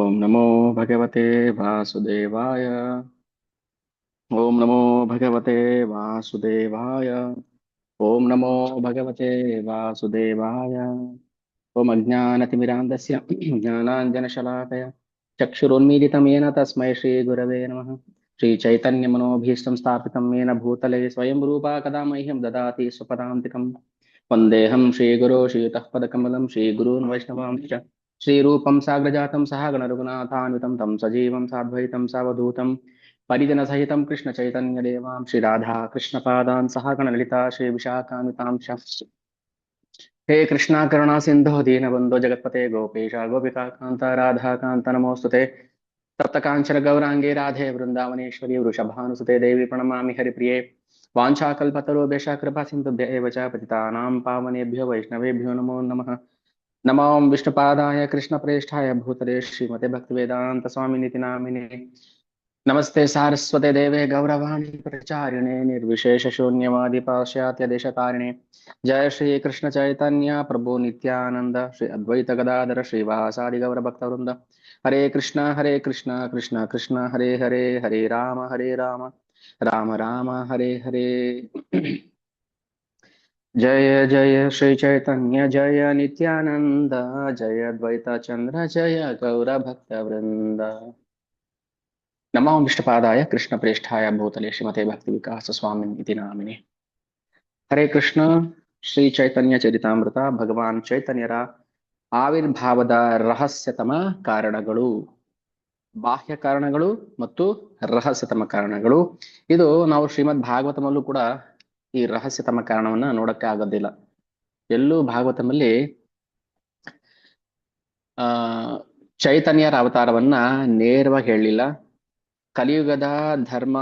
ओम नमो भगवते वासुदेवाय। ओम नमो भगवते वासुदेवाय। ओम नमो भगवते वासुदेवाय। ओम अज्ञानतिमिरान्धस्य ज्ञानाञ्जनशलाकय चक्षुरुन्मीलितं येन तस्मै श्रीगुरवे नमः। श्रीचैतन्यमनोभीष्टं स्थापितं येन भूतले स्वयं रूपा कदा मह्यं ददाति स्वपदान्तिकम्। वन्देऽहं श्रीगुरो श्रीयुतः श्रीगुरून् वैष्णवांश्च श्रीरूपं साग्रजातं सह गणरघुनाथान्वितं तं सजीवं साद्वैतं सावधूतं परिजनसहितं कृष्णचैतन्यदेवां श्रीराधा कृष्णपादान् सह गणललिता श्रीविशाखान्वितांश्च। हे कृष्णा करुणा सिंधु दीनबंधो जगत्पते गोपेश गोपिका कांत राधा कांत नमोस्तुते। तप्त कांचन गौरांगे राधे वृंदावनेश्वरी वृषभानुसुते देवी प्रणमामि हरिप्रिये। वाञ्छाकल्पतरुभ्यश्च कृपा सिन्धुभ्य एव च पतितानां पावनेभ्यो वैष्णवेभ्यो नमो नमः। नमो विष्णुपादाय कृष्णप्रेष्ठाय भूतले श्रीमते भक्तिवेदांत स्वामिनिति नामिने। नमस्ते सारस्वते देवे गौरवाणी प्रचारिणे निर्विशेष शून्यवादी पाश्चात्य देशतारिणे। जय श्री कृष्ण चैतन्य प्रभु नित्यानंद श्री अद्वैत गदाधर श्रीवासादि गौर भक्तवृंद। हरे कृष्णा कृष्ण कृष्ण हरे हरे, हरे राम राम राम हरे हरे। जय जय श्री चैतन्य जय नित्यानंद, जय अद्वैत चंद्र जय गौर भक्तवृंद। नमो विष्णुपादाय कृष्ण प्रेष्ठाय भूतले श्रीमते भक्ति विकास स्वामिन् इति नामिने। हरे कृष्ण। ಶ್ರೀ ಚೈತನ್ಯ ಚರಿತಾಮೃತ ಭಗವಾನ್ ಚೈತನ್ಯರ ಆವಿರ್ಭಾವದ ರಹಸ್ಯತಮ ಕಾರಣಗಳು, ಬಾಹ್ಯ ಕಾರಣಗಳು ಮತ್ತು ರಹಸ್ಯತಮ ಕಾರಣಗಳು. ಇದು ನಾವು ಶ್ರೀಮದ್ ಭಾಗವತಮಲ್ಲೂ ಕೂಡ ಈ ರಹಸ್ಯತಮ ಕಾರಣವನ್ನ ನೋಡಕ್ಕೆ ಆಗೋದಿಲ್ಲ. ಎಲ್ಲೂ ಭಾಗವತಮಲ್ಲಿ ಆ ಚೈತನ್ಯರ ಅವತಾರವನ್ನ ನೇರವಾಗಿ ಹೇಳಲಿಲ್ಲ. ಕಲಿಯುಗದ ಧರ್ಮ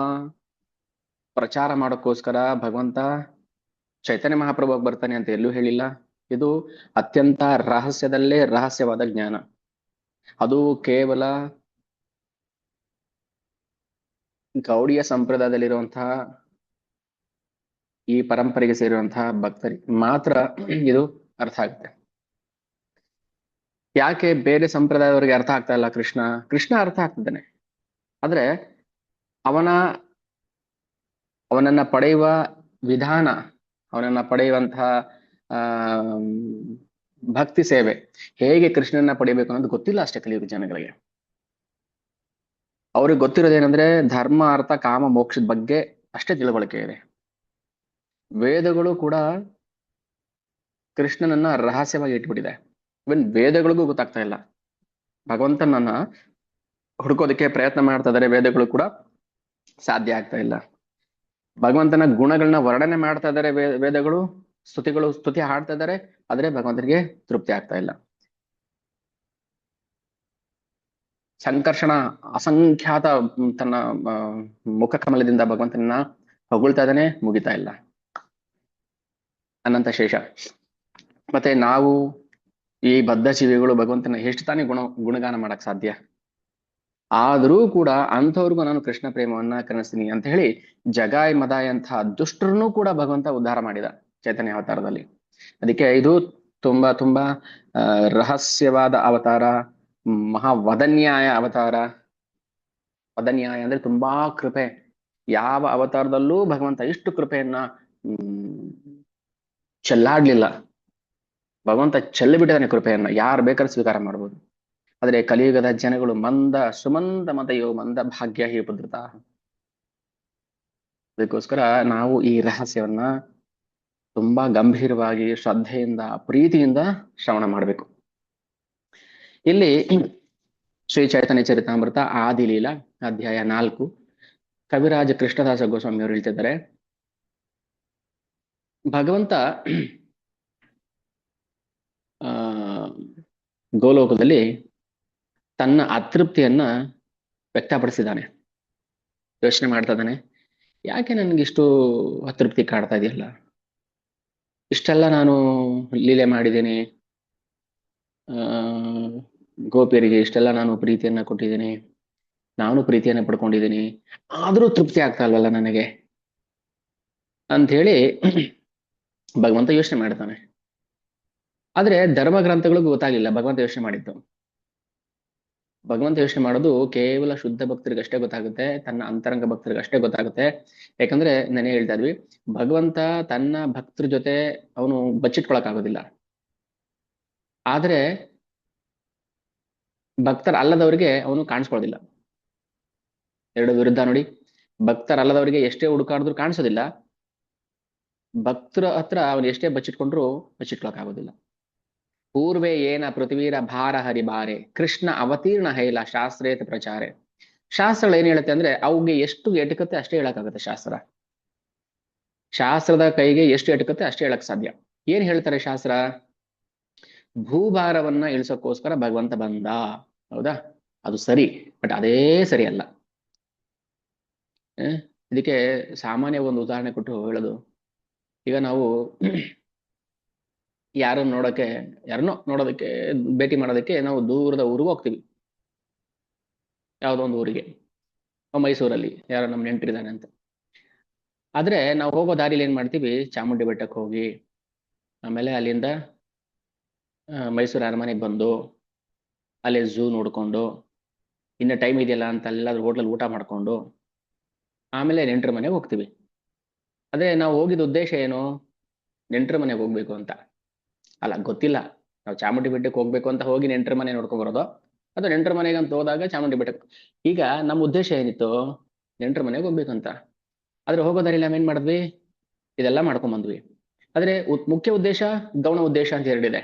ಪ್ರಚಾರ ಮಾಡೋಕ್ಕೋಸ್ಕರ ಭಗವಂತ ಚೈತನ್ಯ ಮಹಾಪ್ರಭು ಬರ್ತಾನೆ ಅಂತ ಎಲ್ಲೂ ಹೇಳಿಲ್ಲ. ಇದು ಅತ್ಯಂತ ರಹಸ್ಯದಲ್ಲೇ ರಹಸ್ಯವಾದ ಜ್ಞಾನ. ಅದು ಕೇವಲ ಗೌಡಿಯ ಸಂಪ್ರದಾಯದಲ್ಲಿರುವಂತಹ ಈ ಪರಂಪರೆಗೆ ಸೇರಿರುವಂತಹ ಭಕ್ತರಿಗೆ ಮಾತ್ರ ಇದು ಅರ್ಥ ಆಗುತ್ತೆ. ಯಾಕೆ ಬೇರೆ ಸಂಪ್ರದಾಯದವರಿಗೆ ಅರ್ಥ ಆಗ್ತಾ ಇಲ್ಲ? ಕೃಷ್ಣ ಕೃಷ್ಣ ಅರ್ಥ ಆಗ್ತಿದ್ದಾನೆ, ಆದ್ರೆ ಅವನ ಅವನನ್ನ ಪಡೆಯುವ ವಿಧಾನ, ಅವನನ್ನ ಪಡೆಯುವಂತಹ ಆ ಭಕ್ತಿ ಸೇವೆ, ಹೇಗೆ ಕೃಷ್ಣನ ಪಡಿಬೇಕು ಅನ್ನೋದು ಗೊತ್ತಿಲ್ಲ ಅಷ್ಟೇ ಕಲಿಯುಗ ಜನಗಳಿಗೆ. ಅವ್ರಿಗೆ ಗೊತ್ತಿರೋದೇನಂದ್ರೆ ಧರ್ಮ ಅರ್ಥ ಕಾಮ ಮೋಕ್ಷದ ಬಗ್ಗೆ ಅಷ್ಟೇ ತಿಳುವಳಿಕೆ ಇದೆ. ವೇದಗಳು ಕೂಡ ಕೃಷ್ಣನನ್ನ ರಹಸ್ಯವಾಗಿ ಇಟ್ಬಿಟ್ಟಿದೆ. ಇವನ್ ವೇದಗಳಿಗೂ ಗೊತ್ತಾಗ್ತಾ ಇಲ್ಲ. ಭಗವಂತನನ್ನ ಹುಡುಕೋದಕ್ಕೆ ಪ್ರಯತ್ನ ಮಾಡ್ತಾ ಇದಾರೆ, ವೇದಗಳು ಕೂಡ ಸಾಧ್ಯ ಆಗ್ತಾ ಇಲ್ಲ. ಭಗವಂತನ ಗುಣಗಳನ್ನ ವರ್ಣನೆ ಮಾಡ್ತಾ ಇದಾರೆ ವೇದಗಳು, ಸ್ತುತಿ ಹಾಡ್ತಾ ಇದಾರೆ, ಆದ್ರೆ ಭಗವಂತನಿಗೆ ತೃಪ್ತಿ ಆಗ್ತಾ ಇಲ್ಲ. ಸಂಕರ್ಷಣ ಅಸಂಖ್ಯಾತ ತನ್ನ ಮುಖ ಕಮಲದಿಂದ ಭಗವಂತನ ಹೊಗಳ್ತಾ ಇದ್ದಾನೆ, ಮುಗಿತಾ ಇಲ್ಲ. ಅನಂತ ಶೇಷ. ಮತ್ತೆ ನಾವು ಈ ಬದ್ಧ ಜೀವಿಗಳು ಭಗವಂತನ ಎಷ್ಟು ತಾನೇ ಗುಣಗಾನ ಮಾಡಕ್ ಸಾಧ್ಯ? ಆದರೂ ಕೂಡ ಅಂಥವ್ರಿಗೂ ನಾನು ಕೃಷ್ಣ ಪ್ರೇಮವನ್ನ ಕನಸ್ತೀನಿ ಅಂತ ಹೇಳಿ ಜಗಾಯ್ ಮದಾಯ್ ಅಂತಹ ದುಷ್ಟರನ್ನು ಕೂಡ ಭಗವಂತ ಉದ್ಧಾರ ಮಾಡಿದ ಚೈತನ್ಯ ಅವತಾರದಲ್ಲಿ. ಅದಕ್ಕೆ ಇದು ತುಂಬಾ ತುಂಬಾ ರಹಸ್ಯವಾದ ಅವತಾರ, ಮಹಾವದನ್ಯಾಯ ಅವತಾರ. ವದನ್ಯಾಯ ಅಂದ್ರೆ ತುಂಬಾ ಕೃಪೆ. ಯಾವ ಅವತಾರದಲ್ಲೂ ಭಗವಂತ ಇಷ್ಟು ಕೃಪೆಯನ್ನ ಚೆಲ್ಲಾಡ್ಲಿಲ್ಲ. ಭಗವಂತ ಚೆಲ್ಲಿಬಿಟ್ಟಿದ್ದಾನೆ ಕೃಪೆಯನ್ನ, ಯಾರು ಬೇಕಾದ್ರೂ ಸ್ವೀಕಾರ ಮಾಡ್ಬೋದು. ಆದ್ರೆ ಕಲಿಯುಗದ ಜನಗಳು ಮಂದ ಸುಮಂದ ಮತಯೋ ಮಂದ ಭಾಗ್ಯ ಹಿ ಪುತ್ರತ. ಅದಕ್ಕೋಸ್ಕರ ನಾವು ಈ ರಹಸ್ಯವನ್ನ ತುಂಬಾ ಗಂಭೀರವಾಗಿ ಶ್ರದ್ಧೆಯಿಂದ ಪ್ರೀತಿಯಿಂದ ಶ್ರವಣ ಮಾಡಬೇಕು. ಇಲ್ಲಿ ಶ್ರೀ ಚೈತನ್ಯ ಚರಿತಾಮೃತ ಆದಿಲೀಲಾ ಅಧ್ಯಾಯ 4 ಕವಿರಾಜ ಕೃಷ್ಣದಾಸ ಗೋಸ್ವಾಮಿ ಅವರು ಹೇಳ್ತಿದ್ದಾರೆ, ಭಗವಂತ ಗೋಲೋಕದಲ್ಲಿ ತನ್ನ ಅತೃಪ್ತಿಯನ್ನ ವ್ಯಕ್ತಪಡಿಸಿದ್ದಾನೆ. ಯೋಚನೆ ಮಾಡ್ತಾ ಇದ್ದಾನೆ, ಯಾಕೆ ನನ್ಗಿಷ್ಟು ಅತೃಪ್ತಿ ಕಾಡ್ತಾ ಇದೆಯಲ್ಲ? ಇಷ್ಟೆಲ್ಲ ನಾನು ಲೀಲೆ ಮಾಡಿದ್ದೀನಿ, ಗೋಪಿಯರಿಗೆ ಇಷ್ಟೆಲ್ಲ ನಾನು ಪ್ರೀತಿಯನ್ನ ಕೊಟ್ಟಿದ್ದೀನಿ, ನಾನು ಪ್ರೀತಿಯನ್ನ ಪಡ್ಕೊಂಡಿದ್ದೀನಿ, ಆದ್ರೂ ತೃಪ್ತಿ ಆಗ್ತಾ ಇಲ್ವಲ್ಲ ನನಗೆ ಅಂತ ಹೇಳಿ ಭಗವಂತ ಯೋಚನೆ ಮಾಡ್ತಾನೆ. ಆದ್ರೆ ಧರ್ಮ ಗ್ರಂಥಗಳಿಗೂ ಗೊತ್ತಾಗ್ಲಿಲ್ಲ ಭಗವಂತ ಯೋಚನೆ ಮಾಡಿದ್ದು. ಭಗವಂತ ಯೋಚನೆ ಮಾಡೋದು ಕೇವಲ ಶುದ್ಧ ಭಕ್ತರಿಗಷ್ಟೇ ಗೊತ್ತಾಗುತ್ತೆ, ತನ್ನ ಅಂತರಂಗ ಭಕ್ತರಿಗಷ್ಟೇ ಗೊತ್ತಾಗುತ್ತೆ. ಯಾಕಂದ್ರೆ ನೆನೆ ಹೇಳ್ತಾ ಇದ್ವಿ, ಭಗವಂತ ತನ್ನ ಭಕ್ತರ ಜೊತೆ ಅವನು ಬಚ್ಚಿಟ್ಕೊಳಕ್ ಆಗೋದಿಲ್ಲ. ಆದ್ರೆ ಭಕ್ತರಲ್ಲದವರಿಗೆ ಅವನು ಕಾಣಿಸ್ಕೊಳ್ಳೋದಿಲ್ಲ. ಎರಡು ವಿರುದ್ಧ ನೋಡಿ. ಭಕ್ತರಲ್ಲದವರಿಗೆ ಎಷ್ಟೇ ಹುಡುಕಾಡಿದ್ರು ಕಾಣಿಸೋದಿಲ್ಲ, ಭಕ್ತರ ಹತ್ರ ಅವನು ಎಷ್ಟೇ ಬಚ್ಚಿಟ್ಕೊಂಡ್ರು ಬಚ್ಚಿಟ್ಕೊಳಕ್ ಆಗೋದಿಲ್ಲ. ಪೂರ್ವೆ ಏನ ಪೃಥ್ವೀರ ಭಾರ ಹರಿಬಾರೆ ಕೃಷ್ಣ ಅವತೀರ್ಣ ಹೈಲ ಶಾಸ್ತ್ರೇತ ಪ್ರಚಾರೆ. ಶಾಸ್ತ್ರಗಳು ಏನ್ ಹೇಳುತ್ತೆ ಅಂದ್ರೆ ಅವ್ಗೆ ಎಷ್ಟು ಎಟಕತ್ತೆ ಅಷ್ಟೇ ಹೇಳಕ್ಕಾಗತ್ತೆ. ಶಾಸ್ತ್ರದ ಕೈಗೆ ಎಷ್ಟು ಎಟಕತ್ತೆ ಅಷ್ಟೇ ಹೇಳಕ್ ಸಾಧ್ಯ. ಏನ್ ಹೇಳ್ತಾರೆ ಶಾಸ್ತ್ರ? ಭೂಭಾರವನ್ನ ಇಳಿಸೋಕ್ಕೋಸ್ಕರ ಭಗವಂತ ಬಂದ, ಹೌದಾ? ಅದು ಸರಿ, ಬಟ್ ಅದೇ ಸರಿ ಅಲ್ಲ. ಇದಕ್ಕೆ ಸಾಮಾನ್ಯ ಒಂದು ಉದಾಹರಣೆ ಕೊಟ್ಟು ಹೇಳೋದು, ಈಗ ನಾವು ಯಾರನ್ನೋ ನೋಡೋದಕ್ಕೆ ಭೇಟಿ ಮಾಡೋದಕ್ಕೆ ನಾವು ದೂರದ ಊರಿಗೆ ಹೋಗ್ತೀವಿ. ಯಾವುದೋ ಒಂದು ಊರಿಗೆ, ಮೈಸೂರಲ್ಲಿ ಯಾರೋ ನಮ್ಮ ನೆಂಟರಿದ್ದಾನೆ ಅಂತ. ಆದ್ರೆ ನಾವು ಹೋಗೋ ದಾರಿಲಿ ಏನ್ ಮಾಡ್ತೀವಿ, ಚಾಮುಂಡಿ ಬೆಟ್ಟಕ್ಕೆ ಹೋಗಿ ಆಮೇಲೆ ಅಲ್ಲಿಂದ ಮೈಸೂರು ಅರಮನೆಗೆ ಬಂದು ಅಲ್ಲಿ ಝೂ ನೋಡ್ಕೊಂಡು ಇನ್ನ ಟೈಮ್ ಇದೆಯಲ್ಲ ಅಂತ ಎಲ್ಲಾದ್ರೂ ಹೋಟ್ಲಲ್ಲಿ ಊಟ ಮಾಡ್ಕೊಂಡು ಆಮೇಲೆ ನೆಂಟರ ಮನೆಗೆ ಹೋಗ್ತೀವಿ. ಆದ್ರೆ ನಾವು ಹೋಗಿದ ಉದ್ದೇಶ ಏನು? ನೆಂಟರ ಮನೆಗೆ ಹೋಗ್ಬೇಕು ಅಂತ ಅಲ್ಲ, ಗೊತ್ತಿಲ್ಲ. ನಾವು ಚಾಮುಂಡಿ ಬೆಟ್ಟಕ್ಕೆ ಹೋಗ್ಬೇಕು ಅಂತ ಹೋಗಿ ನೆಂಟರ ಮನೆ ನೋಡ್ಕೊಂಡ್ ಬರೋದು, ಅದು ನೆಂಟರ ಮನೆಗೆ ಅಂತ ಹೋದಾಗ ಚಾಮುಂಡಿ ಬೆಟ್ಟಕ್ಕೆ. ಈಗ ನಮ್ಮ ಉದ್ದೇಶ ಏನಿತ್ತು? ನೆಂಟರ ಮನೆಗೆ ಹೋಗ್ಬೇಕಂತ. ಆದ್ರೆ ಹೋಗೋ ದಾರಿಲಿ ನಾವೇನ್ ಮಾಡಿದ್ವಿ? ಇದೆಲ್ಲ ಮಾಡ್ಕೊಂಡ್ ಬಂದ್ವಿ. ಆದ್ರೆ ಮುಖ್ಯ ಉದ್ದೇಶ, ಗೌಣ ಉದ್ದೇಶ ಅಂತ ಎರಡಿದೆ.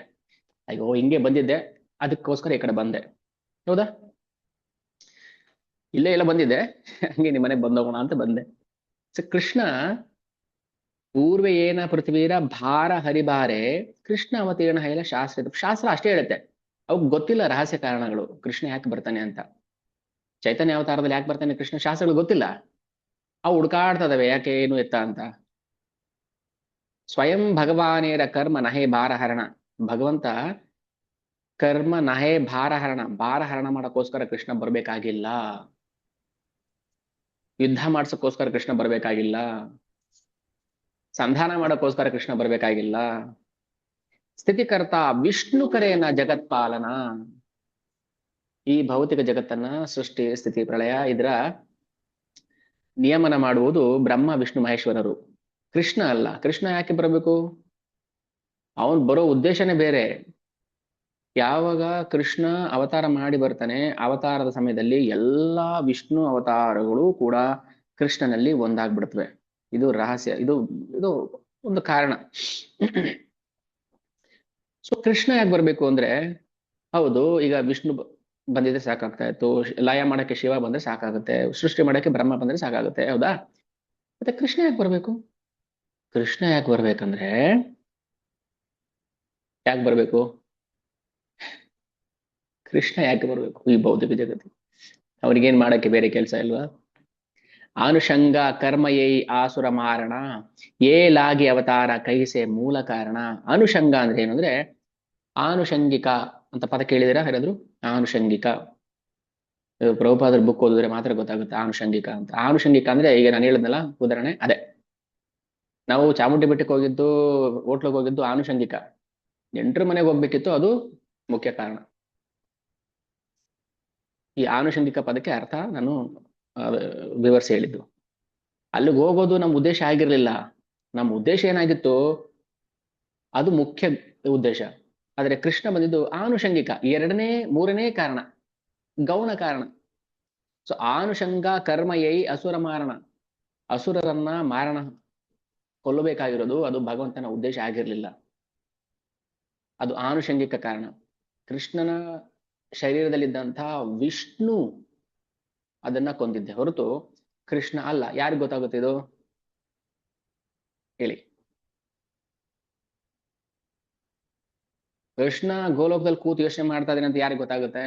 ಅಯ್ಯೋ ಹಿಂಗೆ ಬಂದಿದ್ದೆ, ಅದಕ್ಕೋಸ್ಕರ ಈ ಕಡೆ ಬಂದೆ, ಹೌದಾ? ಇಲ್ಲೇ ಎಲ್ಲ ಬಂದಿದ್ದೆ, ಹಂಗೆ ನಿಮ್ಮ ಮನೆಗೆ ಬಂದೋಗೋಣ ಅಂತ ಬಂದೆ. ಸೊ ಕೃಷ್ಣ ಪೂರ್ವೆ ಏನ ಪೃಥ್ವೀರ ಭಾರ ಹರಿಬಾರೆ ಕೃಷ್ಣ ಅವತೀರ್ಣ ಹೈಲ ಶಾಸ್ತ್ರ ಅಷ್ಟೇ ಹೇಳುತ್ತೆ. ಅವ್ ಗೊತ್ತಿಲ್ಲ ರಹಸ್ಯ ಕಾರಣಗಳು, ಕೃಷ್ಣ ಯಾಕೆ ಬರ್ತಾನೆ ಅಂತ. ಚೈತನ್ಯ ಅವತಾರದಲ್ಲಿ ಯಾಕೆ ಬರ್ತಾನೆ ಕೃಷ್ಣ, ಶಾಸ್ತ್ರಗಳು ಗೊತ್ತಿಲ್ಲ. ಅವು ಹುಡ್ಕಾಡ್ತದವೆ ಯಾಕೆ ಏನು ಎತ್ತ ಅಂತ. ಸ್ವಯಂ ಭಗವಾನೇರ ಕರ್ಮ ನಹೇ ಭಾರಹರಣ. ಭಗವಂತ ಕರ್ಮ ನಹೇ ಭಾರಹರಣ, ಭಾರಹರಣ ಮಾಡಕ್ಕೋಸ್ಕರ ಕೃಷ್ಣ ಬರ್ಬೇಕಾಗಿಲ್ಲ. ಯುದ್ಧ ಮಾಡ್ಸಕ್ಕೋಸ್ಕರ ಕೃಷ್ಣ ಬರ್ಬೇಕಾಗಿಲ್ಲ. ಸಂಧಾನ ಮಾಡಕ್ಕೋಸ್ಕರ ಕೃಷ್ಣ ಬರ್ಬೇಕಾಗಿಲ್ಲ. ಸ್ಥಿತಿಕರ್ತ ವಿಷ್ಣು ಕರೇನ ಜಗತ್ಪಾಲನ. ಈ ಭೌತಿಕ ಜಗತ್ತನ್ನ ಸೃಷ್ಟಿ ಸ್ಥಿತಿ ಪ್ರಳಯ ಇದರ ನಿಯಮನ ಮಾಡುವುದು ಬ್ರಹ್ಮ ವಿಷ್ಣು ಮಹೇಶ್ವರರು, ಕೃಷ್ಣ ಅಲ್ಲ. ಕೃಷ್ಣ ಯಾಕೆ ಬರಬೇಕು? ಅವನ್ ಬರೋ ಉದ್ದೇಶನೇ ಬೇರೆ. ಯಾವಾಗ ಕೃಷ್ಣ ಅವತಾರ ಮಾಡಿ ಬರ್ತಾನೆ, ಅವತಾರದ ಸಮಯದಲ್ಲಿ ಎಲ್ಲಾ ವಿಷ್ಣು ಅವತಾರಗಳು ಕೂಡ ಕೃಷ್ಣನಲ್ಲಿ ಒಂದಾಗ್ಬಿಡ್ತವೆ. ಇದು ರಹಸ್ಯ, ಇದು ಇದು ಒಂದು ಕಾರಣ. ಸೊ ಕೃಷ್ಣ ಯಾಕೆ ಬರ್ಬೇಕು ಅಂದ್ರೆ, ಹೌದು ಈಗ ವಿಷ್ಣು ಬಂದಿದ್ರೆ ಸಾಕಾಗ್ತಾ ಇತ್ತು, ಲಯ ಮಾಡಕ್ಕೆ ಶಿವ ಬಂದ್ರೆ ಸಾಕಾಗುತ್ತೆ, ಸೃಷ್ಟಿ ಮಾಡಕ್ಕೆ ಬ್ರಹ್ಮ ಬಂದ್ರೆ ಸಾಕಾಗುತ್ತೆ, ಹೌದಾ? ಮತ್ತೆ ಕೃಷ್ಣ ಯಾಕೆ ಬರ್ಬೇಕು? ಕೃಷ್ಣ ಯಾಕೆ ಬರ್ಬೇಕಂದ್ರೆ, ಯಾಕೆ ಬರ್ಬೇಕು ಕೃಷ್ಣ ಯಾಕೆ ಬರ್ಬೇಕು ಈ ಭೌತಿಕ ಜಗತ್ತಿಗೆ? ಅವ್ರಿಗೇನ್ ಮಾಡಕ್ಕೆ ಬೇರೆ ಕೆಲಸ ಇಲ್ವಾ? ಆನುಷಂಗ ಕರ್ಮಯೈ ಆಸುರ ಮಾರಣ ಏ ಲಾಗಿ ಅವತಾರ ಕೈಸೆ ಮೂಲ ಕಾರಣ. ಅನುಷಂಗ ಅಂದ್ರೆ ಏನು ಅಂದ್ರೆ, ಆನುಷಂಗಿಕ ಅಂತ ಪದ ಕೇಳಿದಿರಾ ಯಾರಾದ್ರು? ಆನುಷಂಗಿಕ, ಪ್ರಭುಪಾದರ ಬುಕ್ ಓದಿದ್ರೆ ಮಾತ್ರ ಗೊತ್ತಾಗುತ್ತೆ ಆನುಷಂಗಿಕ ಅಂತ. ಆನುಷಂಗಿಕ ಅಂದ್ರೆ ಈಗ ನಾನು ಹೇಳಿದ್ನಲ್ಲ ಉದಾಹರಣೆ, ಅದೇ ನಾವು ಚಾಮುಂಡಿ ಬೆಟ್ಟಕ್ಕೆ ಹೋಗಿದ್ದು, ಹೋಟ್ಲಿಗೆ ಹೋಗಿದ್ದು ಆನುಷಂಗಿಕ. ನೆಂಟರ ಮನೆಗೆ ಹೋಗ್ಬೇಕಿತ್ತು, ಅದು ಮುಖ್ಯ ಕಾರಣ. ಈ ಆನುಷಂಗಿಕ ಪದಕ್ಕೆ ಅರ್ಥ ನಾನು ವಿವರಿಸಿ ಹೇಳಿದ್ದು. ಅಲ್ಲಿಗೆ ಹೋಗೋದು ನಮ್ಮ ಉದ್ದೇಶ ಆಗಿರ್ಲಿಲ್ಲ. ನಮ್ಮ ಉದ್ದೇಶ ಏನಾಗಿತ್ತು, ಅದು ಮುಖ್ಯ ಉದ್ದೇಶ. ಆದ್ರೆ ಕೃಷ್ಣ ಬಂದಿದ್ದು ಆನುಷಂಗಿಕ, ಎರಡನೇ ಮೂರನೇ ಕಾರಣ, ಗೌಣ ಕಾರಣ. ಸೊ ಆನುಷಂಗ ಕರ್ಮಯೈ ಅಸುರ ಮಾರಣ, ಅಸುರರನ್ನ ಮಾರಣ ಕೊಲ್ಲಬೇಕಾಗಿರೋದು ಅದು ಭಗವಂತನ ಉದ್ದೇಶ ಆಗಿರ್ಲಿಲ್ಲ, ಅದು ಆನುಷಂಗಿಕ ಕಾರಣ. ಕೃಷ್ಣನ ಶರೀರದಲ್ಲಿದ್ದಂತಹ ವಿಷ್ಣು ಅದನ್ನ ಕೊಂದಿದ್ದೆ ಹೊರತು ಕೃಷ್ಣ ಅಲ್ಲ. ಯಾರಿಗೆ ಗೊತ್ತಾಗುತ್ತೆ ಇದು ಹೇಳಿ? ಕೃಷ್ಣ ಗೋಲೋಕದಲ್ಲಿ ಕೂತು ಯೋಚನೆ ಮಾಡ್ತಾ ಇದ್ದಾನೆ ಅಂತ ಯಾರಿಗೆ ಗೊತ್ತಾಗುತ್ತೆ?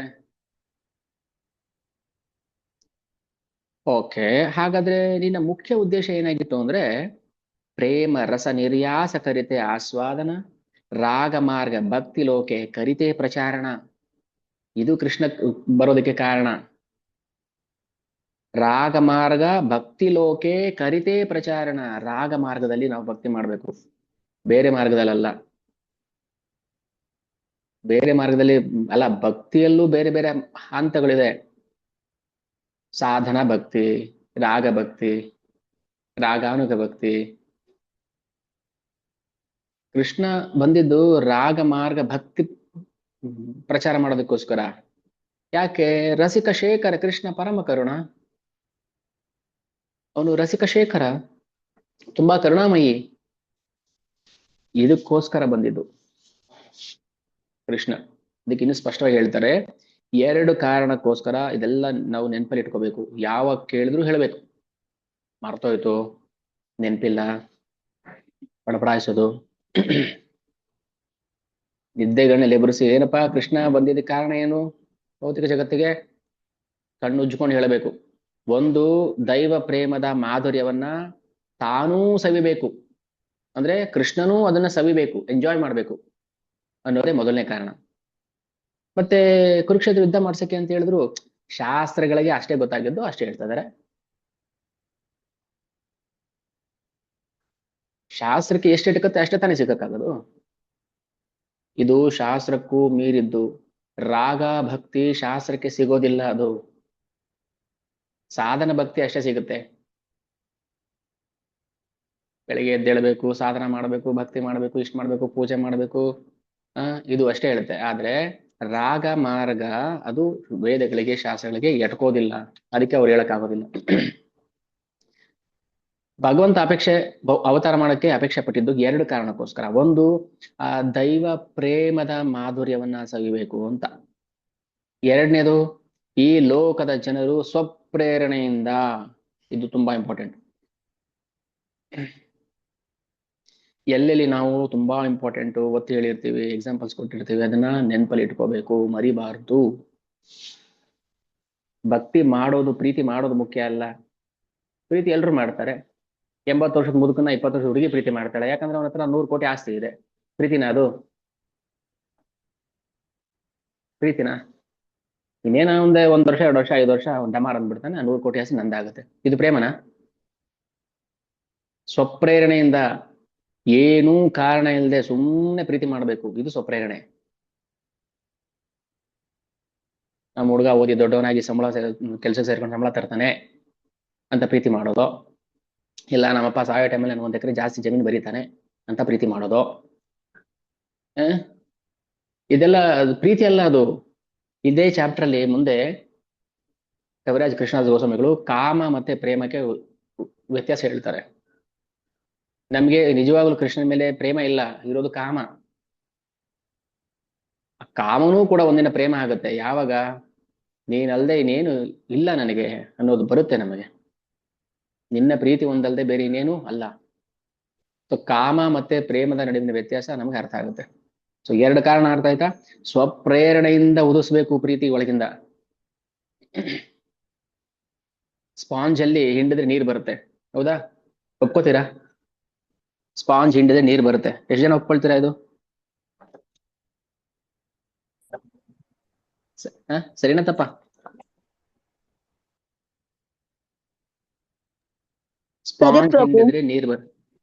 ಓಕೆ, ಹಾಗಾದ್ರೆ ನಿನ್ನ ಮುಖ್ಯ ಉದ್ದೇಶ ಏನಾಗಿತ್ತು ಅಂದ್ರೆ, ಪ್ರೇಮ ರಸ ನಿರ್ಯಾಸ ಕರಿತೆ ಆಸ್ವಾದನ ರಾಗ ಮಾರ್ಗ ಭಕ್ತಿ ಲೋಕೆ ಕರಿತೆ ಪ್ರಚಾರಣ. ಇದು ಕೃಷ್ಣ ಬರೋದಕ್ಕೆ ಕಾರಣ. ರಾಗ ಮಾರ್ಗ ಭಕ್ತಿ ಲೋಕೆ ಕರಿತೆ ಪ್ರಚಾರಣ. ರಾಗ ಮಾರ್ಗದಲ್ಲಿ ನಾವು ಭಕ್ತಿ ಮಾಡ್ಬೇಕು, ಬೇರೆ ಮಾರ್ಗದಲ್ಲ. ಬೇರೆ ಮಾರ್ಗದಲ್ಲಿ ಅಲ್ಲ, ಭಕ್ತಿಯಲ್ಲೂ ಬೇರೆ ಬೇರೆ ಹಂತಗಳಿದೆ. ಸಾಧನ ಭಕ್ತಿ, ರಾಗ ಭಕ್ತಿ, ರಾಗಾನುಗ ಭಕ್ತಿ. ಕೃಷ್ಣ ಬಂದಿದ್ದು ರಾಗ ಮಾರ್ಗ ಭಕ್ತಿ ಪ್ರಚಾರ ಮಾಡೋದಕ್ಕೋಸ್ಕರ. ಯಾಕೆ? ರಸಿಕ ಶೇಖರ ಕೃಷ್ಣ ಪರಮ ಕರುಣ. ಅವನು ರಸಿಕ ಶೇಖರ, ತುಂಬಾ ಕರುಣಾಮಯಿ. ಇದಕ್ಕೋಸ್ಕರ ಬಂದಿದ್ದು ಕೃಷ್ಣ. ಅದಕ್ಕೆ ಇನ್ನು ಸ್ಪಷ್ಟವಾಗಿ ಹೇಳ್ತಾರೆ, ಎರಡು ಕಾರಣಕ್ಕೋಸ್ಕರ ಇದೆಲ್ಲ ನಾವು ನೆನಪಲ್ಲಿ ಇಟ್ಕೋಬೇಕು. ಯಾವಾಗ ಕೇಳಿದ್ರು ಹೇಳಬೇಕು. ಮರ್ತೋಯ್ತು, ನೆನಪಿಲ್ಲ, ಬಡಬಡಾಯಿಸೋದು, ನಿದ್ದೆಗಣ್ಣಲ್ಲಿ ಎಬರಿಸಿ ಏನಪ್ಪಾ ಕೃಷ್ಣ ಬಂದಿದ್ದ ಕಾರಣ ಏನು ಭೌತಿಕ ಜಗತ್ತಿಗೆ, ಕಣ್ಣುಜ್ಜಿಕೊಂಡು ಹೇಳಬೇಕು. ಒಂದು, ದೈವ ಪ್ರೇಮದ ಮಾಧುರ್ಯವನ್ನ ತಾನೂ ಸವಿಬೇಕು, ಅಂದ್ರೆ ಕೃಷ್ಣನೂ ಅದನ್ನ ಸವಿಬೇಕು, ಎಂಜಾಯ್ ಮಾಡ್ಬೇಕು ಅನ್ನೋದೇ ಮೊದಲನೇ ಕಾರಣ. ಮತ್ತೆ ಕುರುಕ್ಷೇತ್ರ ಯುದ್ಧ ಮಾಡ್ಸಕ್ಕೆ ಅಂತ ಹೇಳಿದ್ರು, ಶಾಸ್ತ್ರಗಳಿಗೆ ಅಷ್ಟೇ ಗೊತ್ತಾಗಿದ್ದು ಅಷ್ಟೇ ಹೇಳ್ತಾ ಇದಾರೆ. ಶಾಸ್ತ್ರಕ್ಕೆ ಎಷ್ಟು ಇಟ್ಕತ್ತೆ ಅಷ್ಟೇ ತಾನೇ ಸಿಗಕ್ಕಾಗದು. ಇದು ಶಾಸ್ತ್ರಕ್ಕೂ ಮೀರಿದ್ದು. ರಾಗ ಭಕ್ತಿ ಶಾಸ್ತ್ರಕ್ಕೆ ಸಿಗೋದಿಲ್ಲ, ಅದು ಸಾಧನ ಭಕ್ತಿ ಅಷ್ಟೇ ಸಿಗುತ್ತೆ. ಬೆಳಿಗ್ಗೆ ಎದ್ದೇಳಬೇಕು, ಸಾಧನ ಮಾಡಬೇಕು, ಭಕ್ತಿ ಮಾಡಬೇಕು, ಇಷ್ಟ ಮಾಡಬೇಕು, ಪೂಜೆ ಮಾಡಬೇಕು, ಇದು ಅಷ್ಟೇ ಹೇಳುತ್ತೆ. ಆದ್ರೆ ರಾಗ ಮಾರ್ಗ ಅದು ವೇದಗಳಿಗೆ ಶಾಸ್ತ್ರಗಳಿಗೆ ಎಟ್ಕೋದಿಲ್ಲ. ಅದಕ್ಕೆ ಅವ್ರು ಹೇಳಕ್ಕಾಗೋದಿಲ್ಲ. ಭಗವಂತ ಅವತಾರ ಮಾಡಕ್ಕೆ ಅಪೇಕ್ಷೆ ಪಟ್ಟಿದ್ದು ಎರಡು ಕಾರಣಕ್ಕೋಸ್ಕರ. ಒಂದು, ಆ ದೈವ ಪ್ರೇಮದ ಮಾಧುರ್ಯವನ್ನ ಸವಿಬೇಕು ಅಂತ. ಎರಡನೇದು, ಈ ಲೋಕದ ಜನರು ಸ್ವಪ್ರೇರಣೆಯಿಂದ, ಇದು ತುಂಬಾ ಇಂಪಾರ್ಟೆಂಟ್. ಎಲ್ಲೆಲ್ಲಿ ನಾವು ತುಂಬಾ ಇಂಪಾರ್ಟೆಂಟ್ ಒತ್ತಿ ಹೇಳಿರ್ತೀವಿ, ಎಕ್ಸಾಂಪಲ್ಸ್ ಕೊಟ್ಟಿರ್ತೀವಿ, ಅದನ್ನ ನೆನಪಲ್ಲಿ ಇಟ್ಕೋಬೇಕು, ಮರಿಬಾರ್ದು. ಭಕ್ತಿ ಮಾಡೋದು, ಪ್ರೀತಿ ಮಾಡೋದು ಮುಖ್ಯ ಅಲ್ಲ. ಪ್ರೀತಿ ಎಲ್ರು ಮಾಡ್ತಾರೆ. 80 ವರ್ಷದ ಮುದುಕನ್ನ 20 ವರ್ಷದ ಹುಡುಗಿ ಪ್ರೀತಿ ಮಾಡ್ತಾಳೆ, ಯಾಕಂದ್ರೆ ಅವನ ಹತ್ರ 100 ಕೋಟಿ ಆಸ್ತಿ ಇದೆ. ಪ್ರೀತಿನ ಅದು? ಪ್ರೀತಿನ? ಇನ್ನೇನ ಒಂದೇ 1 ವರ್ಷ 2 ವರ್ಷ 5 ವರ್ಷ ಡಮಾರ್ ಅಂದ್ಬಿಡ್ತಾನೆ, 100 ಕೋಟಿ ಆಸ್ತಿ ನಂದಾಗುತ್ತೆ. ಇದು ಪ್ರೇಮನ? ಸ್ವಪ್ರೇರಣೆಯಿಂದ, ಏನೂ ಕಾರಣ ಇಲ್ಲದೆ ಸುಮ್ಮನೆ ಪ್ರೀತಿ ಮಾಡಬೇಕು, ಇದು ಸ್ವಪ್ರೇರಣೆ. ನಮ್ಮ ಹುಡುಗ ಓದಿ ದೊಡ್ಡವನಾಗಿ ಕೆಲಸ ಸೇರ್ಕೊಂಡು ಸಂಬಳ ತರ್ತಾನೆ ಅಂತ ಪ್ರೀತಿ ಮಾಡೋದು. ಇಲ್ಲ ನಮ್ಮಪ್ಪ ಸಾಯೋ ಟೈಮಲ್ಲಿ 1 ಎಕರೆ ಜಾಸ್ತಿ ಜಮೀನು ಬರೀತಾನೆ ಅಂತ ಪ್ರೀತಿ ಮಾಡೋದು. ಇದೆಲ್ಲ ಪ್ರೀತಿ ಅಲ್ಲ, ಅದು. ಇದೇ ಚಾಪ್ಟರ್ ಅಲ್ಲಿ ಮುಂದೆ ಕವಿರಾಜ್ ಕೃಷ್ಣದಾಸ್ ಗೋಸ್ವಾಮಿಗಳು ಕಾಮ ಮತ್ತೆ ಪ್ರೇಮಕ್ಕೆ ವ್ಯತ್ಯಾಸ ಹೇಳ್ತಾರೆ. ನಮ್ಗೆ ನಿಜವಾಗ್ಲೂ ಕೃಷ್ಣನ ಮೇಲೆ ಪ್ರೇಮ ಇಲ್ಲ, ಇರೋದು ಕಾಮ. ಕಾಮನೂ ಕೂಡ ಒಂದಿನ ಪ್ರೇಮ ಆಗುತ್ತೆ. ಯಾವಾಗ? ನೀನಲ್ದೆ ಇನ್ನೇನು ಇಲ್ಲ ನನಗೆ ಅನ್ನೋದು ಬರುತ್ತೆ ನಮಗೆ. ನಿನ್ನ ಪ್ರೀತಿ ಒಂದಲ್ದೆ ಬೇರೆ ಇನ್ನೇನು ಅಲ್ಲ. ಸೊ ಕಾಮ ಮತ್ತೆ ಪ್ರೇಮದ ನಡುವಿನ ವ್ಯತ್ಯಾಸ ನಮ್ಗೆ ಅರ್ಥ ಆಗುತ್ತೆ. ಸೊ 2 ಕಾರಣ ಅರ್ಥ ಆಯ್ತಾ? ಸ್ವಪ್ರೇರಣೆಯಿಂದ ಉದಿಸ್ಬೇಕು ಪ್ರೀತಿ ಒಳಗಿಂದ. ಸ್ಪಾಂಜ್ ಅಲ್ಲಿ ಹಿಂಡಿದ್ರೆ ನೀರು ಬರುತ್ತೆ, ಹೌದಾ? ಒಪ್ಕೋತೀರಾ? ಸ್ಪಾಂಜ್ ಹಿಂಡಿದ್ರೆ ನೀರು ಬರುತ್ತೆ. ಎಷ್ಟು ಜನ ಒಪ್ಕೊಳ್ತೀರಾ ಇದು? ಸರಿನಾ ತಪ್ಪ? ಸ್ಪಾಂಜ್ ಹಿಂಡಿದ್ರೆ ನೀರು ಬರುತ್ತೆ.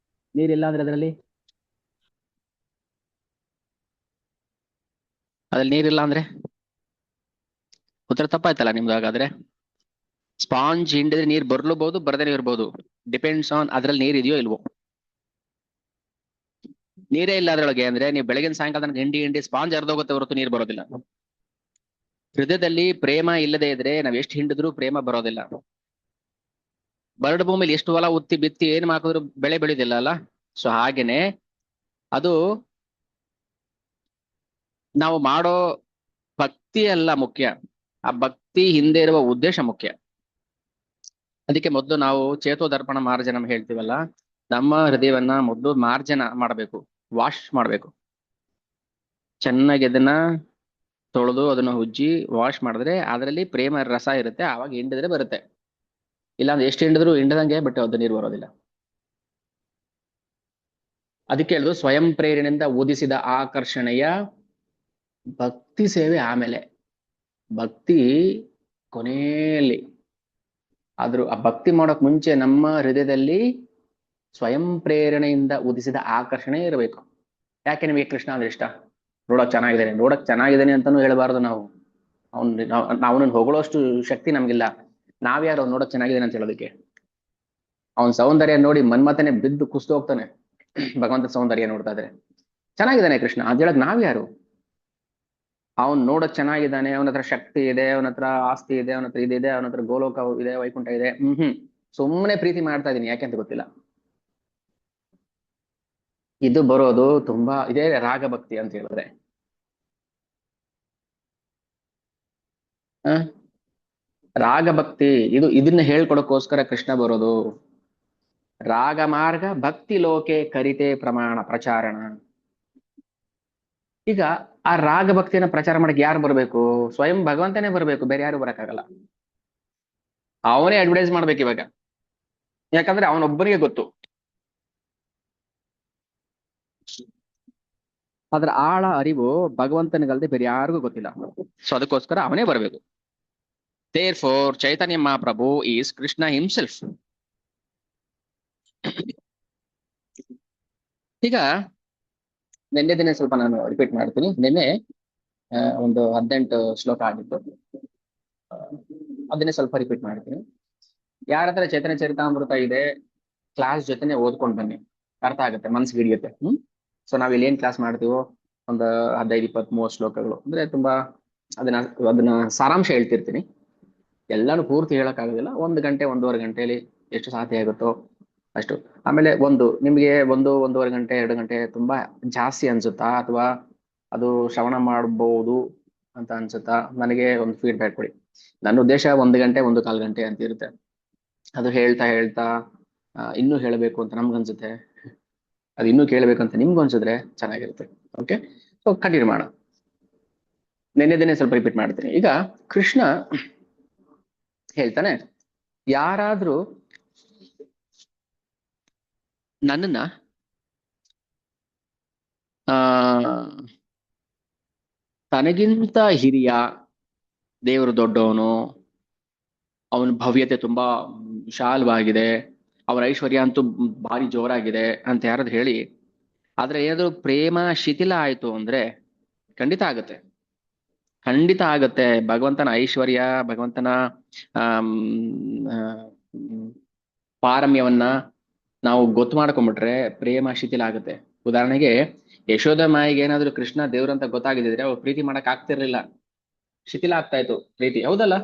ನೀರಿಲ್ಲ ಅಂದ್ರೆ ಅದ್ರಲ್ಲಿ ನೀರಿಲ್ಲ ಅಂದ್ರೆ ಉತ್ತರ ತಪ್ಪಾಯ್ತಲ್ಲ ನಿಮ್ದು. ಹಾಗಾದ್ರೆ ಸ್ಪಾಂಜ್ ಹಿಂಡಿದ್ರೆ ನೀರು ಬರ್ಲೂಬಹುದು, ಬರ್ದೇನೆ ಇರ್ಬೋದು. ಡಿಪೆಂಡ್ಸ್ ಆನ್ ಅದ್ರಲ್ಲಿ ನೀರ್ ಇದೆಯೋ ಇಲ್ವೋ. ನೀರೇ ಇಲ್ಲ ಅದ್ರೊಳಗೆ ಅಂದ್ರೆ ನೀವು ಬೆಳಗಿನ ಸಾಯಂಕಾಲ ಹಿಂಡಿ ಸ್ಪಾಂಜ್ ಅರ್ಧೋಗುತ್ತೆ ಹೊರತು ನೀರು ಬರೋದಿಲ್ಲ. ಹೃದಯದಲ್ಲಿ ಪ್ರೇಮ ಇಲ್ಲದೆ ಇದ್ರೆ ನಾವ್ ಎಷ್ಟು ಹಿಂಡಿದ್ರು ಪ್ರೇಮ ಬರೋದಿಲ್ಲ. ಬರಡು ಭೂಮಿಲಿ ಎಷ್ಟು ಹೊಲ ಉತ್ತಿ ಬಿತ್ತಿ ಏನ್ ಹಾಕಿದ್ರು ಬೆಳೆ ಬೆಳೆಯೋದಿಲ್ಲ ಅಲ್ಲ. ಸೊ ಹಾಗೇನೆ ಅದು ನಾವು ಮಾಡೋ ಭಕ್ತಿ ಅಲ್ಲ ಮುಖ್ಯ, ಆ ಭಕ್ತಿ ಹಿಂದೆ ಇರುವ ಉದ್ದೇಶ ಮುಖ್ಯ. ಅದಕ್ಕೆ ಮೊದಲು ನಾವು ಚೇತೋ ದರ್ಪಣ ಮಾರ್ಜನ ಹೇಳ್ತೀವಲ್ಲ, ನಮ್ಮ ಹೃದಯವನ್ನ ಮೊದಲು ಮಾರ್ಜನ ಮಾಡಬೇಕು, ವಾಶ್ ಮಾಡಬೇಕು. ಚೆನ್ನಾಗಿ ಅದನ್ನ ತೊಳೆದು ಅದನ್ನ ಉಜ್ಜಿ ವಾಶ್ ಮಾಡಿದ್ರೆ ಅದರಲ್ಲಿ ಪ್ರೇಮ ರಸ ಇರುತ್ತೆ, ಆವಾಗ ಹಿಂಡಿದ್ರೆ ಬರುತ್ತೆ. ಇಲ್ಲಾಂದ್ರೆ ಎಷ್ಟು ಹಿಂಡಿದ್ರು ಹಿಂಡದಂಗೆ, ಬಟ್ ಅದು ನೀರು ಬರೋದಿಲ್ಲ. ಅದಕ್ಕೆ ಹೇಳುದು ಸ್ವಯಂ ಪ್ರೇರಣೆಯಿಂದ ಓದಿಸಿದ ಆಕರ್ಷಣೆಯ ಭಕ್ತಿ ಸೇವೆ ಆಮೇಲೆ. ಭಕ್ತಿ ಕೊನೆಯಲ್ಲಿ. ಆದ್ರೂ ಆ ಭಕ್ತಿ ಮಾಡೋಕ್ ಮುಂಚೆ ನಮ್ಮ ಹೃದಯದಲ್ಲಿ ಸ್ವಯಂ ಪ್ರೇರಣೆಯಿಂದ ಉದಿಸಿದ ಆಕರ್ಷಣೆ ಇರಬೇಕು. ಯಾಕೆ ನಿಮಗೆ ಕೃಷ್ಣ ಅಂದ್ರೆ ಇಷ್ಟ? ನೋಡಕ್ ಚೆನ್ನಾಗಿದ್ದಾನೆ, ನೋಡಕ್ ಚೆನ್ನಾಗಿದ್ದಾನೆ ಅಂತಾನೂ ಹೇಳಬಾರ್ದು ನಾವು. ಅವನನ್ನ ಹೊಗಳೋಷ್ಟು ಶಕ್ತಿ ನಮ್ಗಿಲ್ಲ. ನಾವ್ಯಾರು ಅವ್ನು ನೋಡಕ್ ಚೆನ್ನಾಗಿದ್ದಾನೆ ಅಂತ ಹೇಳೋದಕ್ಕೆ? ಅವನ್ ಸೌಂದರ್ಯ ನೋಡಿ ಮನ್ಮಥನೇ ಬಿದ್ದು ಕುಸ್ತು ಹೋಗ್ತಾನೆ. ಭಗವಂತ ಸೌಂದರ್ಯ ನೋಡ್ತಾ ಇದ್ರೆ ಚೆನ್ನಾಗಿದ್ದಾನೆ ಕೃಷ್ಣ ಅಂತ ಹೇಳಕ್ ನಾವ್ಯಾರು? ಅವ್ನ್ ನೋಡಕ್ ಚೆನ್ನಾಗಿದ್ದಾನೆ, ಅವನ ಹತ್ರ ಶಕ್ತಿ ಇದೆ, ಅವನ ಹತ್ರ ಆಸ್ತಿ ಇದೆ, ಅವನ ಹತ್ರ ಇದಿದೆ, ಅವನ ಹತ್ರ ಗೋಲೋಕ ಇದೆ, ವೈಕುಂಠ ಇದೆ. ಸುಮ್ಮನೆ ಪ್ರೀತಿ ಮಾಡ್ತಾ ಇದೀನಿ ಯಾಕೆಂತ ಗೊತ್ತಿಲ್ಲ. ಇದು ಬರೋದು ತುಂಬಾ ಇದೇ ರಾಗ ಭಕ್ತಿ ಅಂತ ಹೇಳಿದ್ರೆ. ಆ ರಾಗ ಭಕ್ತಿ ಇದನ್ನ ಹೇಳ್ಕೊಡಕ್ಕೋಸ್ಕರ ಕೃಷ್ಣ ಬರೋದು. ರಾಗ ಮಾರ್ಗ ಭಕ್ತಿ ಲೋಕೆ ಕರಿತೆ ಪ್ರಮಾಣ ಪ್ರಚಾರಣ. ಈಗ ಆ ರಾಗ ಭಕ್ತಿಯನ್ನ ಪ್ರಚಾರ ಮಾಡಕ್ಕೆ ಯಾರು ಬರ್ಬೇಕು? ಸ್ವಯಂ ಭಗವಂತನೇ ಬರ್ಬೇಕು, ಬೇರೆ ಯಾರು ಬರಕ್ಕಾಗಲ್ಲ. ಅವನೇ ಅಡ್ವರ್ಟೈಸ್ ಮಾಡ್ಬೇಕು ಇವಾಗ, ಯಾಕಂದ್ರೆ ಅವನೊಬ್ಬನಿಗೆ ಗೊತ್ತು ಅದ್ರ ಆಳ ಅರಿವು. ಭಗವಂತನಿಗಲ್ದೆ ಬೇರೆ ಯಾರಿಗೂ ಗೊತ್ತಿಲ್ಲ. ಸೊ ಅದಕ್ಕೋಸ್ಕರ ಅವನೇ ಬರ್ಬೇಕು. ದೇರ್ ಫೋರ್ ಚೈತನ್ಯ ಮಹಾಪ್ರಭು ಈಸ್ ಕೃಷ್ಣ ಹಿಮ್ಸೆಲ್ಫ್. ಈಗ ನಿನ್ನೆ ದಿನ ಸ್ವಲ್ಪ ನಾನು ರಿಪೀಟ್ ಮಾಡ್ತೀನಿ. ನಿನ್ನೆ ಒಂದು 18 ಶ್ಲೋಕ ಆಗಿತ್ತು, ಅದನ್ನೇ ಸ್ವಲ್ಪ ರಿಪೀಟ್ ಮಾಡ್ತೀನಿ. ಯಾರ ಹತ್ರ ಚೈತನ್ಯ ಚರಿತಾಮೃತ ಇದೆ, ಕ್ಲಾಸ್ ಜೊತೆನೆ ಓದ್ಕೊಂಡ್ ಬನ್ನಿ, ಅರ್ಥ ಆಗುತ್ತೆ, ಮನ್ಸಿಗೆ ಹಿಡಿಯುತ್ತೆ. ಸೊ ನಾವ್ ಇಲ್ಲಿ ಏನ್ ಕ್ಲಾಸ್ ಮಾಡ್ತೀವೋ ಒಂದು 15, 20, 30 ಶ್ಲೋಕಗಳು ಅಂದ್ರೆ ತುಂಬಾ ಅದನ್ನ ಸಾರಾಂಶ ಹೇಳ್ತಿರ್ತೀನಿ. ಎಲ್ಲಾನು ಪೂರ್ತಿ ಹೇಳಕ್ ಆಗೋದಿಲ್ಲ. 1 ಗಂಟೆ 1.5 ಗಂಟೆಯಲ್ಲಿ ಎಷ್ಟು ಸಾಧ್ಯ ಆಗುತ್ತೋ ಅಷ್ಟು. ಆಮೇಲೆ ನಿಮ್ಗೆ 1.5 ಗಂಟೆ 2 ಗಂಟೆ ತುಂಬಾ ಜಾಸ್ತಿ ಅನ್ಸುತ್ತಾ, ಅಥವಾ ಅದು ಶ್ರವಣ ಮಾಡ್ಬೋದು ಅಂತ ಅನ್ಸುತ್ತಾ, ನನಗೆ ಒಂದು ಫೀಡ್ಬ್ಯಾಕ್ ಕೊಡಿ. ನನ್ನ ಉದ್ದೇಶ 1 ಗಂಟೆ 1.25 ಗಂಟೆ ಅಂತ ಇರುತ್ತೆ. ಅದು ಹೇಳ್ತಾ ಹೇಳ್ತಾ ಇನ್ನೂ ಹೇಳಬೇಕು ಅಂತ ನಮ್ಗನ್ಸುತ್ತೆ, ಅದು ಇನ್ನೂ ಕೇಳಬೇಕಂತ ನಿಮ್ಗೆ ಅನ್ಸಿದ್ರೆ ಚೆನ್ನಾಗಿರುತ್ತೆ. ಓಕೆ, ಸೊ ಕಂಟಿನ್ಯೂ ಮಾಡೋಣ. ನಿನ್ನೆ ದಿನೇ ಸ್ವಲ್ಪ ರಿಪೀಟ್ ಮಾಡ್ತೀನಿ. ಈಗ ಕೃಷ್ಣ ಹೇಳ್ತಾನೆ, ಯಾರಾದ್ರೂ ನನ್ನನ್ನ ಆ ತನಗಿಂತ ಹಿರಿಯ, ದೇವರು ದೊಡ್ಡವನು, ಅವನ ಭವ್ಯತೆ ತುಂಬಾ ವಿಶಾಲವಾಗಿದೆ, ಅವನ ಐಶ್ವರ್ಯ ಅಂತೂ ಭಾರಿ ಜೋರಾಗಿದೆ ಅಂತ ಯಾರಾದ್ರೂ ಹೇಳಿ, ಆದ್ರೆ ಏನಾದ್ರು ಪ್ರೇಮ ಶಿಥಿಲ ಆಯ್ತು ಅಂದ್ರೆ ಖಂಡಿತ ಆಗತ್ತೆ, ಖಂಡಿತ ಆಗತ್ತೆ. ಭಗವಂತನ ಐಶ್ವರ್ಯ, ಭಗವಂತನ ಆಮ್, ಆ, ಪಾರಮ್ಯವನ್ನ ನಾವು ಗೊತ್ತು ಮಾಡ್ಕೊಂಡ್ಬಿಟ್ರೆ ಪ್ರೇಮ ಶಿಥಿಲ ಆಗುತ್ತೆ. ಉದಾಹರಣೆಗೆ ಯಶೋಧ ಮಾಯಿಗೆ ಏನಾದ್ರು ಕೃಷ್ಣ ದೇವ್ರಂತ ಗೊತ್ತಾಗಿದ್ರೆ ಅವ್ರು ಪ್ರೀತಿ ಮಾಡಕ್ ಆಗ್ತಿರ್ಲಿಲ್ಲ, ಶಿಥಿಲ ಆಗ್ತಾ ಇತ್ತು ಪ್ರೀತಿ. ಹೌದಲ್ಲ?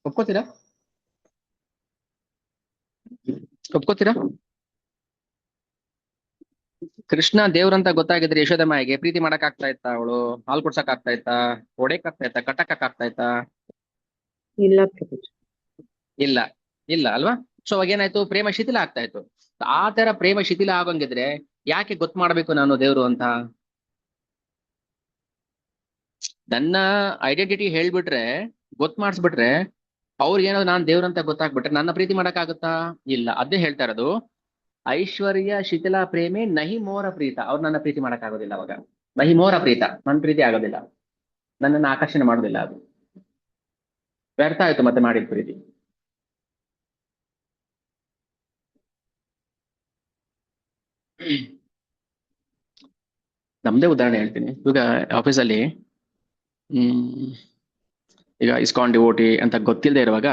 ಒಪ್ಕೋತೀರಾ? ಒಪ್ಕೋತೀರಾ? ಕೃಷ್ಣ ದೇವ್ರಂತ ಗೊತ್ತಾಗಿದ್ರೆ ಯಶೋಧ ಮಾಯಿಗೆ ಪ್ರೀತಿ ಮಾಡಕ್ ಆಗ್ತಾ ಇತ್ತಾ? ಅವಳು ಹಾಲು ಕುಡ್ಸಕ್ ಆಗ್ತಾ ಇತ್ತಾ? ಹೊಡೆಯಕ್ ಆಗ್ತಾ ಇತ್ತಾ? ಕಟ್ಟಕ್ ಆಗ್ತಾ ಇತ್ತಾ? ಇಲ್ಲ ಪ್ರಪಂಚ. ಇಲ್ಲ, ಇಲ್ಲ ಅಲ್ವಾ? ಸೊ ಅವಾಗ ಏನಾಯ್ತು? ಪ್ರೇಮ ಶಿಥಿಲ ಆಗ್ತಾ ಇತ್ತು. ಆ ತರ ಪ್ರೇಮ ಶಿಥಿಲ ಆಗಂಗಿದ್ರೆ ಯಾಕೆ ಗೊತ್ತು ಮಾಡ್ಬೇಕು ನಾನು ದೇವ್ರು ಅಂತ? ನನ್ನ ಐಡೆಂಟಿಟಿ ಹೇಳ್ಬಿಟ್ರೆ, ಗೊತ್ತು ಮಾಡಿಸ್ಬಿಟ್ರೆ, ಅವ್ರಿಗೇನಾದ್ರು ನಾನ್ ದೇವ್ರಂತ ಗೊತ್ತಾಗ್ಬಿಟ್ರೆ ನನ್ನ ಪ್ರೀತಿ ಮಾಡಕ್ ಆಗುತ್ತಾ? ಇಲ್ಲ. ಅದೇ ಹೇಳ್ತಾ ಇರೋದು, ಐಶ್ವರ್ಯ ಶಿಥಿಲ ಪ್ರೇಮೆ ನಹಿ ಮೋರ ಪ್ರೀತ. ಅವ್ರು ನನ್ನ ಪ್ರೀತಿ ಮಾಡಕ್ ಆಗೋದಿಲ್ಲ ಅವಾಗ. ನಹಿ ಮೋರ ಪ್ರೀತ, ನನ್ನ ಪ್ರೀತಿ ಆಗೋದಿಲ್ಲ, ನನ್ನನ್ನು ಆಕರ್ಷಣೆ ಮಾಡೋದಿಲ್ಲ. ಅದು ವ್ಯರ್ಥ ಆಯ್ತು ಮತ್ತೆ ಮಾಡಿದ ಪ್ರೀತಿ. ನಮ್ದೇ ಉದಾಹರಣೆ ಹೇಳ್ತೀನಿ. ಈಗ ಆಫೀಸಲ್ಲಿ ಈಗ ಇಸ್ಕಾನ್ ಡಿವೋಟಿ ಅಂತ ಗೊತ್ತಿಲ್ಲದೆ ಇರುವಾಗ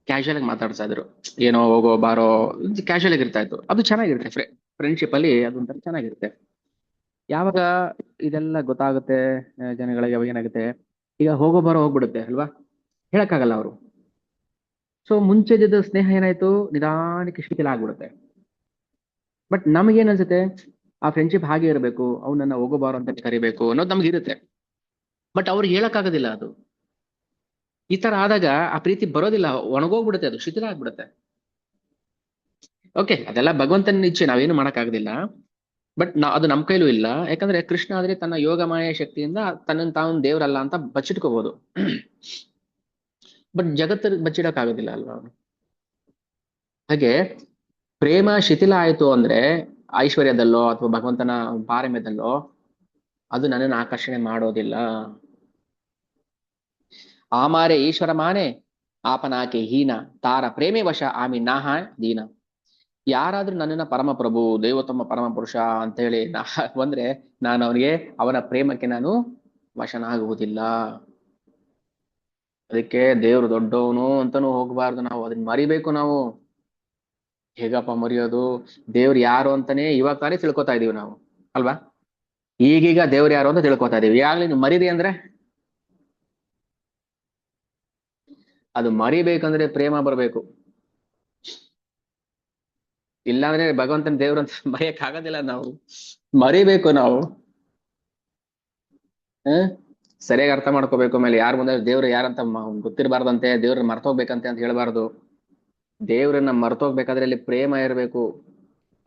ಕ್ಯಾಶುಯಲ್ ಆಗಿ ಮಾತಾಡ್ತಾ ಇದ್ರು, ಏನೋ ಹೋಗೋ ಬಾರೋ, ಕ್ಯಾಶುಯಲ್ ಆಗಿ ಇರ್ತಾ ಇತ್ತು. ಅದು ಚೆನ್ನಾಗಿರುತ್ತೆ, ಫ್ರೆಂಡ್ಶಿಪ್ ಅಲ್ಲಿ ಅದೊಂಥರ ಚೆನ್ನಾಗಿರುತ್ತೆ. ಯಾವಾಗ ಇದೆಲ್ಲ ಗೊತ್ತಾಗುತ್ತೆ ಜನಗಳಿಗೆ, ಅವಾಗ ಏನಾಗುತ್ತೆ, ಈಗ ಹೋಗೋ ಬಾರೋ ಹೋಗ್ಬಿಡುತ್ತೆ ಅಲ್ವಾ, ಹೇಳಕ್ಕಾಗಲ್ಲ ಅವರು. ಸೊ ಮುಂಚೆದಿದ್ದ ಸ್ನೇಹ ಏನಾಯ್ತು, ನಿಧಾನಕ್ಕೆ ಶಿಥಿಲ ಆಗ್ಬಿಡುತ್ತೆ. ಬಟ್ ನಮಗೇನ್ ಅನ್ಸುತ್ತೆ, ಆ ಫ್ರೆಂಡ್ಶಿಪ್ ಹಾಗೆ ಇರಬೇಕು, ಅವ್ನನ್ನ ಹೋಗೋ ಬಾರೋ ಅಂತ ಕರಿಬೇಕು ಅನ್ನೋದು ನಮ್ಗೆ ಇರುತ್ತೆ. ಬಟ್ ಅವ್ರಿಗೆ ಹೇಳಕ್ಕಾಗೋದಿಲ್ಲ ಅದು. ಈ ತರ ಆದಾಗ ಆ ಪ್ರೀತಿ ಬರೋದಿಲ್ಲ, ಒಣಗೋಗ್ಬಿಡುತ್ತೆ, ಅದು ಶಿಥಿಲ ಆಗ್ಬಿಡುತ್ತೆ. ಓಕೆ, ಅದೆಲ್ಲ ಭಗವಂತನ ಇಚ್ಛೆ, ನಾವೇನು ಮಾಡಕ್ಕಾಗೋದಿಲ್ಲ. ಬಟ್ ಅದು ನಮ್ಮ ಕೈಲೂ ಇಲ್ಲ. ಯಾಕಂದ್ರೆ ಕೃಷ್ಣ ಆದ್ರೆ ತನ್ನ ಯೋಗಮಾಯ ಶಕ್ತಿಯಿಂದ ತನ್ನನ್ನು ತಾನು ದೇವರಲ್ಲ ಅಂತ ಬಚ್ಚಿಟ್ಕೋಬಹುದು. ಬಟ್ ಜಗತ್ತು ಬಚ್ಚಿಡಕ್ ಆಗೋದಿಲ್ಲ ಅಲ್ವಾ ಅವನು. ಹಾಗೆ ಪ್ರೇಮ ಶಿಥಿಲ ಆಯ್ತು ಅಂದ್ರೆ ಐಶ್ವರ್ಯದಲ್ಲೋ ಅಥವಾ ಭಗವಂತನ ಪಾರಮ್ಯದಲ್ಲೋ ಅದು ನನ್ನನ್ನು ಆಕರ್ಷಣೆ ಮಾಡೋದಿಲ್ಲ. ಆಮಾರೆ ಈಶ್ವರ ಮಾನೆ ಆಪನಾಕೆ ಹೀನ ತಾರ ಪ್ರೇಮೇ ವಶ ಆಮಿ ನಾಹ ದೀನ. ಯಾರಾದ್ರೂ ನನ್ನನ್ನ ಪರಮ ಪ್ರಭು ದೇವೋತ್ತಮ ಪರಮ ಪುರುಷ ಅಂತ ಹೇಳಿ ಬಂದ್ರೆ ನಾನು ಅವನಿಗೆ ಅವನ ಪ್ರೇಮಕ್ಕೆ ನಾನು ವಶನಾಗುವುದಿಲ್ಲ. ಅದಕ್ಕೆ ದೇವ್ರು ದೊಡ್ಡವನು ಅಂತಾನೂ ಹೋಗ್ಬಾರ್ದು, ನಾವು ಅದನ್ನ ಮರಿಬೇಕು ನಾವು. ಹೇಗಪ್ಪ ಮರೆಯೋದು? ದೇವ್ರು ಯಾರು ಅಂತಾನೆ ಇವಾಗ ತಾನೇ ತಿಳ್ಕೊತಾ ಇದೀವಿ ನಾವು, ಅಲ್ವಾ? ಈಗೀಗ ದೇವ್ರು ಯಾರು ಅಂತ ತಿಳ್ಕೊತಾ ಇದೀವಿ, ಯಾಗ್ಲಿ ನೀವು ಮರೀರಿ ಅಂದ್ರೆ ಅದು ಮರಿಬೇಕಂದ್ರೆ ಪ್ರೇಮ ಬರಬೇಕು. ಇಲ್ಲಾಂದ್ರೆ ಭಗವಂತನ ದೇವ್ರು ಅಂತ ಮರೆಯಕ್ ಆಗೋದಿಲ್ಲ ನಾವು, ಮರಿಬೇಕು ನಾವು. ಹ್ಮ್ ಸರಿಯಾಗಿ ಅರ್ಥ ಮಾಡ್ಕೋಬೇಕು. ಆಮೇಲೆ ಯಾರ ಮುಂದೆ ದೇವ್ರು ಯಾರಂತ ಗೊತ್ತಿರಬಾರ್ದಂತೆ, ದೇವ್ರನ್ನ ಮರ್ತೋಗ್ಬೇಕಂತೆ ಅಂತ ಹೇಳ್ಬಾರ್ದು. ದೇವ್ರನ್ನ ಮರ್ತೋಗ್ಬೇಕಾದ್ರೆ ಅಲ್ಲಿ ಪ್ರೇಮ ಇರಬೇಕು.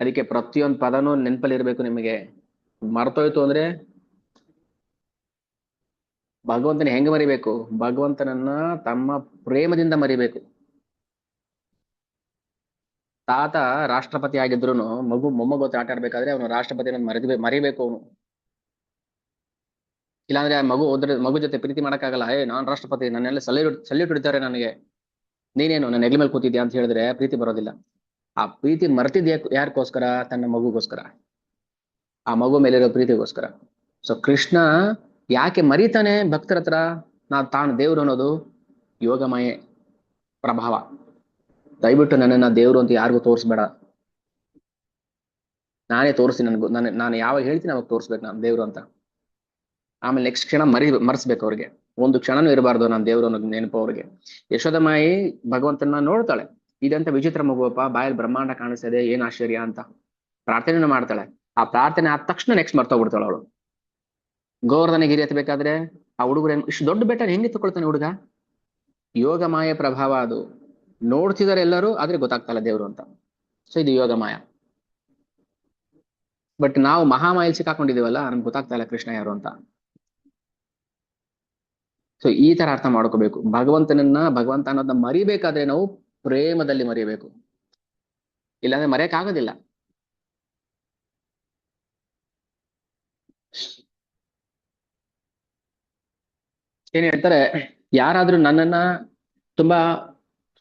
ಅದಕ್ಕೆ ಪ್ರತಿಯೊಂದು ಪದನೂ ನೆನಪಲ್ಲಿ ಇರ್ಬೇಕು ನಿಮಗೆ. ಮರ್ತೋಯ್ತು ಅಂದ್ರೆ ಭಗವಂತನ ಹೆಂಗ್ ಮರಿಬೇಕು? ಭಗವಂತನನ್ನ ತಮ್ಮ ಪ್ರೇಮದಿಂದ ಮರಿಬೇಕು. ತಾತ ರಾಷ್ಟ್ರಪತಿ ಆಗಿದ್ರು ಮೊಮ್ಮಗು ಆಟ ಆಡ್ಬೇಕಾದ್ರೆ ಅವನು ರಾಷ್ಟ್ರಪತಿನ ಮರಿಬೇಕು ಅವನು. ಇಲ್ಲಾಂದ್ರೆ ಆ ಮಗು ಜೊತೆ ಪ್ರೀತಿ ಮಾಡಕ್ಕಾಗಲ್ಲ. ನಾನ್ ರಾಷ್ಟ್ರಪತಿ, ನನ್ನೆಲ್ಲ ಸಲ್ಯೂಟ್ ಹೊಡಿತಾರೆ ನನಗೆ, ನೀನೇನು ನನ್ನ ಹೆಗ್ಲ ಮೇಲೆ ಕೂತಿದ್ಯಾ ಅಂತ ಹೇಳಿದ್ರೆ ಪ್ರೀತಿ ಬರೋದಿಲ್ಲ. ಆ ಪ್ರೀತಿ ಮರ್ತಿದ್ ಯಾರಿಗೋಸ್ಕರ? ತನ್ನ ಮಗುಗೋಸ್ಕರ, ಆ ಮಗು ಮೇಲಿರೋ ಪ್ರೀತಿಗೋಸ್ಕರ. ಸೊ ಕೃಷ್ಣ ಯಾಕೆ ಮರಿತಾನೆ ಭಕ್ತರ ಹತ್ರ? ತಾನು ದೇವ್ರು ಅನ್ನೋದು ಯೋಗಮಯ ಪ್ರಭಾವ. ದಯವಿಟ್ಟು ನನ್ನನ್ನ ದೇವ್ರು ಅಂತ ಯಾರಿಗೂ ತೋರಿಸ್ಬೇಡ. ನಾನೇ ತೋರಿಸ್ತೀನಿ, ನಾನು ಯಾವಾಗ ಹೇಳ್ತೀನಿ ಅವಾಗ ತೋರಿಸ್ಬೇಕು ನಾನು ದೇವ್ರು ಅಂತ. ಆಮೇಲೆ ನೆಕ್ಸ್ಟ್ ಕ್ಷಣ ಮರ್ಸ್ಬೇಕು ಅವ್ರಿಗೆ. ಒಂದು ಕ್ಷಣನೂ ಇರಬಾರ್ದು ನಾನು ದೇವ್ರು ಅನ್ನೋದು ನೆನಪು ಅವ್ರಿಗೆ. ಯಶೋದಮಾಯಿ ಭಗವಂತನ ನೋಡ್ತಾಳೆ, ಇದಂತ ವಿಚಿತ್ರ ಮಗುವಪ್ಪ, ಬಾಯಲ್ಲಿ ಬ್ರಹ್ಮಾಂಡ ಕಾಣಿಸ್ತದೆ, ಏನ್ ಆಶ್ಚರ್ಯ ಅಂತ ಪ್ರಾರ್ಥನೆಯನ್ನು ಮಾಡ್ತಾಳೆ. ಆ ಪ್ರಾರ್ಥನೆ ಆದ ತಕ್ಷಣ ನೆಕ್ಸ್ಟ್ ಮರ್ತೋಗ್ಬಿಡ್ತಾಳೆ ಅವಳು. ಗೋವರ್ಧನ ಗಿರಿ ಎತ್ತಬೇಕಾದ್ರೆ ಆ ಹುಡುಗರು ಇಷ್ಟು ದೊಡ್ಡ ಬೆಟ್ಟ ಹೆಂಗೆ ತಗೊಳ್ತಾನೆ ಹುಡುಗ? ಯೋಗ ಮಾಯ ಪ್ರಭಾವ ಅದು. ನೋಡ್ತಿದಾರೆ ಎಲ್ಲರೂ, ಆದ್ರೆ ಗೊತ್ತಾಗ್ತಲ್ಲ ದೇವ್ರು ಅಂತ. ಸೊ ಇದು ಯೋಗ ಮಾಯ. ಬಟ್ ನಾವು ಮಹಾಮಾಯಲ್ಲಿ ಸಿಕ್ಕಾಕೊಂಡಿದೀವಲ್ಲ, ನಮ್ಗೆ ಗೊತ್ತಾಗ್ತಾ ಇಲ್ಲ ಕೃಷ್ಣ ಯಾರು ಅಂತ. ಸೊ ಈ ತರ ಅರ್ಥ ಮಾಡ್ಕೋಬೇಕು. ಭಗವಂತ ಅನ್ನೋದನ್ನ ಮರಿಬೇಕಾದ್ರೆ ನಾವು ಪ್ರೇಮದಲ್ಲಿ ಮರಿಬೇಕು, ಇಲ್ಲಾಂದ್ರೆ ಮರೆಯಕ್ ಆಗೋದಿಲ್ಲ. ಏನ್ ಹೇಳ್ತಾರೆ, ಯಾರಾದ್ರೂ ನನ್ನನ್ನ ತುಂಬಾ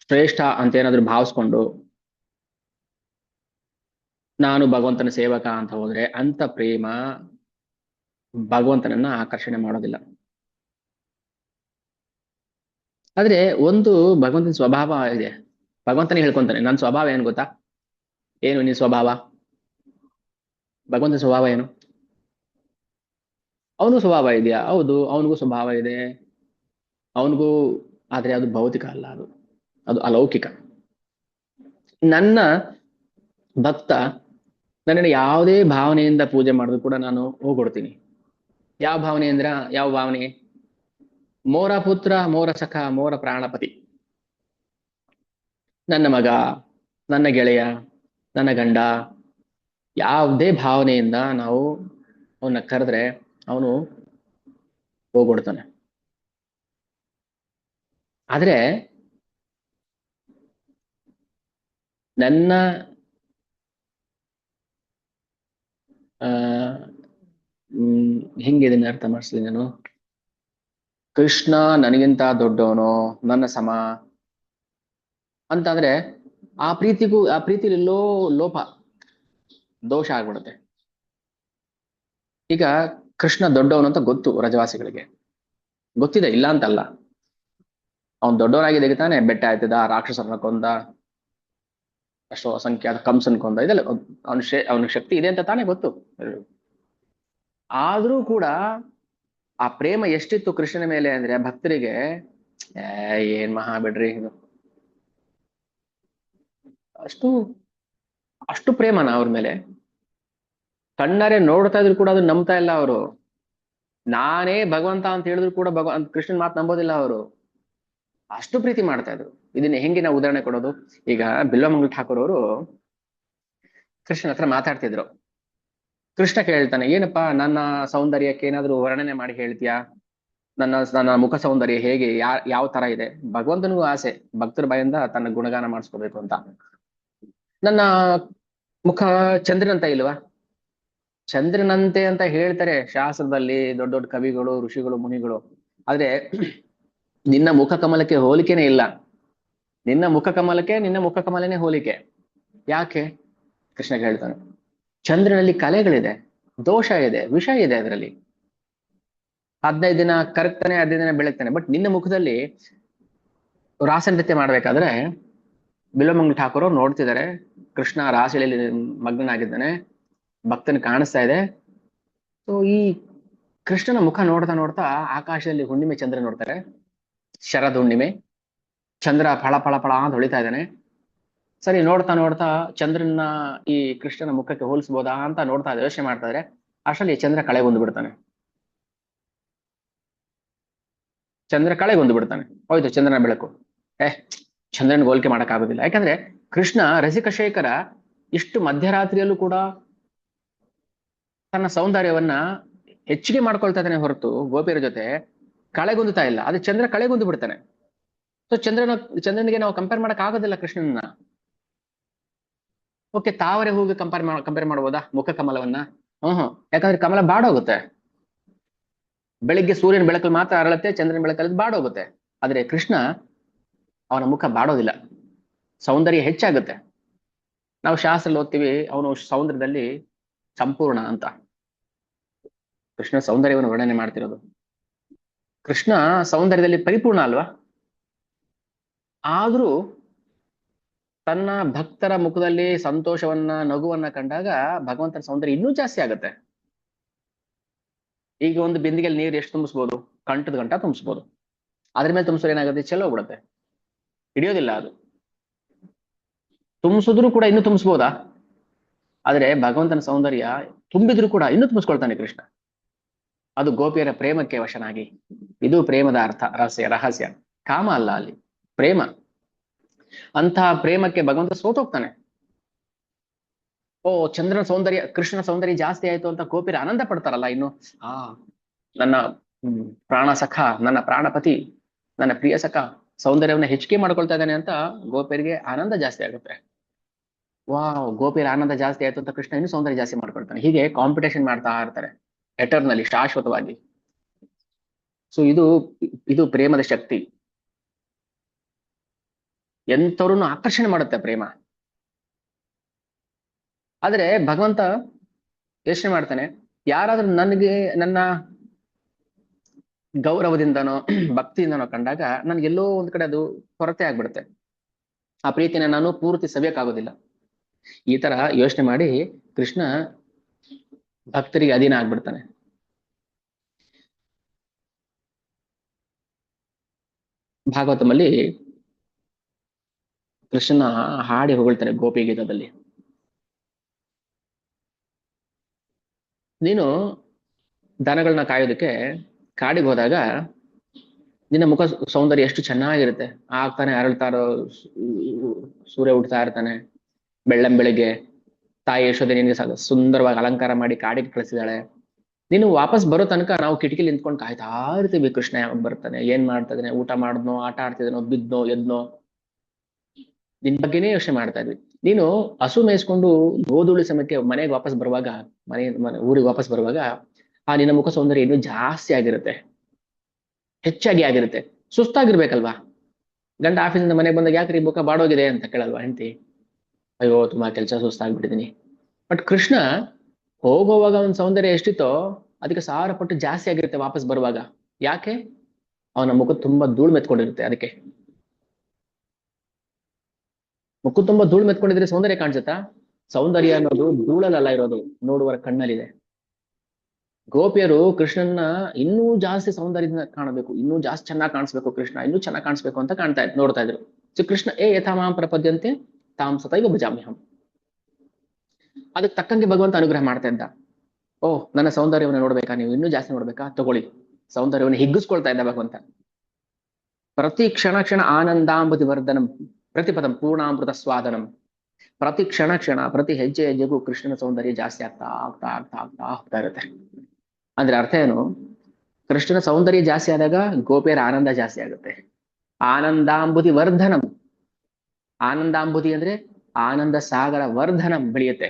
ಶ್ರೇಷ್ಠ ಅಂತ ಏನಾದ್ರು ಭಾವಿಸ್ಕೊಂಡು ನಾನು ಭಗವಂತನ ಸೇವಕ ಅಂತ ಹೋದ್ರೆ ಅಂತ ಪ್ರೇಮ ಭಗವಂತನನ್ನ ಆಕರ್ಷಣೆ ಮಾಡೋದಿಲ್ಲ. ಆದ್ರೆ ಒಂದು ಭಗವಂತನ ಸ್ವಭಾವ ಇದೆ. ಭಗವಂತನೇ ಹೇಳ್ಕೊಂತಾನೆ, ನನ್ನ ಸ್ವಭಾವ ಏನ್ ಗೊತ್ತಾ? ಏನು ನಿನ್ ಸ್ವಭಾವ? ಭಗವಂತನ ಸ್ವಭಾವ ಏನು? ಅವನು ಸ್ವಭಾವ ಇದೆಯಾ? ಹೌದು, ಅವನಿಗೂ ಸ್ವಭಾವ ಇದೆ, ಅವನಿಗೂ. ಆದ್ರೆ ಅದು ಭೌತಿಕ ಅಲ್ಲ, ಅದು ಅದು ಅಲೌಕಿಕ. ನನ್ನ ಭಕ್ತ ನನ್ನನ್ನು ಯಾವುದೇ ಭಾವನೆಯಿಂದ ಪೂಜೆ ಮಾಡಿದ್ರು ಕೂಡ ನಾನು ಹೋಗ್ಕೊಡ್ತೀನಿ. ಯಾವ ಭಾವನೆ ಅಂದ್ರ, ಯಾವ ಭಾವನೆ? ಮೋರ ಪುತ್ರ, ಮೋರ ಸಖ, ಮೋರ ಪ್ರಾಣಪತಿ. ನನ್ನ ಮಗ, ನನ್ನ ಗೆಳೆಯ, ನನ್ನ ಗಂಡ, ಯಾವುದೇ ಭಾವನೆಯಿಂದ ನಾವು ಅವನ್ನ ಕರೆದ್ರೆ ಅವನು ಹೋಗ್ಬಿಡ್ತಾನೆ. ಆದ್ರೆ ನನ್ನ ಆ ಹೆಂಗೆ ಅರ್ಥ ಮಾಡಿಸ್ತೀನಿ ನಾನು? ಕೃಷ್ಣ ನನಗಿಂತ ದೊಡ್ಡವನು, ನನ್ನ ಸಮ ಅಂತಂದ್ರೆ ಆ ಪ್ರೀತಿಲಿ ಲೋಪ, ದೋಷ ಆಗ್ಬಿಡುತ್ತೆ. ಈಗ ಕೃಷ್ಣ ದೊಡ್ಡವನು ಅಂತ ಗೊತ್ತು ರಜವಾಸಿಗಳಿಗೆ, ಗೊತ್ತಿದೆ, ಇಲ್ಲ ಅಂತಲ್ಲ. ಅವನ್ ದೊಡ್ಡವನಾಗಿದ್ದಾಗ ತಾನೆ ಬೆಟ್ಟ ಆಯ್ತದ, ರಾಕ್ಷಸರನ್ನ ಕೊಂದ, ಅಷ್ಟೋ ಅಸಂಖ್ಯಾತ ಕಂಸನ್ ಕೊಂದ, ಇದೆಲ್ಲ ಅವನ ಶಕ್ತಿ ಇದೆ ಅಂತ ತಾನೇ ಗೊತ್ತು. ಆದ್ರೂ ಕೂಡ ಆ ಪ್ರೇಮ ಎಷ್ಟಿತ್ತು ಕೃಷ್ಣನ ಮೇಲೆ ಅಂದ್ರೆ ಭಕ್ತರಿಗೆ ಏನ್ ಮಹಾ ಬಿಡ್ರಿ ಇದು, ಅಷ್ಟು ಅಷ್ಟು ಪ್ರೇಮನ ಅವ್ರ ಮೇಲೆ. ಕಣ್ಣಾರೆ ನೋಡ್ತಾ ಇದ್ರು ಕೂಡ ಅದನ್ನ ನಂಬ್ತಾ ಇಲ್ಲ ಅವರು. ನಾನೇ ಭಗವಂತ ಅಂತ ಹೇಳಿದ್ರು ಕೂಡ ಕೃಷ್ಣನ್ ಮಾತು ನಂಬೋದಿಲ್ಲ ಅವರು, ಅಷ್ಟು ಪ್ರೀತಿ ಮಾಡ್ತಾ ಇದ್ರು. ಇದನ್ನ ಹೆಂಗೆ ನಾವು ಉದಾಹರಣೆ ಕೊಡೋದು? ಈಗ ಬಿಲ್ವಮಂಗಲ ಠಾಕೂರ್ ಅವರು ಕೃಷ್ಣನ ಹತ್ರ ಮಾತಾಡ್ತಿದ್ರು. ಕೃಷ್ಣ ಕೇಳ್ತಾನೆ, ಏನಪ್ಪಾ ನನ್ನ ಸೌಂದರ್ಯಕ್ಕೆ ಏನಾದ್ರು ವರ್ಣನೆ ಮಾಡಿ ಹೇಳ್ತೀಯಾ? ನನ್ನ ಮುಖ ಸೌಂದರ್ಯ ಹೇಗೆ, ಯಾವ ತರ ಇದೆ? ಭಗವಂತನಿಗೂ ಆಸೆ ಭಕ್ತರ ಬಾಯಿಂದ ತನ್ನ ಗುಣಗಾನ ಮಾಡಿಸ್ಕೋಬೇಕು ಅಂತ. ನನ್ನ ಮುಖ ಚಂದ್ರನಂತ ಇಲ್ವಾ? ಚಂದ್ರನಂತೆ ಅಂತ ಹೇಳ್ತಾರೆ ಶಾಸ್ತ್ರದಲ್ಲಿ ದೊಡ್ಡ ದೊಡ್ಡ ಕವಿಗಳು, ಋಷಿಗಳು, ಮುನಿಗಳು. ಆದ್ರೆ ನಿನ್ನ ಮುಖ ಕಮಲಕ್ಕೆ ಹೋಲಿಕೆನೇ ಇಲ್ಲ. ನಿನ್ನ ಮುಖ ಕಮಲನೇ ಹೋಲಿಕೆ. ಯಾಕೆ? ಕೃಷ್ಣಗೆ ಹೇಳ್ತಾನೆ. ಚಂದ್ರನಲ್ಲಿ ಕಲೆಗಳಿದೆ, ದೋಷ ಇದೆ, ವಿಷ ಇದೆ ಅದರಲ್ಲಿ. 15 ದಿನ ಕರಗ್ತಾನೆ, 15 ದಿನ ಬೆಳಗ್ತಾನೆ. ಬಟ್ ನಿನ್ನ ಮುಖದಲ್ಲಿ ರಾಸ ನೃತ್ಯ ಮಾಡ್ಬೇಕಾದ್ರೆ ಬಿಲ್ವಮಂಗಲ ಠಾಕೂರ್ ನೋಡ್ತಿದ್ದಾರೆ, ಕೃಷ್ಣ ರಾಸೆಯಲ್ಲಿ ಮಗ್ನನಾಗಿದ್ದಾನೆ, ಭಕ್ತನ ಕಾಣಿಸ್ತಾ ಇದೆ. ಸೊ ಈ ಕೃಷ್ಣನ ಮುಖ ನೋಡ್ತಾ ನೋಡ್ತಾ ಆಕಾಶದಲ್ಲಿ ಹುಣ್ಣಿಮೆ ಚಂದ್ರ ನೋಡ್ತಾರೆ, ಶರದ್ ಹುಣ್ಣಿಮೆ. ಚಂದ್ರ ಫಳ ಫಳ ಫಳ ಅಂತ ಹೊಳಿತಾ ಇದ್ದಾನೆ. ಸರಿ, ನೋಡ್ತಾ ನೋಡ್ತಾ ಚಂದ್ರನ ಈ ಕೃಷ್ಣನ ಮುಖಕ್ಕೆ ಹೋಲಿಸ್ಬೋದಾ ಅಂತ ನೋಡ್ತಾ ಯೋಚನೆ ಮಾಡ್ತಾ ಇದ್ರೆ ಅಷ್ಟರಲ್ಲಿ ಚಂದ್ರ ಕಳೆಗೊಂದು ಬಿಡ್ತಾನೆ. ಹೋಯ್ತು ಚಂದ್ರನ ಬೆಳಕು. ಚಂದ್ರನ ಹೋಲಿಕೆ ಮಾಡಕ್ ಆಗೋದಿಲ್ಲ. ಯಾಕಂದ್ರೆ ಕೃಷ್ಣ ರಸಿಕಶೇಖರ ಇಷ್ಟು ಮಧ್ಯರಾತ್ರಿಯಲ್ಲೂ ಕೂಡ ತನ್ನ ಸೌಂದರ್ಯವನ್ನ ಹೆಚ್ಚಿಗೆ ಮಾಡ್ಕೊಳ್ತಾ ಇದ್ದಾನೆ ಹೊರತು ಗೋಪಿಯರ ಜೊತೆ ಕಳೆಗುಂದುತ್ತಾ ಇಲ್ಲ. ಅದು ಚಂದ್ರ ಕಳೆಗುಂದು ಬಿಡ್ತಾನೆ. ಸೊ ಚಂದ್ರನಿಗೆ ನಾವು ಕಂಪೇರ್ ಮಾಡಕ್ ಆಗೋದಿಲ್ಲ ಕೃಷ್ಣನ. ಓಕೆ, ತಾವರೆ ಹೂಗೆ ಕಂಪೇರ್ ಮಾಡ್ಬೋದಾ ಮುಖ ಕಮಲವನ್ನ? ಯಾಕಂದ್ರೆ ಕಮಲ ಬಾಡೋಗುತ್ತೆ. ಬೆಳಿಗ್ಗೆ ಸೂರ್ಯನ ಬೆಳಕಲ್ಲಿ ಮಾತ್ರ ಅರಳುತ್ತೆ, ಚಂದ್ರನ ಬೆಳಕಲ್ಲಿ ಬಾಡೋಗುತ್ತೆ. ಆದ್ರೆ ಕೃಷ್ಣ, ಅವನ ಮುಖ ಬಾಡೋದಿಲ್ಲ, ಸೌಂದರ್ಯ ಹೆಚ್ಚಾಗುತ್ತೆ. ನಾವು ಶಾಸ್ತ್ರದಲ್ಲಿ ಓದ್ತೀವಿ, ಅವನು ಸೌಂದರ್ಯದಲ್ಲಿ ಸಂಪೂರ್ಣ ಅಂತ. ಕೃಷ್ಣ ಸೌಂದರ್ಯವನ್ನು ವರ್ಣನೆ ಮಾಡ್ತಿರೋದು. ಕೃಷ್ಣ ಸೌಂದರ್ಯದಲ್ಲಿ ಪರಿಪೂರ್ಣ ಅಲ್ವಾ? ಆದ್ರೂ ತನ್ನ ಭಕ್ತರ ಮುಖದಲ್ಲಿ ಸಂತೋಷವನ್ನ, ನಗುವನ್ನ ಕಂಡಾಗ ಭಗವಂತನ ಸೌಂದರ್ಯ ಇನ್ನೂ ಜಾಸ್ತಿ ಆಗುತ್ತೆ. ಈಗ ಒಂದು ಬಿಂದಿಗೆಯಲ್ಲಿ ನೀರು ಎಷ್ಟು ತುಂಬಿಸ್ಬೋದು? ಕಂಠದ ಗಂಟ ತುಂಬಿಸ್ಬೋದು. ಅದ್ರ ಮೇಲೆ ತುಂಬಿಸೋರು ಏನಾಗುತ್ತೆ? ಚೆಲ್ಲೋಗ್ಬಿಡುತ್ತೆ, ಹಿಡಿಯೋದಿಲ್ಲ ಅದು. ತುಂಬಿಸಿದ್ರು ಕೂಡ ಇನ್ನೂ ತುಂಬಿಸ್ಬೋದಾ? ಆದ್ರೆ ಭಗವಂತನ ಸೌಂದರ್ಯ ತುಂಬಿದ್ರು ಕೂಡ ಇನ್ನೂ ತುಂಬಿಸ್ಕೊಳ್ತಾನೆ ಕೃಷ್ಣ. ಅದು ಗೋಪಿಯರ ಪ್ರೇಮಕ್ಕೆ ವಶನಾಗಿ. ಇದು ಪ್ರೇಮದ ಅರ್ಥ, ರಹಸ್ಯ. ಕಾಮ ಅಲ್ಲ, ಅಲ್ಲಿ ಪ್ರೇಮ. ಅಂತಹ ಪ್ರೇಮಕ್ಕೆ ಭಗವಂತ ಸೋತೋಗ್ತಾನೆ. ಚಂದ್ರನ ಸೌಂದರ್ಯ, ಕೃಷ್ಣನ ಸೌಂದರ್ಯ ಜಾಸ್ತಿ ಆಯ್ತು ಅಂತ ಗೋಪಿಯರು ಆನಂದ ಪಡ್ತಾರಲ್ಲ. ಇನ್ನು ನನ್ನ ಪ್ರಾಣ ಸಖ, ನನ್ನ ಪ್ರಾಣಪತಿ, ನನ್ನ ಪ್ರಿಯ ಸಖ ಸೌಂದರ್ಯವನ್ನ ಹೆಚ್ಚಿಗೆ ಮಾಡ್ಕೊಳ್ತಾ ಇದ್ದಾನೆ ಅಂತ ಗೋಪಿಯರಿಗೆ ಆನಂದ ಜಾಸ್ತಿ ಆಗುತ್ತೆ. ಗೋಪಿಯರ ಆನಂದ ಜಾಸ್ತಿ ಆಯ್ತು ಅಂತ ಕೃಷ್ಣ ಇನ್ನೂ ಸೌಂದರ್ಯ ಜಾಸ್ತಿ ಮಾಡ್ಕೊಳ್ತಾನೆ. ಹೀಗೆ ಕಾಂಪಿಟೇಷನ್ ಮಾಡ್ತಾ ಇರ್ತಾರೆ ಎಟರ್ನಲ್ಲಿ, ಶಾಶ್ವತವಾಗಿ. ಸೊ ಇದು ಪ್ರೇಮದ ಶಕ್ತಿ. ಎಂಥವ್ರನ್ನು ಆಕರ್ಷಣೆ ಮಾಡುತ್ತೆ ಪ್ರೇಮ. ಆದ್ರೆ ಭಗವಂತ ಯೋಚನೆ ಮಾಡ್ತಾನೆ, ಯಾರಾದ್ರೂ ನನಗೆ ನನ್ನ ಗೌರವದಿಂದನೋ ಭಕ್ತಿಯಿಂದನೋ ಕಂಡಾಗ ನನ್ಗೆಲ್ಲೋ ಒಂದ್ ಕಡೆ ಅದು ಕೊರತೆ ಆಗ್ಬಿಡುತ್ತೆ. ಆ ಪ್ರೀತಿನ ನಾನು ಪೂರ್ತಿ ಸವಿಯಕ್ಕಾಗೋದಿಲ್ಲ. ಈ ತರ ಯೋಚನೆ ಮಾಡಿ ಕೃಷ್ಣ ಭಕ್ತರಿಗೆ ಅಧೀನ ಆಗ್ಬಿಡ್ತಾನೆ. ಭಾಗವತಮಲ್ಲಿ ಕೃಷ್ಣನ ಹಾಡಿ ಹೊಗಳ್ತಾರೆ ಗೋಪಿ ಗೀತದಲ್ಲಿ. ನೀನು ದನಗಳನ್ನ ಕಾಯೋದಕ್ಕೆ ಕಾಡಿಗೆ ಹೋದಾಗ ನಿನ್ನ ಮುಖ ಸೌಂದರ್ಯ ಎಷ್ಟು ಚೆನ್ನಾಗಿರುತ್ತೆ. ಆಗ್ತಾನೆ ಅರಳ್ತಾರೋ, ಸೂರ್ಯ ಹುಡ್ತಾ ಇರ್ತಾನೆ, ಬೆಳ್ಳಂಬೆಳಿಗ್ಗೆ ತಾಯಿ ಯಶೋದೆ ನಿನಗೆ ಸುಂದರವಾಗಿ ಅಲಂಕಾರ ಮಾಡಿ ಕಾಡಿಗೆ ಕಳಿಸಿದಾಳೆ. ನೀನು ವಾಪಸ್ ಬರೋ ತನಕ ನಾವು ಕಿಟಕಿಲಿ ನಿಂತ್ಕೊಂಡು ಕಾಯ್ತಾ ಇರ್ತೀವಿ, ಕೃಷ್ಣ ಯಾವಾಗ ಬರ್ತಾನೆ, ಏನ್ ಮಾಡ್ತಾ ಇದ್ದಾನೆ, ಊಟ ಮಾಡಿದ್ನೋ, ಆಟ ಆಡ್ತಿದ್ನೋ, ಬಿದ್ನೋ ಎದ್ನೋ, ನಿನ್ ಬಗ್ಗೆನೇ ಯೋಚನೆ ಮಾಡ್ತಾ ಇದ್ವಿ. ನೀನು ಹಸು ಮೇಯಿಸ್ಕೊಂಡು ಗೋಧೂಳಿ ಸಮಯಕ್ಕೆ ಮನೆಗೆ ವಾಪಸ್ ಬರುವಾಗ, ಊರಿಗೆ ವಾಪಸ್ ಬರುವಾಗ ನಿನ್ನ ಮುಖ ಸೌಂದರ್ಯ ಇನ್ನೂ ಜಾಸ್ತಿ ಆಗಿರುತ್ತೆ, ಹೆಚ್ಚಾಗಿ ಆಗಿರುತ್ತೆ. ಸುಸ್ತಾಗಿರ್ಬೇಕಲ್ವಾ? ಗಂಡ ಆಫೀಸಿಂದ ಮನೆಗೆ ಬಂದಾಗ ಯಾಕ್ರಿ ಮುಖ ಬಾಡೋಗಿದೆ ಅಂತ ಕೇಳಲ್ವಾ ಹೆಂಡತಿ? ಅಯ್ಯೋ ತುಂಬಾ ಕೆಲಸ, ಸುಸ್ತಾಗ್ಬಿಟ್ಟಿದೀನಿ. ಬಟ್ ಕೃಷ್ಣ ಹೋಗುವಾಗ ಅವನ ಸೌಂದರ್ಯ ಎಷ್ಟಿತ್ತೋ ಅದಕ್ಕೆ 1000 ಪಟ್ಟು ಜಾಸ್ತಿ ಆಗಿರುತ್ತೆ ವಾಪಸ್ ಬರುವಾಗ. ಯಾಕೆ? ಅವನ ಮುಖ ತುಂಬಾ ಧೂಳು ಮೆತ್ಕೊಂಡಿರುತ್ತೆ. ಅದಕ್ಕೆ ಮುಖ ತುಂಬಾ ಧೂಳು ಮೆತ್ಕೊಂಡಿದ್ರೆ ಸೌಂದರ್ಯ ಕಾಣಿಸುತ್ತಾ? ಸೌಂದರ್ಯ ಅನ್ನೋದು ಧೂಳಲ್ಲ ಇರೋದು, ನೋಡುವರ ಕಣ್ಣಲ್ಲಿದೆ. ಗೋಪಿಯರು ಕೃಷ್ಣನ್ನ ಇನ್ನೂ ಜಾಸ್ತಿ ಸೌಂದರ್ಯದಿಂದ ಕಾಣಬೇಕು, ಇನ್ನೂ ಜಾಸ್ತಿ ಚೆನ್ನಾಗಿ ಕಾಣಿಸ್ಬೇಕು, ಕೃಷ್ಣ ಇನ್ನೂ ಚೆನ್ನಾಗಿ ಕಾಣಿಸ್ಬೇಕು ಅಂತ ನೋಡ್ತಾ ಇದ್ರು. ಸೊ ಕೃಷ್ಣ ಯಥಾ ಮಾಂ ಪ್ರಪದ್ಯಂತೆ ತಾಂ ಸತೈವ ಭಜಾಮ್ಯಹಂ. ಅದಕ್ಕೆ ತಕ್ಕಂಗೆ ಭಗವಂತ ಅನುಗ್ರಹ ಮಾಡ್ತಾ ಇದ್ದ. ನನ್ನ ಸೌಂದರ್ಯವನ್ನು ನೋಡ್ಬೇಕಾ, ನೀವು ಇನ್ನೂ ಜಾಸ್ತಿ ನೋಡ್ಬೇಕಾ, ತಗೊಳ್ಳಿ. ಸೌಂದರ್ಯವನ್ನು ಹಿಗ್ಗಿಸ್ಕೊಳ್ತಾ ಇದ್ದ ಭಗವಂತ. ಪ್ರತಿ ಕ್ಷಣ ಕ್ಷಣ ಆನಂದಾಂಬುತಿ ವರ್ಧನಂ ಪ್ರತಿಪದಂ ಪೂರ್ಣಾಮೃತ ಸ್ವಾದನಂ. ಪ್ರತಿ ಕ್ಷಣ ಕ್ಷಣ, ಪ್ರತಿ ಹೆಜ್ಜೆ ಹೆಜ್ಜೆಗೂ ಕೃಷ್ಣನ ಸೌಂದರ್ಯ ಜಾಸ್ತಿ ಆಗ್ತಾ ಆಗ್ತಾ ಆಗ್ತಾ ಆಗ್ತಾ ಹೋಗ್ತಾ ಇರುತ್ತೆ. ಅಂದ್ರೆ ಅರ್ಥ ಏನು? ಕೃಷ್ಣನ ಸೌಂದರ್ಯ ಜಾಸ್ತಿ ಆದಾಗ ಗೋಪಿಯರ ಆನಂದ ಜಾಸ್ತಿ ಆಗುತ್ತೆ. ಆನಂದಾಂಬುತಿ ವರ್ಧನಂ. ಆನಂದಾಂಬುತಿ ಅಂದ್ರೆ ಆನಂದ ಸಾಗರ ವರ್ಧನಂ, ಬೆಳೆಯುತ್ತೆ.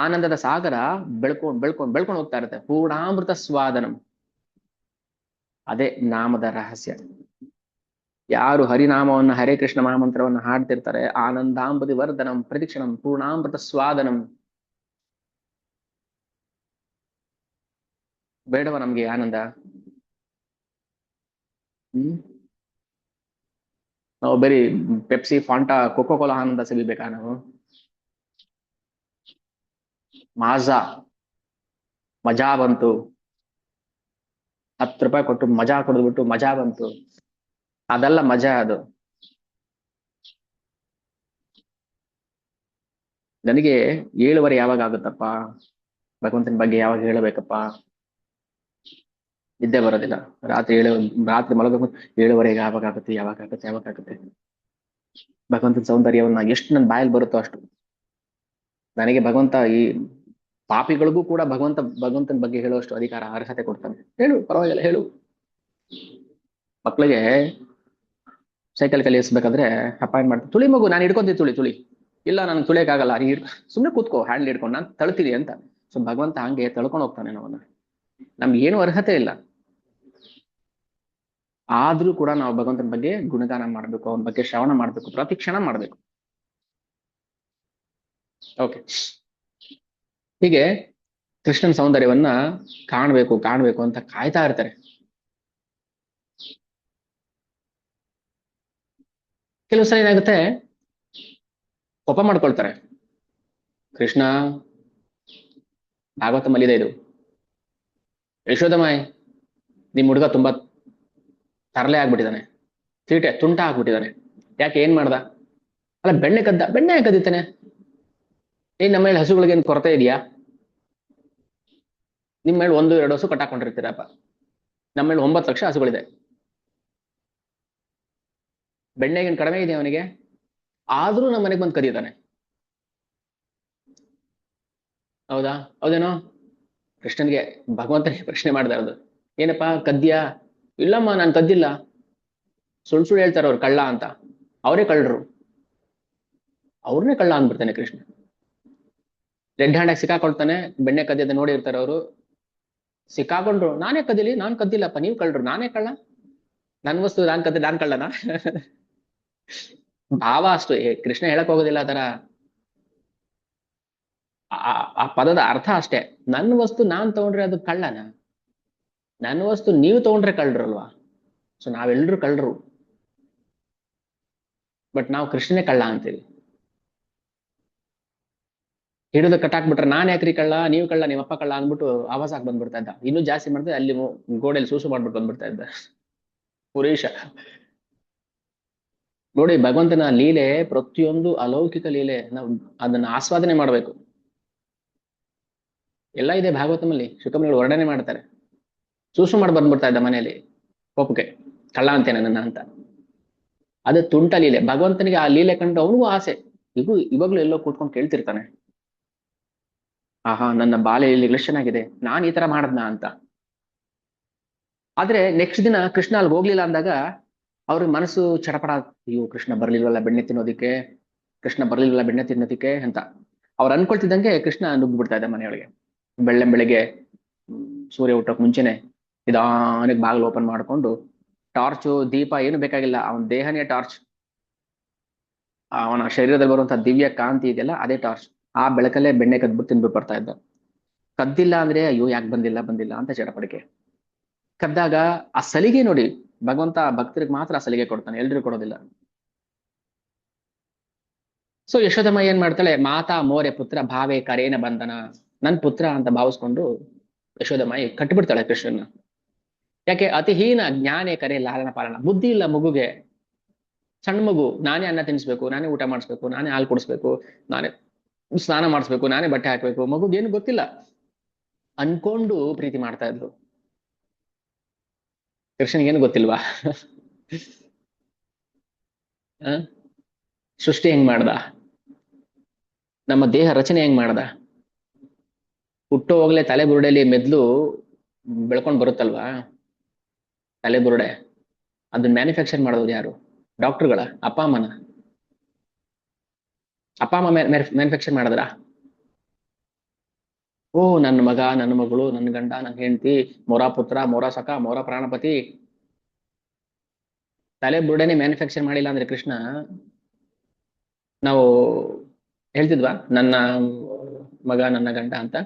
ಆನಂದದ ಸಾಗರ ಬೆಳ್ಕೊಂಡು ಬೆಳ್ಕೊಂಡು ಬೆಳ್ಕೊಂಡು ಹೋಗ್ತಾ ಇರುತ್ತೆ. ಪೂರ್ಣಾಮೃತ ಸ್ವಾದನಂ, ಅದೇ ನಾಮದ ರಹಸ್ಯ. ಯಾರು ಹರಿನಾಮವನ್ನ ಹರೇ ಕೃಷ್ಣ ಮಹಾಮಂತ್ರವನ್ನ ಹಾಡ್ತಿರ್ತಾರೆ, ಆನಂದಾಂಬುದಿ ವರ್ಧನಂ ಪ್ರತಿಕ್ಷಣಂ ಪೂರ್ಣಾಮೃತ ಸ್ವಾದನಂ. ಬೇಡವ ನಮ್ಗೆ ಆನಂದ? ಹ್ಮ್. ನಾವು ಬರೀ ಪೆಪ್ಸಿ, ಫಾಂಟಾ, ಕೋಕೋ ಕೋಲಾ ಆನಂದ ಸಿಗಬೇಕಾ ನಾವು? ಮಾಜಾ, ಮಜಾ ಬಂತು, 10 ರೂಪಾಯಿ ಕೊಟ್ಟು ಮಜಾ ಕುಡಿದ್ಬಿಟ್ಟು ಮಜಾ ಬಂತು, ಅದೆಲ್ಲ ಮಜಾ ಅದು. ನನಗೆ 7 ಯಾವಾಗ ಆಗುತ್ತಪ್ಪ, ಭಗವಂತನ ಬಗ್ಗೆ ಯಾವಾಗ ಹೇಳಬೇಕಪ್ಪ? ನಿದ್ದೆ ಬರೋದಿಲ್ಲ. ರಾತ್ರಿ ಮಲಗಬೇಕು, 7 ಯಾವಾಗ ಆಗುತ್ತೆ, ಯಾವಾಗ ಆಗುತ್ತೆ, ಯಾವಾಗ ಆಗುತ್ತೆ. ಭಗವಂತನ ಸೌಂದರ್ಯವನ್ನ ಎಷ್ಟು ನನ್ನ ಬಾಯಲ್ಲಿ ಬರುತ್ತೋ ಅಷ್ಟು. ನನಗೆ ಭಗವಂತ ಈ ಪಾಪಿಗಳಿಗೂ ಕೂಡ ಭಗವಂತನ ಬಗ್ಗೆ ಹೇಳುವಷ್ಟು ಅಧಿಕಾರ, ಅರ್ಹತೆ ಕೊಡ್ತಾನೆ. ಹೇಳು, ಪರವಾಗಿಲ್ಲ, ಹೇಳು. ಮಕ್ಳಿಗೆ ಸೈಕಲ್ ಕಲಿಸ್ಬೇಕಾದ್ರೆ ಅಪ್ಪ ಏನ್ ಮಾಡ್ತಾರೆ, ತುಳಿ ಮಗು, ನಾನು ಹಿಡ್ಕೊಂತೀನಿ, ತುಳಿ ತುಳಿ. ಇಲ್ಲ, ನನ್ಗೆ ತುಳಿಯಕ್ಕಾಗಲ್ಲ, ಸುಮ್ಮನೆ ಕೂತ್ಕೋ, ಹ್ಯಾಂಡ್ಲ್ ಹಿಡ್ಕೊಂಡು, ನಾನು ತಳ್ತೀನಿ ಅಂತ. ಸೊ ಭಗವಂತ ಹಂಗೆ ತಳ್ಕೊಂಡು ಹೋಗ್ತಾನೆ ನಮ್ಮನ್ನ. ನಮ್ಗೆ ಏನು ಅರ್ಹತೆ ಇಲ್ಲ, ಆದ್ರೂ ಕೂಡ ನಾವು ಭಗವಂತನ ಬಗ್ಗೆ ಗುಣಗಾನ ಮಾಡ್ಬೇಕು, ಅವನ ಬಗ್ಗೆ ಶ್ರವಣ ಮಾಡ್ಬೇಕು, ಪ್ರತಿ ಕ್ಷಣ ಮಾಡ್ಬೇಕು. ಓಕೆ. ಹೀಗೆ ಕೃಷ್ಣನ ಸೌಂದರ್ಯವನ್ನ ಕಾಣ್ಬೇಕು ಕಾಣ್ಬೇಕು ಅಂತ ಕಾಯ್ತಾ ಇರ್ತಾರೆ. ಕೆಲವು ಸಲ ಏನಾಗುತ್ತೆ, ಕೋಪ ಮಾಡ್ಕೊಳ್ತಾರೆ. ಕೃಷ್ಣ, ಭಾಗವತಮಲ್ಲಿದೆ ಇದು, ಯಶೋದಮಾಯ್, ನಿಮ್ ಹುಡುಗ ತುಂಬಾ ತರಲೆ ಆಗ್ಬಿಟ್ಟಿದ್ದಾನೆ, ತೀಟೆ ತುಂಟ ಆಗ್ಬಿಟ್ಟಿದ್ದಾನೆ. ಯಾಕೆ, ಏನ್ ಮಾಡ್ದ? ಅಲ್ಲ, ಬೆಣ್ಣೆ ಕದ್ದ. ಬೆಣ್ಣೆ ಯಾಕೆ ಕದೀತಾನೆ? ಏನ್ ನಮ್ಮ ಮೇಲೆ ಹಸುಗಳಿಗೆ ಏನ್ ಕೊರತೆ ಇದೆಯಾ? ನಿಮ್ಮ ಮೇಲೆ 1-2 ಹಸು ಕಟ್ಟಾಕೊಂಡಿರ್ತೀರಪ್ಪ, ನಮ್ಮ ಮೇಲೆ 9 ಲಕ್ಷ ಹಸುಗಳಿದೆ. ಬೆಣ್ಣೆಗೇನು ಕಡಿಮೆ ಇದೆ ಅವನಿಗೆ? ಆದ್ರೂ ನಮ್ಮ ಮನೆಗೆ ಬಂದು ಕದೀತಾನೆ. ಹೌದಾ? ಹೌದೇನೋ? ಕೃಷ್ಣನ್ಗೆ ಭಗವಂತನಿಗೆ ಪ್ರಶ್ನೆ ಮಾಡ್ದ ಅದು, ಏನಪ್ಪಾ ಕದ್ಯಾ? ಇಲ್ಲಮ್ಮ, ನಾನು ಕದ್ದಿಲ್ಲ. ಸುಳ್ಳು ಸುಳ್ಳು ಹೇಳ್ತಾರೆ ಅವ್ರು, ಕಳ್ಳ ಅಂತ. ಅವರೇ ಕಳ್ಳರು, ಅವ್ರನ್ನೇ ಕಳ್ಳ ಅಂದ್ಬಿಡ್ತಾನೆ ಕೃಷ್ಣ. ರೆಡ್ ಹ್ಯಾಂಡ್ ಆಗಿ ಸಿಕ್ಕಾಕೊಳ್ತಾನೆ. ಬೆಣ್ಣೆ ಕದ್ಯದ ನೋಡಿರ್ತಾರೆ ಅವರು, ಸಿಕ್ಕಾಕೊಂಡ್ರು. ನಾನೇ ಕದಿಲಿ, ನಾನ್ ಕದ್ದಿಲ್ಲಪ್ಪ, ನೀವು ಕಳ್ಳರು, ನಾನೇ ಕಳ್ಳ, ನನ್ ವಸ್ತು ನಾನ್ ಕದ್ದೆ, ನಾನ್ ಕಳ್ಳನ? ಭಾವ ಅಷ್ಟು, ಕೃಷ್ಣ ಹೇಳಕ್ ಹೋಗೋದಿಲ್ಲ ಆ ತರ. ಆ ಪದದ ಅರ್ಥ ಅಷ್ಟೇ. ನನ್ನ ವಸ್ತು ನಾನ್ ತಗೊಂಡ್ರೆ ಅದು ಕಳ್ಳನ? ನನ್ನ ವಸ್ತು ನೀವು ತಗೊಂಡ್ರೆ ಕಳ್ಳರಲ್ವಾ? ಸೊ ನಾವೆಲ್ಲರೂ ಕಳ್ಳರು, ಬಟ್ ನಾವು ಕೃಷ್ಣನೇ ಕಳ್ಳ ಅಂತೀವಿ. ಹಿಡಿದು ಕಟ್ಟಾಕ್ಬಿಟ್ರೆ, ನಾನ್ ಯಾಕ್ರಿ ಕಳ್ಳ, ನೀವು ಕಳ್ಳ, ನಿಮ್ಮಪ್ಪ ಕಳ್ಳ ಅಂದ್ಬಿಟ್ಟು ಆವಾಜ್ ಹಾಕಿ ಬಂದ್ಬಿಡ್ತಾ ಇದ್ದ. ಇನ್ನೂ ಜಾಸ್ತಿ ಮಾಡಿದ್ರೆ ಅಲ್ಲಿ ಗೋಡೆಯಲ್ಲಿ ಸೂಸು ಮಾಡ್ಬಿಟ್ಟು ಬಂದ್ಬಿಡ್ತಾ ಇದ್ದ ಪುರೇಶ. ನೋಡಿ, ಭಗವಂತನ ಲೀಲೆ ಪ್ರತಿಯೊಂದು ಅಲೌಕಿಕ ಲೀಲೆ, ನಾವು ಅದನ್ನ ಆಸ್ವಾದನೆ ಮಾಡ್ಬೇಕು. ಎಲ್ಲ ಇದೆ ಭಾಗವತಮಲ್ಲಿ, ಶುಕಮುನಿಗಳು ವರ್ಣನೆ ಮಾಡ್ತಾರೆ. ಸೂಸು ಮಾಡಿ ಬಂದ್ಬಿಡ್ತಾ ಇದ್ದ ಮನೆಯಲ್ಲಿ, ಕೋಪಕ್ಕೆ, ಕಳ್ಳ ಅಂತೇನೆ ನನ್ನ ಅಂತ. ಅದು ತುಂಟ ಲೀಲೆ. ಭಗವಂತನಿಗೆ ಆ ಲೀಲೆ ಕಂಡು ಅವನಿಗೂ ಆಸೆ. ಇವಾಗ್ಲೂ ಎಲ್ಲೋ ಕೂತ್ಕೊಂಡು ಕೇಳ್ತಿರ್ತಾನೆ, ಆಹಾ, ನನ್ನ ಬಾಲ್ಯ ಚೆನ್ನಾಗಿದೆ, ನಾನ್ ಈ ತರ ಮಾಡದ್ನ ಅಂತ. ಆದ್ರೆ ನೆಕ್ಸ್ಟ್ ದಿನ ಕೃಷ್ಣ ಅಲ್ಲಿ ಹೋಗ್ಲಿಲ್ಲ ಅಂದಾಗ ಅವ್ರಿಗೆ ಮನಸ್ಸು ಚಡಪಡ, ಅಯ್ಯೋ ಕೃಷ್ಣ ಬರ್ಲಿಲ್ವಲ್ಲ ಬೆಣ್ಣೆ ತಿನ್ನೋದಿಕ್ಕೆ, ಕೃಷ್ಣ ಬರ್ಲಿಲ್ವಲ್ಲ ಬೆಣ್ಣೆ ತಿನ್ನೋದಿಕ್ಕೆ ಅಂತ ಅವ್ರು ಅನ್ಕೊಳ್ತಿದ್ದಂಗೆ ಕೃಷ್ಣ ನುಗ್ಗ್ಬಿಡ್ತಾ ಇದ್ದ ಮನೆಯೊಳಗೆ. ಬೆಳಗ್ಗೆ ಸೂರ್ಯ ಹುಟ್ಟೋಕ್ ಮುಂಚೆನೆ ನಿಧಾನಕ್ಕೆ ಬಾಗಿಲು ಓಪನ್ ಮಾಡ್ಕೊಂಡು, ಟಾರ್ಚು ದೀಪ ಏನು ಬೇಕಾಗಿಲ್ಲ, ಅವನ ದೇಹನೇ ಟಾರ್ಚ್, ಅವನ ಶರೀರದಲ್ಲಿ ಬರುವಂತಹ ದಿವ್ಯ ಕಾಂತಿ ಇದೆಯಲ್ಲ ಅದೇ ಟಾರ್ಚ್. ಆ ಬೆಳಕಲ್ಲೇ ಬೆಣ್ಣೆ ಕದ್ಬಿಟ್ಟು ತಿನ್ಬಿಟ್ಟು ಬರ್ತಾ ಇದ್ದ. ಕದ್ದಿಲ್ಲ ಅಂದ್ರೆ ಅಯ್ಯೋ ಯಾಕೆ ಬಂದಿಲ್ಲ ಬಂದಿಲ್ಲ ಅಂತ ಚಡಪಡಿಕೆ. ಕದ್ದಾಗ ಆ ಸಲಿಗೆ ನೋಡಿ, ಭಗವಂತ ಭಕ್ತರಿಗೆ ಮಾತ್ರ ಆ ಸಲಿಗೆ ಕೊಡ್ತಾನೆ, ಎಲ್ರಿಗೂ ಕೊಡೋದಿಲ್ಲ. ಸೊ ಯಶೋದಮ್ಮ ಏನ್ ಮಾಡ್ತಾಳೆ, ಮಾತಾ ಮೋರೆ ಪುತ್ರ ಭಾವೇ ಕರೇನ ಬಂಧನ, ನನ್ ಪುತ್ರ ಅಂತ ಭಾವಿಸ್ಕೊಂಡು ಯಶೋದಮ್ಮಾಯಿ ಕಟ್ಬಿಡ್ತಾಳೆ ಕೃಷ್ಣನ. ಯಾಕೆ? ಅತಿಹೀನ ಜ್ಞಾನೇ ಕರೆ ಲಾಲನ ಪಾಲನ. ಬುದ್ಧಿ ಇಲ್ಲ ಮಗುಗೆ, ಸಣ್ಣ ಮಗು, ನಾನೇ ಅನ್ನ ತಿನ್ಸ್ಬೇಕು, ನಾನೇ ಊಟ ಮಾಡಿಸ್ಬೇಕು, ನಾನೇ ಹಾಲು ಕುಡಿಸ್ಬೇಕು, ನಾನೇ ಸ್ನಾನ ಮಾಡಿಸ್ಬೇಕು, ನಾನೇ ಬಟ್ಟೆ ಹಾಕ್ಬೇಕು, ಮಗುಗೇನು ಗೊತ್ತಿಲ್ಲ ಅನ್ಕೊಂಡು ಪ್ರೀತಿ ಮಾಡ್ತಾ ಇದ್ಲು. ಕೃಷ್ಣನಿಗೇನು ಗೊತ್ತಿಲ್ವಾ? ಸೃಷ್ಟಿ ಹೆಂಗ್ ಮಾಡ್ದ, ನಮ್ಮ ದೇಹ ರಚನೆ ಹೆಂಗ್ ಮಾಡ್ದ, ಹುಟ್ಟೋ ಹೋಗ್ಲೆ ತಲೆ ಬುರುಡೆಯಲ್ಲಿ ಮೆದ್ಲು ಬೆಳ್ಕೊಂಡ್ ಬರುತ್ತಲ್ವಾ, ತಲೆ ಬುರುಡೆ, ಅದನ್ನ ಮ್ಯಾನುಫ್ಯಾಕ್ಚರ್ ಮಾಡೋದು ಯಾರು? ಡಾಕ್ಟರ್ಗಳ? ಅಪ್ಪ ಅಮ್ಮನ? ಅಪ್ಪ ಅಮ್ಮ ಮ್ಯಾನುಫ್ಯಾಕ್ಚರ್ ಮಾಡಿದ್ರ? ಓ, ನನ್ನ ಮಗ, ನನ್ನ ಮಗಳು, ನನ್ನ ಗಂಡ, ನನ್ನ ಹೆಂಡತಿ, ಮೊರ ಪುತ್ರ, ಮೊರ ಸಖ, ಮೊರ ಪ್ರಾಣಪತಿ, ತಲೆ ಬುರುಡೆನೆ ಮ್ಯಾನುಫ್ಯಾಕ್ಚರ್ ಮಾಡಿಲ್ಲ ಅಂದ್ರೆ ಕೃಷ್ಣ, ನಾವು ಹೇಳ್ತಿದ್ವಾ ನನ್ನ ಮಗ ನನ್ನ ಗಂಡ ಅಂತ?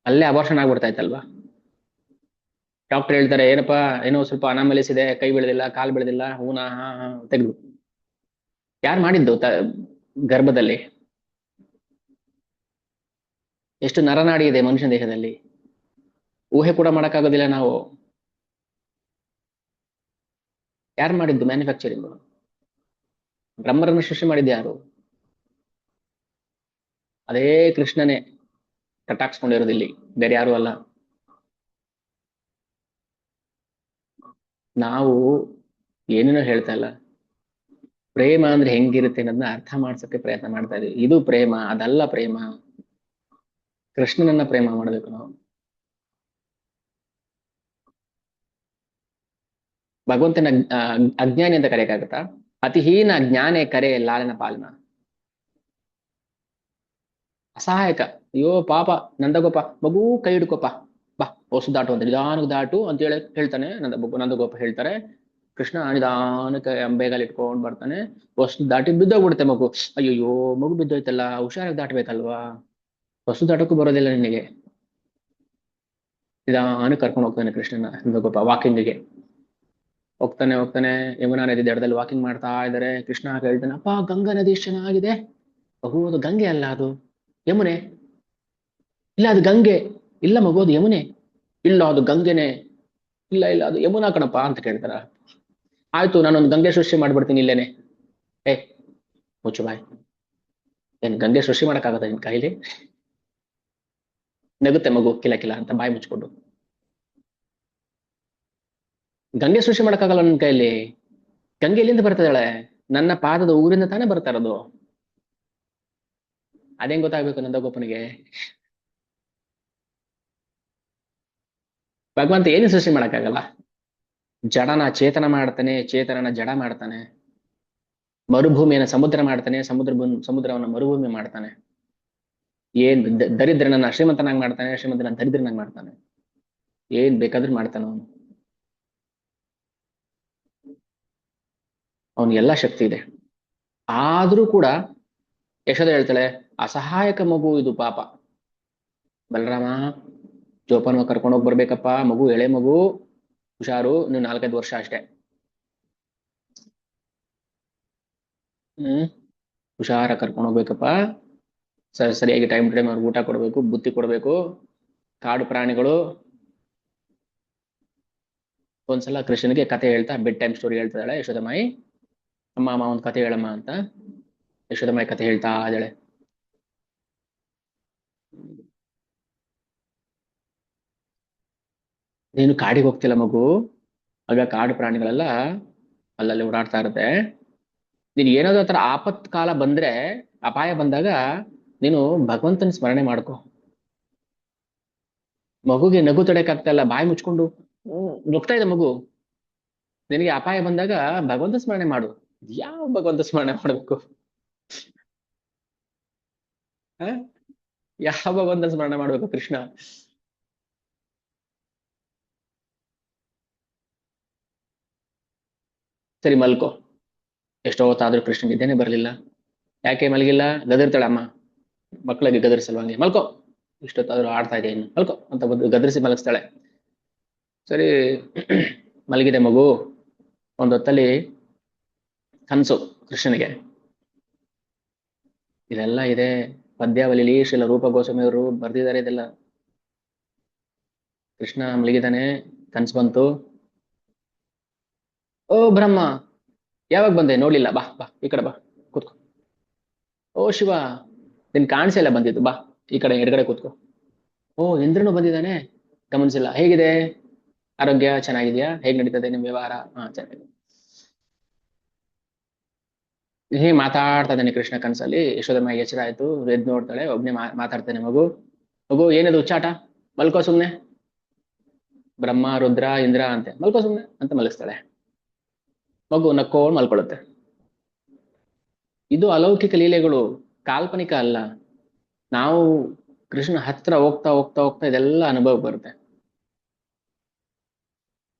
ಅಲ್ಲೇ ಅಬಾರ್ಷನ್ ಆಗ್ಬಿಡ್ತಾ ಇತ್ತಲ್ವಾ? ಡಾಕ್ಟರ್ ಹೇಳ್ತಾರೆ ಏನಪ್ಪಾ, ಏನೋ ಸ್ವಲ್ಪ ಅನಾಮಲಿಸ್ ಇದೆ, ಕೈ ಬೆಳೆದಿಲ್ಲ, ಕಾಲು ಬೆಳೆದಿಲ್ಲ, ಹೂನ ಹಾ ಹಾ ತೆಗೆದು. ಯಾರು ಮಾಡಿದ್ದು ಗರ್ಭದಲ್ಲಿ? ಎಷ್ಟು ನರನಾಡಿ ಇದೆ ಮನುಷ್ಯನ ದೇಹದಲ್ಲಿ, ಊಹೆ ಕೂಡ ಮಾಡಕ್ಕಾಗೋದಿಲ್ಲ ನಾವು. ಯಾರು ಮಾಡಿದ್ದು ಮ್ಯಾನುಫ್ಯಾಕ್ಚರಿಂಗ್? ಬ್ರಹ್ಮರನ್ನು ಸೃಷ್ಟಿ ಮಾಡಿದ್ದು ಯಾರು? ಅದೇ ಕೃಷ್ಣನೇ ಕಟಾಕ್ಸ್ಕೊಂಡಿರೋದು ಇಲ್ಲಿ, ಬೇರೆ ಯಾರು ಅಲ್ಲ. ನಾವು ಏನೇನೋ ಹೇಳ್ತಾ ಇಲ್ಲ, ಪ್ರೇಮ ಅಂದ್ರೆ ಹೆಂಗಿರುತ್ತೆ ಅನ್ನೋದನ್ನ ಅರ್ಥ ಮಾಡ್ಸಕ್ಕೆ ಪ್ರಯತ್ನ ಮಾಡ್ತಾ ಇದೀವಿ. ಇದು ಪ್ರೇಮ, ಅದಲ್ಲ ಪ್ರೇಮ. ಕೃಷ್ಣನನ್ನ ಪ್ರೇಮ ಮಾಡ್ಬೇಕು ನಾವು. ಭಗವಂತನ ಅಜ್ಞಾನಿ ಅಂತ ಕರೆಯಕ್ಕಾಗತ್ತಾ? ಅತಿಹೀನ ಜ್ಞಾನೇ ಕರೆ ಲಾಲನ ಪಾಲನ. ಅಸಹಾಯಕ, ಅಯ್ಯೋ ಪಾಪ ನಂದಗೋಪ, ಮಗು ಕೈ ಹಿಡ್ಕೋಪ, ಬಾ ಹೊಸು ದಾಟು ಅಂತ, ನಿಧಾನಕ್ಕೆ ದಾಟು ಅಂತ ಹೇಳಿ ಹೇಳ್ತಾನೆ. ನಂದಗೋಪ ಹೇಳ್ತಾರೆ. ಕೃಷ್ಣ ನಿಧಾನಕ್ಕೆ ಅಂಬೆಗಾಲ್ ಇಟ್ಕೊಂಡ್ ಬರ್ತಾನೆ. ಹೊಸು ದಾಟಿ ಬಿದ್ದೋಗ್ಬಿಡುತ್ತೆ ಮಗು. ಅಯ್ಯಯ್ಯೋ ಮಗು ಬಿದ್ದೋಯ್ತಲ್ಲ, ಹುಷಾರಾಗಿ ದಾಟ್ಬೇಕಲ್ವಾ? ಹೊಸು ದಾಟಕ್ಕೂ ಬರೋದಿಲ್ಲ ನಿನಗೆ. ನಿಧಾನಕ್ಕೆ ಕರ್ಕೊಂಡು ಹೋಗ್ತಾನೆ ಕೃಷ್ಣನ ನಂದಗೋಪ ವಾಕಿಂಗ್ಗೆ. ಹೋಗ್ತಾನೆ ಹೋಗ್ತಾನೆ, ಯಮುನಾ ನದಿ ದಡದಲ್ಲಿ ವಾಕಿಂಗ್ ಮಾಡ್ತಾ ಇದ್ದಾರೆ. ಕೃಷ್ಣ ಹೇಳ್ತಾನೆ, ಅಪ್ಪ ಗಂಗಾ ನದಿ ಎಷ್ಟು ಚೆನ್ನಾಗಿದೆ. ಮಗು ಅದು ಗಂಗೆ ಅಲ್ಲ, ಅದು ಯಮುನೆ. ಇಲ್ಲ ಅದು ಗಂಗೆ. ಇಲ್ಲ ಮಗು ಅದು ಯಮುನೆ. ಇಲ್ಲ ಅದು ಗಂಗೆನೆ. ಇಲ್ಲ ಇಲ್ಲ ಅದು ಯಮುನಾ ಕಣಪ್ಪ ಅಂತ ಕೇಳ್ತಾರ. ಆಯ್ತು ನಾನೊಂದು ಗಂಗೆ ಸೃಷ್ಟಿ ಮಾಡ್ಬಿಡ್ತೀನಿ ಇಲ್ಲೇನೆ. ಏ ಮುಚ್ಚು ಬಾಯ್, ಏನ್ ಗಂಗೆ ಸೃಷ್ಟಿ ಮಾಡಕ್ಕಾಗತ್ತ ನಿನ್ ಕೈಲಿ? ನಗುತ್ತೆ ಮಗು ಕಿಲ ಕಿಲ ಅಂತ ಬಾಯಿ ಮುಚ್ಕೊಂಡು. ಗಂಗೆ ಸೃಷ್ಟಿ ಮಾಡಕ್ಕಾಗಲ್ಲ ನನ್ನ ಕೈಲಿ. ಗಂಗೆ ಎಲ್ಲಿಂದ ಬರ್ತಿದ್ದಾಳೆ? ನನ್ನ ಪಾದದ ಊರಿಂದ ತಾನೇ ಬರ್ತಾ ಇರೋದು. ಅದೇನ್ ಗೊತ್ತಾಗ್ಬೇಕು ನಂದಗೋಪನಿಗೆ? ಭಗವಂತ ಏನು ಸೃಷ್ಟಿ ಮಾಡಕ್ಕಾಗಲ್ಲ. ಜಡನ ಚೇತನ ಮಾಡ್ತಾನೆ, ಚೇತನನ ಜಡ ಮಾಡ್ತಾನೆ. ಮರುಭೂಮಿಯನ್ನ ಸಮುದ್ರ ಮಾಡ್ತಾನೆ, ಸಮುದ್ರವನ್ನ ಮರುಭೂಮಿ ಮಾಡ್ತಾನೆ. ಏನ್ ದರಿದ್ರನನ್ನ ಶ್ರೀಮಂತನಾಗಿ ಮಾಡ್ತಾನೆ, ಶ್ರೀಮಂತನ ದರಿದ್ರನಾಗಿ ಮಾಡ್ತಾನೆ. ಏನ್ ಬೇಕಾದ್ರೂ ಮಾಡ್ತಾನೆ ಅವನು. ಅವನಿಗೆಲ್ಲ ಶಕ್ತಿ ಇದೆ. ಆದ್ರೂ ಕೂಡ ಯಶೋದ ಹೇಳ್ತಾಳೆ, ಅಸಹಾಯಕ ಮಗು ಇದು ಪಾಪ. ಬಲರಾಮ ಜೋಪಾನ ಕರ್ಕೊಂಡೋಗಿ ಬರ್ಬೇಕಪ್ಪ, ಮಗು ಎಳೆ ಮಗು, ಹುಷಾರು, ನೀವು 4-5 ವರ್ಷ ಅಷ್ಟೇ. ಹುಷಾರ ಕರ್ಕೊಂಡು ಹೋಗ್ಬೇಕಪ್ಪ. ಸರಿಯಾಗಿ ಟೈಮ್ ಟು ಟೈಮ್ ಅವ್ರಿಗೆ ಊಟ ಕೊಡ್ಬೇಕು, ಬುತ್ತಿ ಕೊಡ್ಬೇಕು. ಕಾಡು ಪ್ರಾಣಿಗಳು. ಒಂದ್ಸಲ ಕೃಷ್ಣನಿಗೆ ಕತೆ ಹೇಳ್ತಾ ಬೆಡ್ ಟೈಮ್ ಸ್ಟೋರಿ ಹೇಳ್ತಾಳೆ ಯಶೋದಮಾಯಿ. ಅಮ್ಮ ಅಮ್ಮ ಒಂದ್ ಕತೆ ಹೇಳಮ್ಮ ಅಂತ ಯಶೋದಮಾಯಿ ಕತೆ ಹೇಳ್ತಾ ಇದ್ದಾಳೆ. ನೀನು ಕಾಡಿಗೆ ಹೋಗ್ತಿಲ್ಲ ಮಗು, ಆಗ ಕಾಡು ಪ್ರಾಣಿಗಳೆಲ್ಲ ಅಲ್ಲಲ್ಲಿ ಓಡಾಡ್ತಾ ಇರುತ್ತೆ. ನೀನು ಏನಾದ್ರು ಆತರ ಆಪತ್ ಕಾಲ ಬಂದ್ರೆ, ಅಪಾಯ ಬಂದಾಗ ನೀನು ಭಗವಂತನ ಸ್ಮರಣೆ ಮಾಡ್ಕೊ. ಮಗುಗೆ ನಗು ತಡೆಯಕ್ಕಾಗ್ತಾ ಇಲ್ಲ, ಬಾಯಿ ಮುಚ್ಕೊಂಡು ನುಗ್ತಾ ಇದೆ ಮಗು. ನಿನಗೆ ಅಪಾಯ ಬಂದಾಗ ಭಗವಂತ ಸ್ಮರಣೆ ಮಾಡು. ಯಾವ ಭಗವಂತ ಸ್ಮರಣೆ ಮಾಡ್ಬೇಕು? ಯಾವ ಭಗವಂತ ಸ್ಮರಣೆ ಮಾಡ್ಬೇಕು ಕೃಷ್ಣ? ಸರಿ ಮಲ್ಕೋ. ಎಷ್ಟೋ ಹೊತ್ತಾದ್ರೂ ಕೃಷ್ಣ ನಿದ್ದೆನೆ ಬರ್ಲಿಲ್ಲ. ಯಾಕೆ ಮಲಗಿಲ್ಲ? ಗದರ್ತಾಳೆ ಅಮ್ಮ ಮಕ್ಕಳಿಗೆ ಗದರ್ಸಲ್ವಂಗೆ. ಮಲ್ಕೋ, ಇಷ್ಟೊತ್ತಾದ್ರೂ ಆಡ್ತಾ ಇದೆ ಇನ್ನು, ಮಲ್ಕೋ ಅಂತ ಗದರಿಸಿ ಮಲಗಿಸ್ತಾಳೆ. ಸರಿ ಮಲಗಿದೆ ಮಗು. ಒಂದೊತ್ತಲ್ಲಿ ಕನ್ಸು ಕೃಷ್ಣನಿಗೆ. ಇದೆಲ್ಲ ಇದೆ ಪದ್ಯಾವಲಿಲಿ, ಶ್ರೀಲ ರೂಪ ಗೋಸ್ವಾಮಿಯವರು ಬರ್ದಿದ್ದಾರೆ ಇದೆಲ್ಲ. ಕೃಷ್ಣ ಮಲಗಿದಾನೆ, ಕನ್ಸು ಬಂತು. ಓ ಬ್ರಹ್ಮ, ಯಾವಾಗ ಬಂದೆ? ನೋಡ್ಲಿಲ್ಲ, ಬಾ ಬಾ ಈ ಕಡೆ ಬಾ, ಕೂತ್ಕೋ. ಓ ಶಿವ, ನಿನ್ ಕಾಣಿಸೆಲ್ಲ ಬಂದಿದ್ದು, ಬಾ ಈ ಕಡೆ ಎಡಗಡೆ ಕೂತ್ಕೋ. ಓ ಇಂದ್ರನು ಬಂದಿದ್ದಾನೆ, ಗಮನಿಸಿಲ್ಲ. ಹೇಗಿದೆ ಆರೋಗ್ಯ? ಚೆನ್ನಾಗಿದ್ಯಾ? ಹೇಗ್ ನಡೀತದೆ ನಿಮ್ ವ್ಯವಹಾರ? ಹಾ ಚೆನ್ನಾಗಿದೆ. ಹೇ ಮಾತಾಡ್ತಾ ಇದ್ದಾನೆ ಕೃಷ್ಣ ಕನ್ಸಲ್ಲಿ. ಯಶೋದಮ್ಮಗೆ ಎಚ್ಚರ ಆಯ್ತು, ಎದ್ದು ನೋಡ್ತಾಳೆ, ಒಬ್ನೇ ಮಾತಾಡ್ತಾನೆ. ಮಗು ಮಗು ಏನದು ಉಚ್ಚಾಟ? ಮಲ್ಕೋ ಸುಮ್ನೆ. ಬ್ರಹ್ಮ ರುದ್ರ ಇಂದ್ರ ಅಂತೆ, ಮಲ್ಕೋ ಸುಮ್ನೆ ಅಂತ ಮಲಗಿಸ್ತಾಳೆ. ಮಗು ನಕ್ಕೋಡ್ ಮಲ್ಕೊಳ್ಳುತ್ತೆ. ಇದು ಅಲೌಕಿಕ ಲೀಲೆಗಳು, ಕಾಲ್ಪನಿಕ ಅಲ್ಲ. ನಾವು ಕೃಷ್ಣ ಹತ್ರ ಹೋಗ್ತಾ ಹೋಗ್ತಾ ಹೋಗ್ತಾ ಇದೆಲ್ಲ ಅನುಭವ ಬರುತ್ತೆ.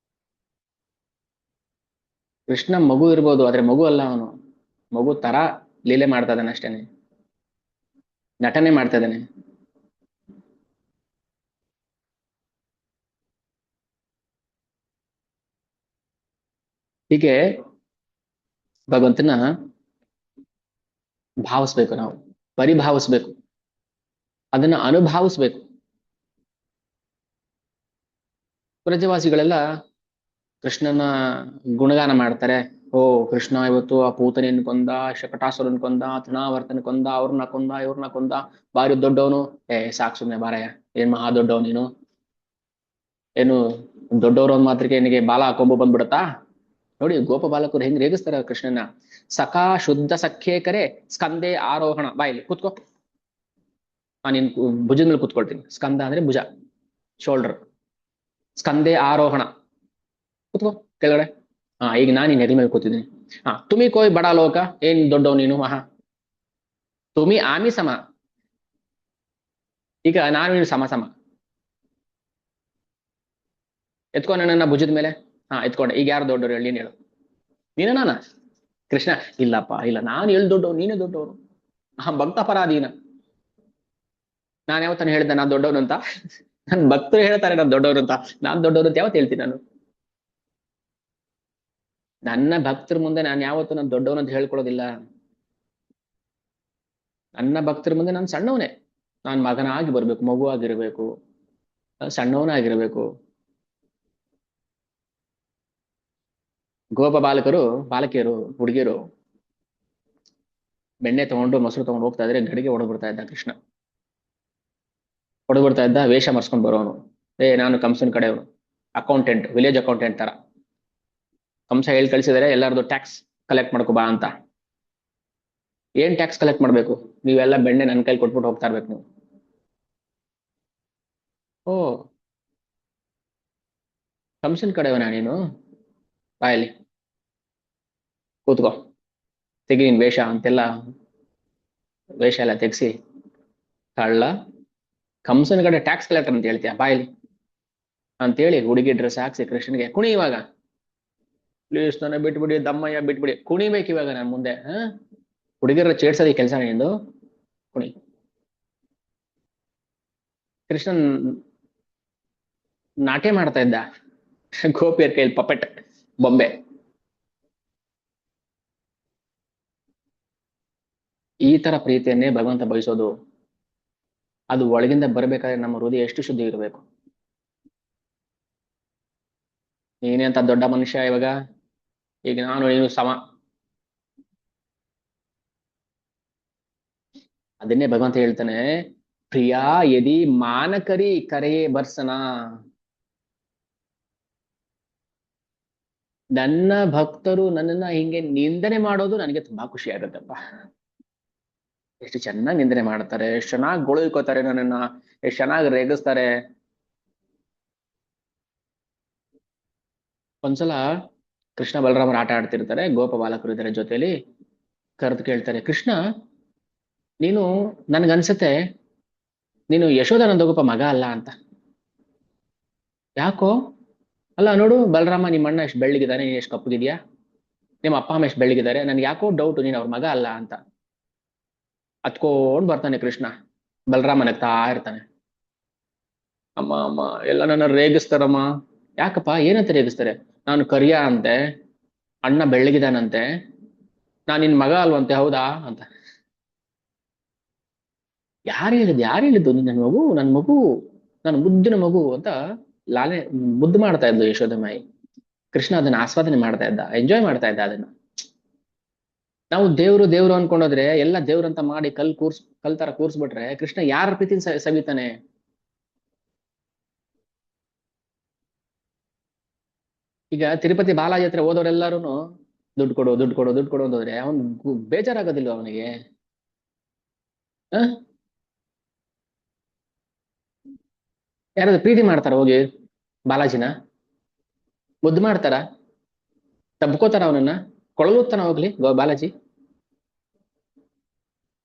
ಕೃಷ್ಣ ಮಗು ಇರ್ಬೋದು ಆದ್ರೆ ಮಗು ಅಲ್ಲ ಅವನು. ಮಗು ತರ ಲೀಲೆ ಮಾಡ್ತಾ ಇದ್ದಾನೆ ಅಷ್ಟೇನೆ, ನಟನೆ ಮಾಡ್ತಾ ಇದ್ದಾನೆ. ಹೀಗೆ ಭಗವಂತನ ಭಾವಿಸ್ಬೇಕು ನಾವು, ಪರಿಭಾವಿಸ್ಬೇಕು, ಅದನ್ನ ಅನುಭಾವಿಸ್ಬೇಕು. ವ್ರಜವಾಸಿಗಳೆಲ್ಲ ಕೃಷ್ಣನ ಗುಣಗಾನ ಮಾಡ್ತಾರೆ. ಓ, ಕೃಷ್ಣ ಇವತ್ತು ಆ ಪೂತನೆಯನ್ನು ಕೊಂದ, ಶಕಟಾಸುರನ್ ಕೊಂದ, ತೃಣಾವರ್ತನ ಕೊಂದ, ಅವ್ರನ್ನ ಕೊಂದ, ಇವ್ರನ್ನ ಕೊಂದ, ಬಾರಿ ದೊಡ್ಡವನು. ಸಾಕ್ ಸುಮ್ನೆ ಬಾರಯ್ಯ, ಏನ್ ಮಹಾ ದೊಡ್ಡವ್ ನೀನು, ಏನು ದೊಡ್ಡವರು ಒಂದ್ ಮಾತ್ರಕ್ಕೆ ನಿನಗೆ ಬಾಲ ಕೊಂಬು ಬಂದ್ಬಿಡತ್ತಾ? ನೋಡಿ ಗೋಪ ಬಾಲಕರು ಹೆಂಗ್ ರೇಗಿಸ್ತಾರ ಕೃಷ್ಣನ. ಸಖಾ ಶುದ್ಧ ಸಖ್ಯೇ ಕರೆ ಸ್ಕಂದೆ ಆರೋಹಣ. ಬಾಯಲ್ಲಿ ಕೂತ್ಕೋ, ನಿನ್ ಭುಜದ ಮೇಲೆ ಕೂತ್ಕೊಳ್ತೀನಿ. ಸ್ಕಂದ ಅಂದ್ರೆ ಭುಜ, ಶೋಲ್ಡರ್. ಸ್ಕಂದೆ ಆರೋಹಣ, ಕೂತ್ಕೋ ಕೆಳಗಡೆ. ಈಗ ನಾನು ನಿನ್ ಎದೆ ಮೇಲೆ ಕೂತಿದ್ದೀನಿ. ತುಮಿ ಕೋಯ್ ಬಡ ಲೋಕ, ಏನ್ ದೊಡ್ಡವ್ ನೀನು ಮಹಾ. ತುಮಿ ಆಮಿ ಸಮ, ಈಗ ನಾನು ನೀನು ಸಮ ಸಮ. ಎತ್ಕೊ ನನ್ನ ಭುಜದ ಮೇಲೆ. ಎತ್ಕೊಂಡೆ. ಈಗ ಯಾರು ದೊಡ್ಡವರು ಹೇಳಿ, ನೀನ್ ಹೇಳು. ನೀನ ನಾನ? ಕೃಷ್ಣ, ಇಲ್ಲಪ್ಪ ಇಲ್ಲ, ನಾನು ಎಲ್ಲಿ ದೊಡ್ಡವನು, ನೀನೇ ದೊಡ್ಡವನು. ಭಕ್ತ ಪರಾಧೀನ. ನಾನು ಯಾವತ್ತಾನು ಹೇಳಿದ್ದ ನಾನ್ ದೊಡ್ಡವನು ಅಂತ? ನನ್ ಭಕ್ತರು ಹೇಳ್ತಾರೆ ನಾನ್ ದೊಡ್ಡವನು ಅಂತ. ನಾನ್ ದೊಡ್ಡವನು ಅಂತ ಯಾವತ್ತು ಹೇಳ್ತೀನಿ ನಾನು? ನನ್ನ ಭಕ್ತರ ಮುಂದೆ ನಾನು ಯಾವತ್ತು ನಾನು ದೊಡ್ಡವನು ಅಂತ ಹೇಳ್ಕೊಳ್ಳೋದಿಲ್ಲ. ನನ್ನ ಭಕ್ತರ ಮುಂದೆ ನಾನು ಸಣ್ಣವನೇ. ನಾನು ಮಗನಾಗಿ ಬರ್ಬೇಕು, ಮಗುವಾಗಿರ್ಬೇಕು, ಸಣ್ಣವನಾಗಿರ್ಬೇಕು. ಗೋಪ ಬಾಲಕರು, ಬಾಲಕಿಯರು, ಹುಡುಗಿಯರು ಬೆಣ್ಣೆ ತಗೊಂಡು ಮೊಸರು ತಗೊಂಡು ಹೋಗ್ತಾ ಇದ್ರೆ ಗಡಿಗೆ ಹೊಡೆದು ಬಿಡ್ತಾ ಇದ್ದ ಕೃಷ್ಣ. ಹೊಡೆದು ಬಿಡ್ತಾ ಇದ್ದ. ವೇಷ ಮರ್ಸ್ಕೊಂಡು ಬರೋನು. ನಾನು ಕಂಸನ್ ಕಡೆಯವನು, ಅಕೌಂಟೆಂಟ್, ವಿಲೇಜ್ ಅಕೌಂಟೆಂಟ್ ತರ. ಕಂಸ ಹೇಳಿ ಕಳಿಸಿದರೆ ಎಲ್ಲರದು ಟ್ಯಾಕ್ಸ್ ಕಲೆಕ್ಟ್ ಮಾಡ್ಕೊ ಬಾ ಅಂತ. ಏನ್ ಟ್ಯಾಕ್ಸ್ ಕಲೆಕ್ಟ್ ಮಾಡ್ಬೇಕು? ನೀವೆಲ್ಲ ಬೆಣ್ಣೆ ನನ್ನ ಕೈಲಿ ಕೊಟ್ಬಿಟ್ಟು ಹೋಗ್ತಾ ಇರ್ಬೇಕು ನೀವು. ಓ, ಕಂಸನ್ ಕಡೆಯವನ ನೀನು? ಬಾಯಲ್ಲಿ ಕೂತ್ಕೋ, ತೆಗಿ ನಿನ್ ವೇಷ ಅಂತೆಲ್ಲ. ವೇಷ ಎಲ್ಲ ತೆಗ್ಸಿ, ಕಳ್ಳ ಕಂಸನ ಕಡೆ ಟ್ಯಾಕ್ಸ್ ಕಲೆಕ್ಟರ್ ಅಂತ ಹೇಳ್ತೀಯ, ಬಾಯಲ್ಲಿ ಅಂತೇಳಿ ಹುಡುಗಿ ಡ್ರೆಸ್ ಹಾಕ್ಸಿ ಕೃಷ್ಣನಿಗೆ. ಕುಣಿ ಇವಾಗ, ಪ್ಲೀಸ್ ನನ್ನ ಬಿಟ್ಬಿಡಿ ದಮ್ಮಯ್ಯ, ಬಿಟ್ಬಿಡಿ. ಕುಣಿಬೇಕು ಇವಾಗ ನಾನು ಮುಂದೆ. ಹುಡುಗಿಯರ ಚೇಡ್ಸೋದು ಈ ಕೆಲಸ ನಿಂದು, ಕುಣಿ. ಕೃಷ್ಣನ್ ನಾಟ್ಯ ಮಾಡ್ತಾ ಇದ್ದ ಗೋಪಿಯರ್ ಕೈಲಿ, ಪಪೆಟ್, ಬೊಂಬೆ. ಈ ತರ ಪ್ರೀತಿಯನ್ನೇ ಭಗವಂತ ಬಯಸೋದು. ಅದು ಒಳಗಿಂದ ಬರ್ಬೇಕಾದ್ರೆ ನಮ್ಮ ಹೃದಯ ಎಷ್ಟು ಶುದ್ಧಿ ಇರಬೇಕು. ನೀನೇ ಅಂತ ದೊಡ್ಡ ಮನುಷ್ಯ ಇವಾಗ, ಈಗ ನಾನು ನೀನು ಸಮ. ಅದನ್ನೇ ಭಗವಂತ ಹೇಳ್ತಾನೆ, ಪ್ರಿಯಾ ಯದಿ ಮಾನಕರಿ ಕರೆಯೇ ಬರ್ಸನ. ನನ್ನ ಭಕ್ತರು ನನ್ನನ್ನ ಹಿಂಗೆ ನಿಂದನೆ ಮಾಡೋದು ನನಗೆ ತುಂಬಾ ಖುಷಿ ಆಗುತ್ತಪ್ಪ. ಎಷ್ಟು ಚೆನ್ನಾಗಿ ನಿಂದನೆ ಮಾಡ್ತಾರೆ, ಎಷ್ಟು ಚೆನ್ನಾಗಿ ಗೊಳುಕೋತಾರೆ ನನ್ನನ್ನ, ಎಷ್ಟು ಚೆನ್ನಾಗಿ ರೇಗಿಸ್ತಾರೆ. ಒಂದ್ಸಲ ಕೃಷ್ಣ ಬಲರಾಮರು ಆಟ ಆಡ್ತಿರ್ತಾರೆ, ಗೋಪ ಬಾಲಕರು ಇದ್ದಾರೆ ಜೊತೆಲಿ. ಕರೆದು ಕೇಳ್ತಾರೆ, ಕೃಷ್ಣ ನೀನು, ನನ್ಗನ್ಸತ್ತೆ ನೀನು ಯಶೋಧಾನಂದಗೋಪ ಮಗ ಅಲ್ಲ ಅಂತ. ಯಾಕೋ? ಅಲ್ಲ ನೋಡು ಬಲರಾಮ, ನಿಮ್ಮ ಅಣ್ಣ ಎಷ್ಟು ಬೆಳ್ಳಿಗಿದ್ದಾನೆ, ನೀನ್ ಎಷ್ಟು ಕಪ್ಪಗಿದ್ಯಾ, ನಿಮ್ಮ ಅಪ್ಪ ಅಮ್ಮ ಎಷ್ಟು ಬೆಳ್ಳಿಗಿದ್ದಾರೆ, ನನ್ಗೆ ಯಾಕೋ ಡೌಟ್ ನೀನ್ ಅವ್ರ ಮಗ ಅಲ್ಲ ಅಂತ. ಹತ್ಕೊಂಡ್ ಬರ್ತಾನೆ ಕೃಷ್ಣ. ಬಲರಾಮ ನಗ್ತಾ ಇರ್ತಾನೆ. ಅಮ್ಮ ಅಮ್ಮ ಎಲ್ಲ ನನ್ನ ರೇಗಿಸ್ತಾರಮ್ಮ. ಯಾಕಪ್ಪ, ಏನಂತ ರೇಗಿಸ್ತಾರೆ? ನಾನು ಕರಿಯ ಅಂತೆ, ಅಣ್ಣ ಬೆಳ್ಳಗಿದಾನಂತೆ, ನಾನ್ ನಿನ್ ಮಗ ಅಲ್ವಂತೆ, ಹೌದಾ ಅಂತ. ಯಾರು ಹೇಳಿದ್ದು ನನ್ನ ಮಗು, ನನ್ನ ಮಗು, ನನ್ನ ಮುದ್ದಿನ ಮಗು ಅಂತ ಲಾಲೆ ಮುದ್ದು ಮಾಡ್ತಾ ಇದ್ಲು ಯಶೋದಮ್ಮಾಯಿ. ಕೃಷ್ಣ ಅದನ್ನ ಆಸ್ವಾದನೆ ಮಾಡ್ತಾ ಇದ್ದ, ಎಂಜಾಯ್ ಮಾಡ್ತಾ ಇದ್ದ ಅದನ್ನ. ನಾವು ದೇವ್ರು ದೇವ್ರು ಅನ್ಕೊಂಡೋದ್ರೆ ಎಲ್ಲ ದೇವ್ರಂತ ಮಾಡಿ ಕಲ್ ತರ ಕೂರ್ಸ್ಬಿಟ್ರೆ ಕೃಷ್ಣ ಯಾರ ಪ್ರೀತಿನ ಸವಿತಾನೆ? ಈಗ ತಿರುಪತಿ ಬಾಲಾಜಿ ಹತ್ರ ಹೋದವರೆಲ್ಲಾರು ದುಡ್ಡು ಕೊಡು ದುಡ್ಡು ಕೊಡು ದುಡ್ಡು ಕೊಡು ಅಂತಂದ್ರೆ ಅವನ್ ಬೇಜಾರಾಗೋದಿಲ್ವ ಅವನಿಗೆ? ಯಾರಾದ್ರೂ ಪ್ರೀತಿ ಮಾಡ್ತಾರ ಹೋಗಿ ಬಾಲಾಜಿನ? ಮುದ್ದು ಮಾಡ್ತಾರ? ತಬ್ಕೋತಾರ ಅವನನ್ನ? ಕೊಳಲುತ್ತಾನ ಹೋಗ್ಲಿ ಬಾಲಾಜಿ?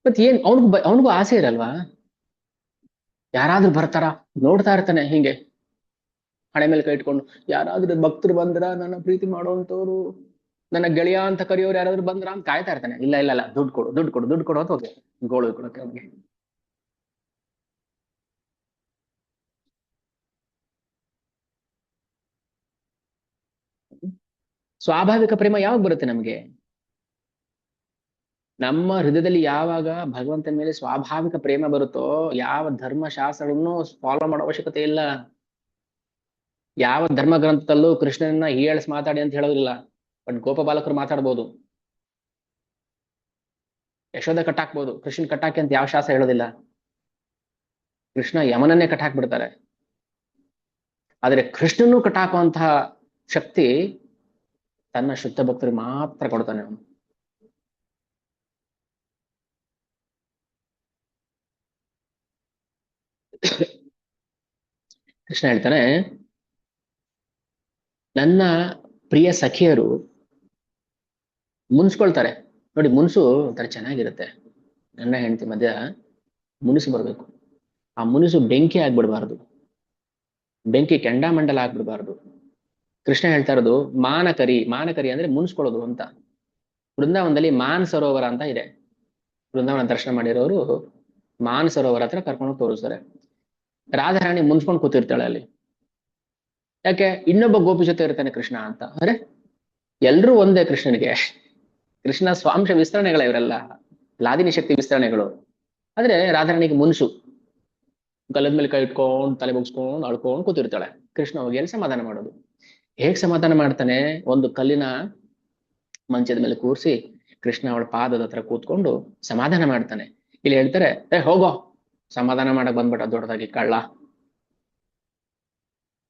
ಮತ್ ಏನ್ ಅವನಿಗೂ ಆಸೆ ಇರಲ್ವಾ? ಯಾರಾದ್ರೂ ಬರ್ತಾರ, ನೋಡ್ತಾ ಇರ್ತಾನೆ ಹಿಂಗೆ ಹಣೆ ಮೇಲೆ ಕೈ ಇಟ್ಕೊಂಡು, ಯಾರಾದ್ರೂ ಭಕ್ತರು ಬಂದ್ರ ನನ್ನ ಪ್ರೀತಿ ಮಾಡೋಂತವ್ರು, ನನ್ನ ಗೆಳೆಯ ಅಂತ ಕರೆಯೋರು ಯಾರಾದ್ರೂ ಬಂದ್ರ ಅಂತ ಕಾಯ್ತಾ ಇರ್ತಾನೆ. ಇಲ್ಲ ಇಲ್ಲ ಇಲ್ಲ, ದುಡ್ಡು ಕೊಡು ದುಡ್ಡು ಕೊಡು ದುಡ್ಡು ಕೊಡು ಅಂತ ಹೋಗಿ ಗೋಳು ಕೊಡಕ್ಕೆ ಅವ್ನಿಗೆ. ಸ್ವಾಭಾವಿಕ ಪ್ರೇಮ ಯಾವಾಗ ಬರುತ್ತೆ ನಮ್ಗೆ? ನಮ್ಮ ಹೃದಯದಲ್ಲಿ ಯಾವಾಗ ಭಗವಂತನ ಮೇಲೆ ಸ್ವಾಭಾವಿಕ ಪ್ರೇಮ ಬರುತ್ತೋ, ಯಾವ ಧರ್ಮಶಾಸ್ತ್ರಗಳನ್ನು ಫಾಲೋ ಮಾಡೋ ಅವಶ್ಯಕತೆ ಇಲ್ಲ. ಯಾವ ಧರ್ಮ ಗ್ರಂಥದಲ್ಲೂ ಕೃಷ್ಣನನ್ನ ಹೀಯಾಳಿಸಿ ಮಾತಾಡಿ ಅಂತ ಹೇಳೋದಿಲ್ಲ. ಬಟ್ ಗೋಪ ಬಾಲಕರು ಮಾತಾಡ್ಬೋದು, ಯಶೋಧ ಕಟ್ಟಾಕ್ಬೋದು, ಕೃಷ್ಣ ಕಟ್ಟಾಕಿ ಅಂತ ಯಾವ ಶಾಸ್ತ್ರ ಹೇಳೋದಿಲ್ಲ. ಕೃಷ್ಣ ಯಮನನ್ನೇ ಕಟ್ಟಾಕ್ ಬಿಡ್ತಾರೆ. ಆದ್ರೆ ಕೃಷ್ಣನ್ನು ಕಟ್ಟಾಕುವಂತಹ ಶಕ್ತಿ ತನ್ನ ಶುದ್ಧ ಭಕ್ತರಿಗೆ ಮಾತ್ರ ಕೊಡ್ತಾನೆ ಅವನು. ಕೃಷ್ಣ ಹೇಳ್ತಾನೆ, ನನ್ನ ಪ್ರಿಯ ಸಖಿಯರು ಮುನ್ಸ್ಕೊಳ್ತಾರೆ ನೋಡಿ. ಮುನ್ಸು ಒಂಥರ ಚೆನ್ನಾಗಿರುತ್ತೆ. ನನ್ನ ಹೆಂಡತಿ ಮಧ್ಯ ಮುನಿಸು ಬರ್ಬೇಕು. ಆ ಮುನಿಸು ಬೆಂಕಿ ಆಗ್ಬಿಡ್ಬಾರ್ದು, ಬೆಂಕಿ ಕೆಂಡಾಮಂಡಲ ಆಗ್ಬಿಡ್ಬಾರ್ದು. ಕೃಷ್ಣ ಹೇಳ್ತಾ ಇರೋದು ಮಾನಕರಿ. ಮಾನಕರಿ ಅಂದ್ರೆ ಮುನ್ಸ್ಕೊಳ್ಳೋದು ಅಂತ. ಬೃಂದಾವನದಲ್ಲಿ ಮಾನ್ ಸರೋವರ ಅಂತ ಇದೆ. ಬೃಂದಾವನ ದರ್ಶನ ಮಾಡಿರೋರು ಮಾನ್ ಸರೋವರ ಹತ್ರ ಕರ್ಕೊಂಡು ತೋರಿಸ್ತಾರೆ. ರಾಧಾರಾಣಿ ಮುನ್ಸ್ಕೊಂಡು ಕೂತಿರ್ತಾಳೆ ಅಲ್ಲಿ. ಯಾಕೆ? ಇನ್ನೊಬ್ಬ ಗೋಪಿ ಜೊತೆ ಇರ್ತಾನೆ ಕೃಷ್ಣ ಅಂತ. ಅರೆ, ಎಲ್ರೂ ಒಂದೇ ಕೃಷ್ಣನಿಗೆ. ಕೃಷ್ಣ ಸ್ವಾಂಶ ವಿಸ್ತರಣೆಗಳ ಇವರೆಲ್ಲ, ಲಾದಿನಿ ಶಕ್ತಿ ವಿಸ್ತರಣೆಗಳು. ಆದ್ರೆ ರಾಧಾರಾಣಿಗೆ ಮುನ್ಸು, ಗಲ್ಲದ ಮೇಲೆ ಕೈ ಇಟ್ಕೊಂಡು ತಲೆ ಬಗ್ಸ್ಕೊಂಡು ಅಳ್ಕೊಂಡು ಕೂತಿರ್ತಾಳೆ. ಕೃಷ್ಣ ಹೋಗಿ ಎಲ್ಲಿ ಸಮಾಧಾನ ಮಾಡೋದು? ಹೇಗ್ ಸಮಾಧಾನ ಮಾಡ್ತಾನೆ? ಒಂದು ಕಲ್ಲಿನ ಮಂಚದ ಮೇಲೆ ಕೂರಿಸಿ ಕೃಷ್ಣ ಅವಳ ಪಾದದ ಹತ್ರ ಕೂತ್ಕೊಂಡು ಸಮಾಧಾನ ಮಾಡ್ತಾನೆ. ಇಲ್ಲಿ ಹೇಳ್ತಾರೆ, ಹೋಗೋ, ಸಮಾಧಾನ ಮಾಡಕ್ ಬಂದ್ಬಿಟ್ಟ ದೊಡ್ಡದಾಗಿ ಕಳ್ಳ,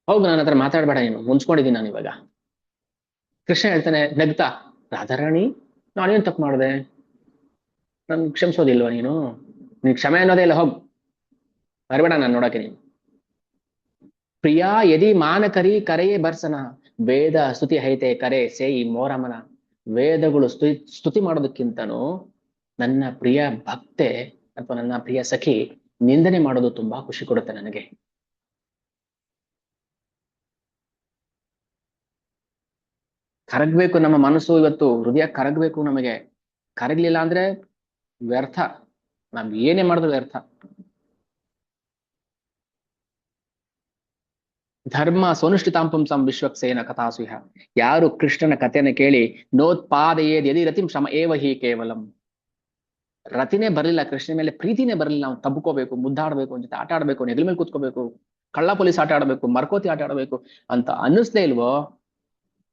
ಹೋಗು, ನನ್ನ ಹತ್ರ ಮಾತಾಡ್ಬೇಡ, ನೀನು ಮುನ್ಸ್ಕೊಂಡಿದ್ದೀನಿ ನಾನು ಇವಾಗ. ಕೃಷ್ಣ ಹೇಳ್ತಾನೆ ನಗ್ತಾ, ರಾಧಾರಾಣಿ ನಾನೇನ್ ತಪ್ಪು ಮಾಡಿದೆ? ನನ್ ಕ್ಷಮಿಸೋದಿಲ್ವಾ ನೀನು? ನೀನ್ ಕ್ಷಮೆ ಅನ್ನೋದೇ ಇಲ್ಲ, ಹೋಗ್, ಬರಬೇಡ ನಾನು ನೋಡಕ್ಕೆ ನೀನು. ಪ್ರಿಯಾ ಯದಿ ಮಾನಕರಿ ಕರೆಯೇ ಬರ್ಸನ, ವೇದ ಸ್ತುತಿ ಹೈತೆ ಕರೆ ಸೇಯಿ ಮೋರಮನ. ವೇದಗಳು ಸ್ತುತಿ ಮಾಡೋದಕ್ಕಿಂತನೂ ನನ್ನ ಪ್ರಿಯ ಭಕ್ತೆ ಅಥವಾ ನನ್ನ ಪ್ರಿಯ ಸಖಿ ನಿಂದನೆ ಮಾಡೋದು ತುಂಬಾ ಖುಷಿ ಕೊಡುತ್ತೆ ನನಗೆ. ಕರಗ್ಬೇಕು ನಮ್ಮ ಮನಸ್ಸು, ಇವತ್ತು ಹೃದಯ ಕರಗ್ಬೇಕು ನಮಗೆ. ಕರಗ್ಲಿಲ್ಲ ಅಂದ್ರೆ ವ್ಯರ್ಥ, ನಾವ್ ಏನೇ ಮಾಡಿದ್ರು ವ್ಯರ್ಥ. ಧರ್ಮ ಸೋನುಷ್ಠಿತಾಂಪುಂಸಂ ವಿಶ್ವಕ್ಸೇನ ಕಥಾಸುಹ. ಯಾರು ಕೃಷ್ಣನ ಕಥೆಯನ್ನು ಕೇಳಿ ನೋತ್ಪಾದಯೇದ್ ಯದಿ ರತಿಂ ಶ್ರಮ ಏವ ಹಿ ಕೇವಲಂ. ರತಿನೇ ಬರಲಿಲ್ಲ, ಕೃಷ್ಣನ ಮೇಲೆ ಪ್ರೀತಿನೇ ಬರಲಿಲ್ಲ, ನಾವು ತಬ್ಕೋಬೇಕು, ಮುದ್ದಾಡ್ಬೇಕು, ಜೊತೆ ಆಟ ಆಡ್ಬೇಕು, ನೆಗಲ ಮೇಲೆ ಕೂತ್ಕೋಬೇಕು, ಕಳ್ಳ ಪೊಲೀಸ್ ಆಟ ಆಡ್ಬೇಕು, ಮರ್ಕೋತಿ ಆಟ ಆಡ್ಬೇಕು ಅಂತ ಅನ್ನಿಸ್ಲೇ ಇಲ್ವೋ?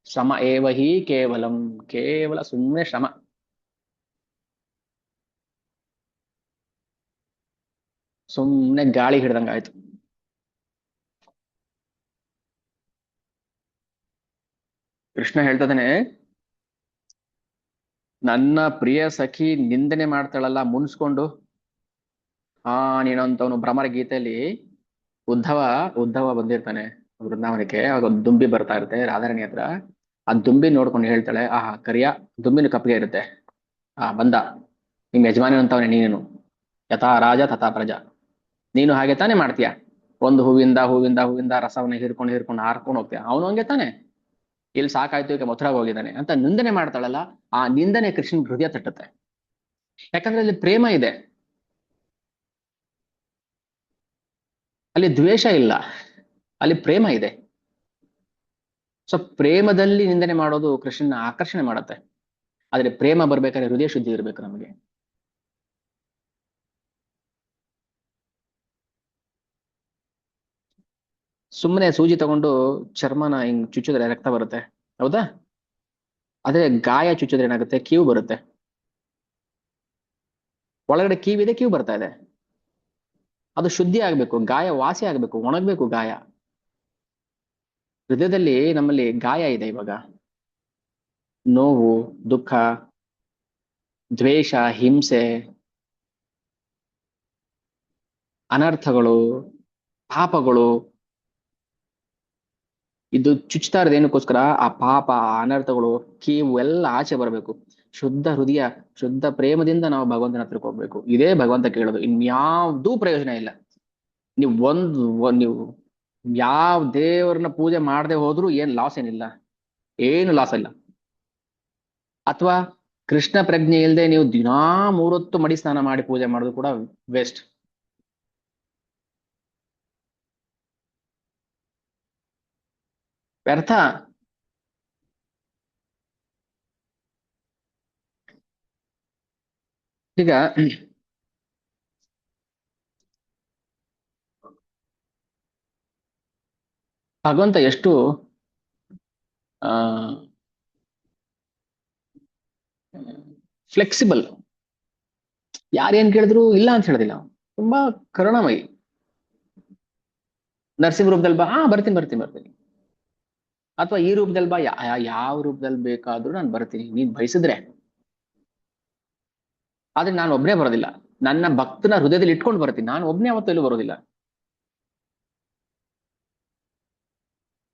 ಶ್ರಮ ಏವ ಹಿ ಕೇವಲಂ. ಕೇವಲ ಸುಮ್ಮನೆ ಶ್ರಮ. ಸುಮ್ಮನೆ ಗಾಳಿ ಹಿಡ್ದಂಗಾಯ್ತು. ಕೃಷ್ಣ ಹೇಳ್ತದಾನೆ, ನನ್ನ ಪ್ರಿಯ ಸಖಿ ನಿಂದನೆ ಮಾಡ್ತಾಳಲ್ಲ ಮುನ್ಸ್ಕೊಂಡು. ನೀನಂತವನು ಭ್ರಮರ ಗೀತೆಯಲ್ಲಿ ಉದ್ಧವ ಉದ್ಧವ ಬಂದಿರ್ತಾನೆ ವೃಂದಾವನಕ್ಕೆ. ಆಗ ಒಂದು ದುಂಬಿ ಬರ್ತಾ ಇರುತ್ತೆ ರಾಧಾರಾಣಿ ಹತ್ರ. ಆ ದುಂಬಿ ನೋಡ್ಕೊಂಡು ಹೇಳ್ತಾಳೆ, ಕರಿಯ ದುಂಬಿನ ಕಪ್ಪಿಗೆ ಇರುತ್ತೆ. ಬಂದ ನಿಮ್ ಯಜಮಾನಿ ಅಂತವನೇ ನೀನು, ಯಥಾ ರಾಜ ತಥಾ ಪ್ರಜಾ. ನೀನು ಹಾಗೆ ತಾನೇ ಮಾಡ್ತೀಯ, ಒಂದು ಹೂವಿಂದ ಹೂವಿಂದ ಹೂವಿಂದ ರಸವನ್ನ ಹಿರ್ಕೊಂಡು ಹಿರ್ಕೊಂಡು ಹಾರ್ಕೊಂಡು ಹೋಗ್ತೀಯ. ಅವನು ಹಂಗೆ ತಾನೆ, ಇಲ್ಲಿ ಸಾಕಾಯ್ತು, ಈಗ ಮಥುರಾಗ ಹೋಗಿದ್ದಾನೆ ಅಂತ ನಿಂದನೆ ಮಾಡ್ತಾಳಲ್ಲ. ಆ ನಿಂದನೆ ಕೃಷ್ಣನ್ ಹೃದಯ ತಟ್ಟುತ್ತೆ. ಯಾಕಂದ್ರೆ ಅಲ್ಲಿ ಪ್ರೇಮ ಇದೆ, ಅಲ್ಲಿ ದ್ವೇಷ ಇಲ್ಲ, ಅಲ್ಲಿ ಪ್ರೇಮ ಇದೆ. ಸೊ ಪ್ರೇಮದಲ್ಲಿ ನಿಂದನೆ ಮಾಡೋದು ಕೃಷ್ಣನ ಆಕರ್ಷಣೆ ಮಾಡುತ್ತೆ. ಆದ್ರೆ ಪ್ರೇಮ ಬರ್ಬೇಕಾದ್ರೆ ಹೃದಯ ಶುದ್ಧಿ ಇರ್ಬೇಕು ನಮಗೆ. ಸುಮ್ಮನೆ ಸೂಜಿ ತಗೊಂಡು ಚರ್ಮನ ಹಿಂಗ್ ಚುಚ್ಚಿದ್ರೆ ರಕ್ತ ಬರುತ್ತೆ, ಹೌದಾ? ಆದ್ರೆ ಗಾಯ ಚುಚ್ಚಿದ್ರೆ ಏನಾಗುತ್ತೆ? ಕೀವು ಬರುತ್ತೆ. ಒಳಗಡೆ ಕೀವಿದೆ, ಕೀವು ಬರ್ತಾ ಇದೆ. ಅದು ಶುದ್ಧಿ ಆಗ್ಬೇಕು, ಗಾಯ ವಾಸಿ ಆಗ್ಬೇಕು, ಒಣಗ್ಬೇಕು ಗಾಯ. ಹೃದಯದಲ್ಲಿ ನಮ್ಮಲ್ಲಿ ಗಾಯ ಇದೆ ಇವಾಗ. ನೋವು, ದುಃಖ, ದ್ವೇಷ, ಹಿಂಸೆ, ಅನರ್ಥಗಳು, ಪಾಪಗಳು, ಇದು ಚುಚ್ತಾ ಇರೋದು ಏನಕ್ಕೋಸ್ಕರ? ಆ ಪಾಪ, ಆ ಅನರ್ಥಗಳು, ಕೀವು ಎಲ್ಲ ಆಚೆ ಬರಬೇಕು. ಶುದ್ಧ ಹೃದಯ, ಶುದ್ಧ ಪ್ರೇಮದಿಂದ ನಾವು ಭಗವಂತನ ಹತ್ರಕ್ಕೆ ಹೋಗ್ಬೇಕು. ಇದೇ ಭಗವಂತ ಕೇಳೋದು, ಇನ್ಯಾವುದೂ ಪ್ರಯೋಜನ ಇಲ್ಲ. ನೀವು ಯಾವ ದೇವರನ್ನ ಪೂಜೆ ಮಾಡದೆ ಹೋದ್ರು ಏನ್ ಲಾಸ್ ಏನಿಲ್ಲ, ಏನು ಲಾಸ್ ಇಲ್ಲ. ಅಥವಾ ಕೃಷ್ಣ ಪ್ರಜ್ಞೆ ಇಲ್ಲದೆ ನೀವು ದಿನಾ 3 ಹೊತ್ತು ಮಡಿ ಸ್ನಾನ ಮಾಡಿ ಪೂಜೆ ಮಾಡೋದು ಕೂಡ ವೇಸ್ಟ್. ವ್ಯರ್ಥ. ಈಗ ಭಗವಂತ ಎಷ್ಟು ಆ ಫ್ಲೆಕ್ಸಿಬಲ್. ಯಾರೇನ್ ಕೇಳಿದ್ರು ಇಲ್ಲ ಅಂತ ಹೇಳೋದಿಲ್ಲ. ತುಂಬಾ ಕರುಣಾಮಯಿ. ನರಸಿಂಹ ರೂಪದಲ್ಲಿ ಬಾ, ಬರ್ತೀನಿ ಬರ್ತೀನಿ ಬರ್ತೀನಿ. ಅಥವಾ ಈ ರೂಪದಲ್ಲಿ ಬಾ, ಯಾವ ರೂಪದಲ್ಲಿ ಬೇಕಾದ್ರೂ ನಾನು ಬರ್ತೀನಿ ನೀನ್ ಬಯಸಿದ್ರೆ. ಆದ್ರೆ ನಾನು ಒಬ್ನೇ ಬರೋದಿಲ್ಲ, ನನ್ನ ಭಕ್ತನ ಹೃದಯದಲ್ಲಿ ಇಟ್ಕೊಂಡು ಬರ್ತೀನಿ. ನಾನು ಒಬ್ನೇ ಯಾವತ್ತೂ ಎಲ್ಲೂ ಬರೋದಿಲ್ಲ.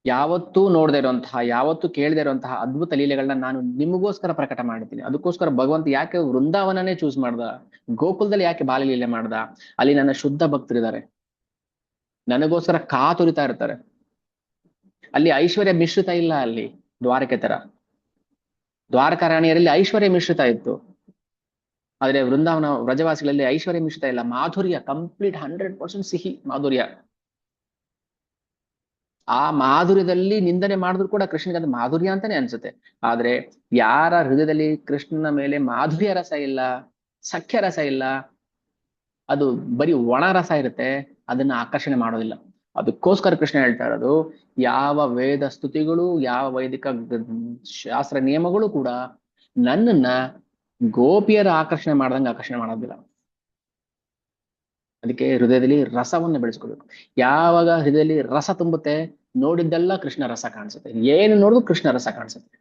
ಯಾವತ್ತೂ ನೋಡದೇ ಇರುವಂತಹ, ಯಾವತ್ತೂ ಕೇಳದೇ ಇರುವಂತಹ ಅದ್ಭುತ ಲೀಲೆಗಳನ್ನ ನಾನು ನಿಮಗೋಸ್ಕರ ಪ್ರಕಟ ಮಾಡ್ತೀನಿ. ಅದಕ್ಕೋಸ್ಕರ ಭಗವಂತ ಯಾಕೆ ವೃಂದಾವನನೇ ಚೂಸ್ ಮಾಡ್ದ, ಗೋಕುಲದಲ್ಲಿ ಯಾಕೆ ಬಾಲಲೀಲೆ ಮಾಡ್ದ? ಅಲ್ಲಿ ನನ್ನ ಶುದ್ಧ ಭಕ್ತರಿದ್ದಾರೆ, ನನಗೋಸ್ಕರ ಕಾತುರಿತಾ ಇರ್ತಾರೆ. ಅಲ್ಲಿ ಐಶ್ವರ್ಯ ಮಿಶ್ರಿತ ಇಲ್ಲ. ಅಲ್ಲಿ ದ್ವಾರಕೆ ತರ, ದ್ವಾರಕಾ ರಾಣಿಯರಲ್ಲಿ ಐಶ್ವರ್ಯ ಮಿಶ್ರಿತ ಇತ್ತು. ಆದ್ರೆ ವೃಂದಾವನ ವ್ರಜವಾಸಿಗಳಲ್ಲಿ ಐಶ್ವರ್ಯ ಮಿಶ್ರಿತ ಇಲ್ಲ. ಮಾಧುರ್ಯ ಕಂಪ್ಲೀಟ್ 100% ಸಿಹಿ ಮಾಧುರ್ಯ. ಆ ಮಾಧುರ್ಯದಲ್ಲಿ ನಿಂದನೆ ಮಾಡಿದ್ರು ಕೂಡ ಕೃಷ್ಣನಿಗೆ ಅದು ಮಾಧುರ್ಯ ಅಂತಾನೆ ಅನ್ಸುತ್ತೆ. ಆದ್ರೆ ಯಾರ ಹೃದಯದಲ್ಲಿ ಕೃಷ್ಣನ ಮೇಲೆ ಮಾಧುರ್ಯ ರಸ ಇಲ್ಲ, ಸಖ್ಯ ರಸ ಇಲ್ಲ, ಅದು ಬರೀ ಒಣ ರಸ ಇರುತ್ತೆ, ಅದನ್ನ ಆಕರ್ಷಣೆ ಮಾಡೋದಿಲ್ಲ. ಅದಕ್ಕೋಸ್ಕರ ಕೃಷ್ಣ ಹೇಳ್ತಾ ಇರೋದು, ಯಾವ ವೇದ ಸ್ತುತಿಗಳು, ಯಾವ ವೈದಿಕ ಶಾಸ್ತ್ರ ನಿಯಮಗಳು ಕೂಡ ನನ್ನನ್ನ ಗೋಪಿಯರ ಆಕರ್ಷಣೆ ಮಾಡ್ದಂಗೆ ಆಕರ್ಷಣೆ ಮಾಡೋದಿಲ್ಲ. ಅದಕ್ಕೆ ಹೃದಯದಲ್ಲಿ ರಸವನ್ನ ಬೆಳೆಸ್ಕೋಬೇಕು. ಯಾವಾಗ ಹೃದಯದಲ್ಲಿ ರಸ ತುಂಬುತ್ತೆ, ನೋಡಿದ್ದೆಲ್ಲ ಕೃಷ್ಣ ರಸ ಕಾಣಿಸುತ್ತೆ. ಏನು ನೋಡಿದ್ರು ಕೃಷ್ಣ ರಸ ಕಾಣಿಸುತ್ತೆ.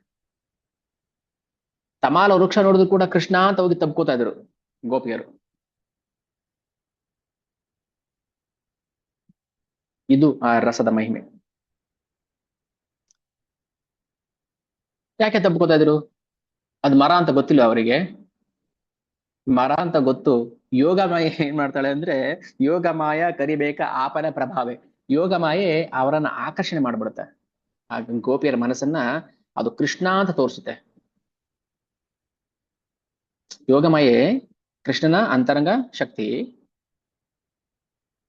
ತಮಾಲ ವೃಕ್ಷ ನೋಡಿದ್ರು ಕೂಡ ಕೃಷ್ಣ ಅಂತ ಹೋಗಿ ತಬ್ಕೋತಾ ಇದ್ರು ಗೋಪಿಯರು. ಇದು ಆ ರಸದ ಮಹಿಮೆ. ಯಾಕೆ ತಬ್ಕೋತಾ ಇದ್ರು? ಅದು ಮರ ಅಂತ ಗೊತ್ತಿಲ್ಲ ಅವರಿಗೆ. ಮರ ಅಂತ ಗೊತ್ತು. ಯೋಗ ಮಾಯೆ ಏನ್ ಮಾಡ್ತಾಳೆ ಅಂದ್ರೆ, ಯೋಗ ಮಾಯ ಕರಿಬೇಕ ಆಪನ ಪ್ರಭಾವೆ. ಯೋಗ ಮಾಯೆ ಅವರನ್ನ ಆಕರ್ಷಣೆ ಮಾಡ್ಬಿಡುತ್ತೆ. ಆ ಗೋಪಿಯರ ಮನಸ್ಸನ್ನ ಅದು ಕೃಷ್ಣ ಅಂತ ತೋರಿಸುತ್ತೆ. ಯೋಗ ಮಾಯೆ ಕೃಷ್ಣನ ಅಂತರಂಗ ಶಕ್ತಿ.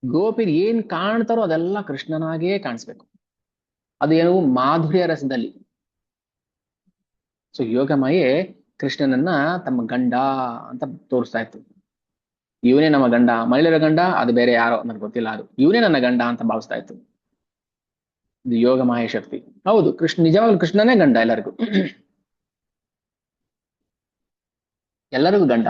ಗೋಪಿರ್ ಏನ್ ಕಾಣ್ತಾರೋ ಅದೆಲ್ಲ ಕೃಷ್ಣನಾಗೇ ಕಾಣಿಸ್ಬೇಕು. ಅದು ಏನು, ಮಾಧುರ್ಯ ರಸದಲ್ಲಿ. ಸೊ ಯೋಗ ಮಾಯೆ ಕೃಷ್ಣನನ್ನ ತಮ್ಮ ಗಂಡ ಅಂತ ತೋರಿಸ್ತಾ ಇತ್ತು. ಇವನೇ ನಮ್ಮ ಗಂಡ, ಮಹಿಳೆಯರ ಗಂಡ ಅದು ಬೇರೆ ಯಾರೋ ನನಗೆ ಗೊತ್ತಿಲ್ಲ, ಅದು ಇವನೇ ನನ್ನ ಗಂಡ ಅಂತ ಭಾವಿಸ್ತಾ ಇತ್ತು. ಇದು ಯೋಗ ಮಾಯ ಶಕ್ತಿ. ಹೌದು, ಕೃಷ್ಣ ನಿಜವಾಗ್ಲೂ ಕೃಷ್ಣನೇ ಗಂಡ ಎಲ್ಲರಿಗೂ. ಎಲ್ಲರಿಗೂ ಗಂಡ.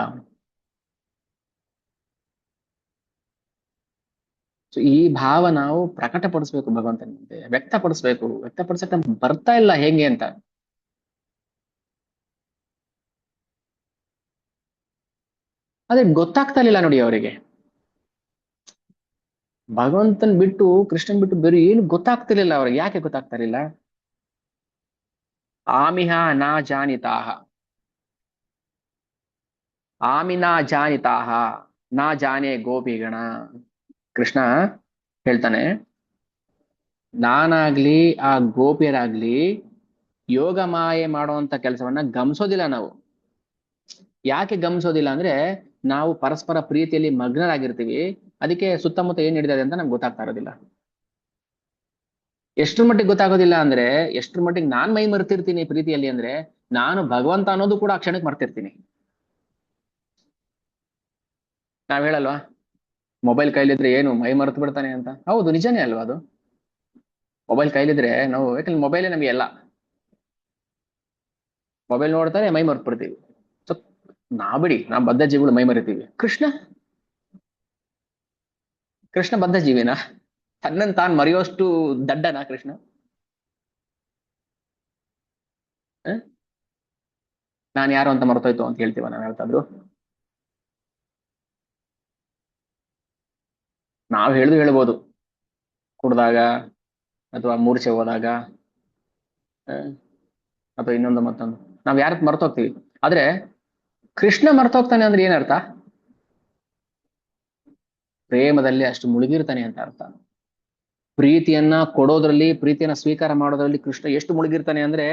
ಸೊ ಈ ಭಾವ ನಾವು ಪ್ರಕಟಪಡಿಸ್ಬೇಕು, ಭಗವಂತನ ಮುಂದೆ ವ್ಯಕ್ತಪಡಿಸ್ಬೇಕು. ವ್ಯಕ್ತಪಡಿಸಕ್ ನಮ್ಗೆ ಬರ್ತಾ ಇಲ್ಲ ಹೇಗೆ ಅಂತ. ಅದೇ ಗೊತ್ತಾಗ್ತಾ ಇರ್ಲಿಲ್ಲ ನೋಡಿ ಅವರಿಗೆ. ಭಗವಂತನ್ ಬಿಟ್ಟು, ಕೃಷ್ಣನ್ ಬಿಟ್ಟು ಬೇರೆ ಏನು ಗೊತ್ತಾಗ್ತಿರ್ಲಿಲ್ಲ ಅವ್ರಿಗೆ. ಯಾಕೆ ಗೊತ್ತಾಗ್ತಾ ಇರ್ಲಿಲ್ಲ? ಆಮಿಹ ನಾ ಜಾನಿತಾಹ, ಆಮಿನಾ ಜಾನಿತಾಹ ನಾ ಜಾನೆ ಗೋಪಿಗಣ. ಕೃಷ್ಣ ಹೇಳ್ತಾನೆ, ನಾನಾಗ್ಲಿ ಆ ಗೋಪಿಯರಾಗ್ಲಿ ಯೋಗ ಮಾಯೆ ಮಾಡುವಂತ ಕೆಲಸವನ್ನ ಗಮನಿಸೋದಿಲ್ಲ ನಾವು. ಯಾಕೆ ಗಮನಿಸೋದಿಲ್ಲ ಅಂದ್ರೆ, ನಾವು ಪರಸ್ಪರ ಪ್ರೀತಿಯಲ್ಲಿ ಮಗ್ನರಾಗಿರ್ತೀವಿ. ಅದಕ್ಕೆ ಸುತ್ತಮುತ್ತ ಏನ್ ನಡೀತದೆ ಅಂತ ನಮ್ಗೆ ಗೊತ್ತಾಗ್ತಾ ಇರೋದಿಲ್ಲ. ಎಷ್ಟ್ರ ಮಟ್ಟಿಗೆ ಗೊತ್ತಾಗೋದಿಲ್ಲ ಅಂದ್ರೆ, ಎಷ್ಟ್ರ ಮಟ್ಟಿಗೆ ನಾನ್ ಮೈ ಮರ್ತಿರ್ತೀನಿ ಪ್ರೀತಿಯಲ್ಲಿ ಅಂದ್ರೆ, ನಾನು ಭಗವಂತ ಅನ್ನೋದು ಕೂಡ ಆ ಕ್ಷಣಕ್ಕೆ ಮರ್ತಿರ್ತೀನಿ. ನಾವ್ ಹೇಳಲ್ವಾ, ಮೊಬೈಲ್ ಕೈಲಿದ್ರೆ ಏನು ಮೈ ಮರ್ತು ಬಿಡ್ತಾನೆ ಅಂತ. ಹೌದು, ನಿಜಾನೇ ಅಲ್ವಾ ಅದು. ಮೊಬೈಲ್ ಕೈಲಿದ್ರೆ ನಾವು, ಯಾಕಂದ್ರೆ ಮೊಬೈಲೇ ನಮಗೆ ಎಲ್ಲ. ಮೊಬೈಲ್ ನೋಡ್ತಾರೆ ಮೈ ಮರ್ತು ಬಿಡ್ತೀವಿ. ಸೊ ಬಿಡಿ, ನಾವು ಬದ್ಧ ಜೀವಿಗಳು ಮೈ ಮರಿತೀವಿ. ಕೃಷ್ಣ, ಕೃಷ್ಣ ಬದ್ಧ ಜೀವಿನ? ತನ್ನನ್ನು ತಾನು ಮರೆಯೋಷ್ಟು ದಡ್ಡನಾ ಕೃಷ್ಣ? ನಾನು ಯಾರು ಅಂತ ಮರ್ತೋಯ್ತು ಅಂತ ಹೇಳ್ತೀವ ನಾವ್ ಯಾವತ್ತಾದ್ರು? ನಾವ್ ಹೇಳ್ಬೋದು, ಕುಡ್ದಾಗ ಅಥವಾ ಮೂರ್ಛೆ ಹೋದಾಗ, ಅಥವಾ ಇನ್ನೊಂದು ಮತ್ತೊಂದು, ನಾವ್ ಯಾರಕ್ ಮರ್ತೋಗ್ತೀವಿ. ಆದ್ರೆ ಕೃಷ್ಣ ಮರ್ತೋಗ್ತಾನೆ ಅಂದ್ರೆ ಏನರ್ಥ? ಪ್ರೇಮದಲ್ಲಿ ಅಷ್ಟು ಮುಳುಗಿರ್ತಾನೆ ಅಂತ ಅರ್ಥ. ಪ್ರೀತಿಯನ್ನ ಪ್ರೀತಿಯನ್ನ ಸ್ವೀಕಾರ ಮಾಡೋದ್ರಲ್ಲಿ ಕೃಷ್ಣ ಎಷ್ಟು ಮುಳುಗಿರ್ತಾನೆ ಅಂದ್ರೆ,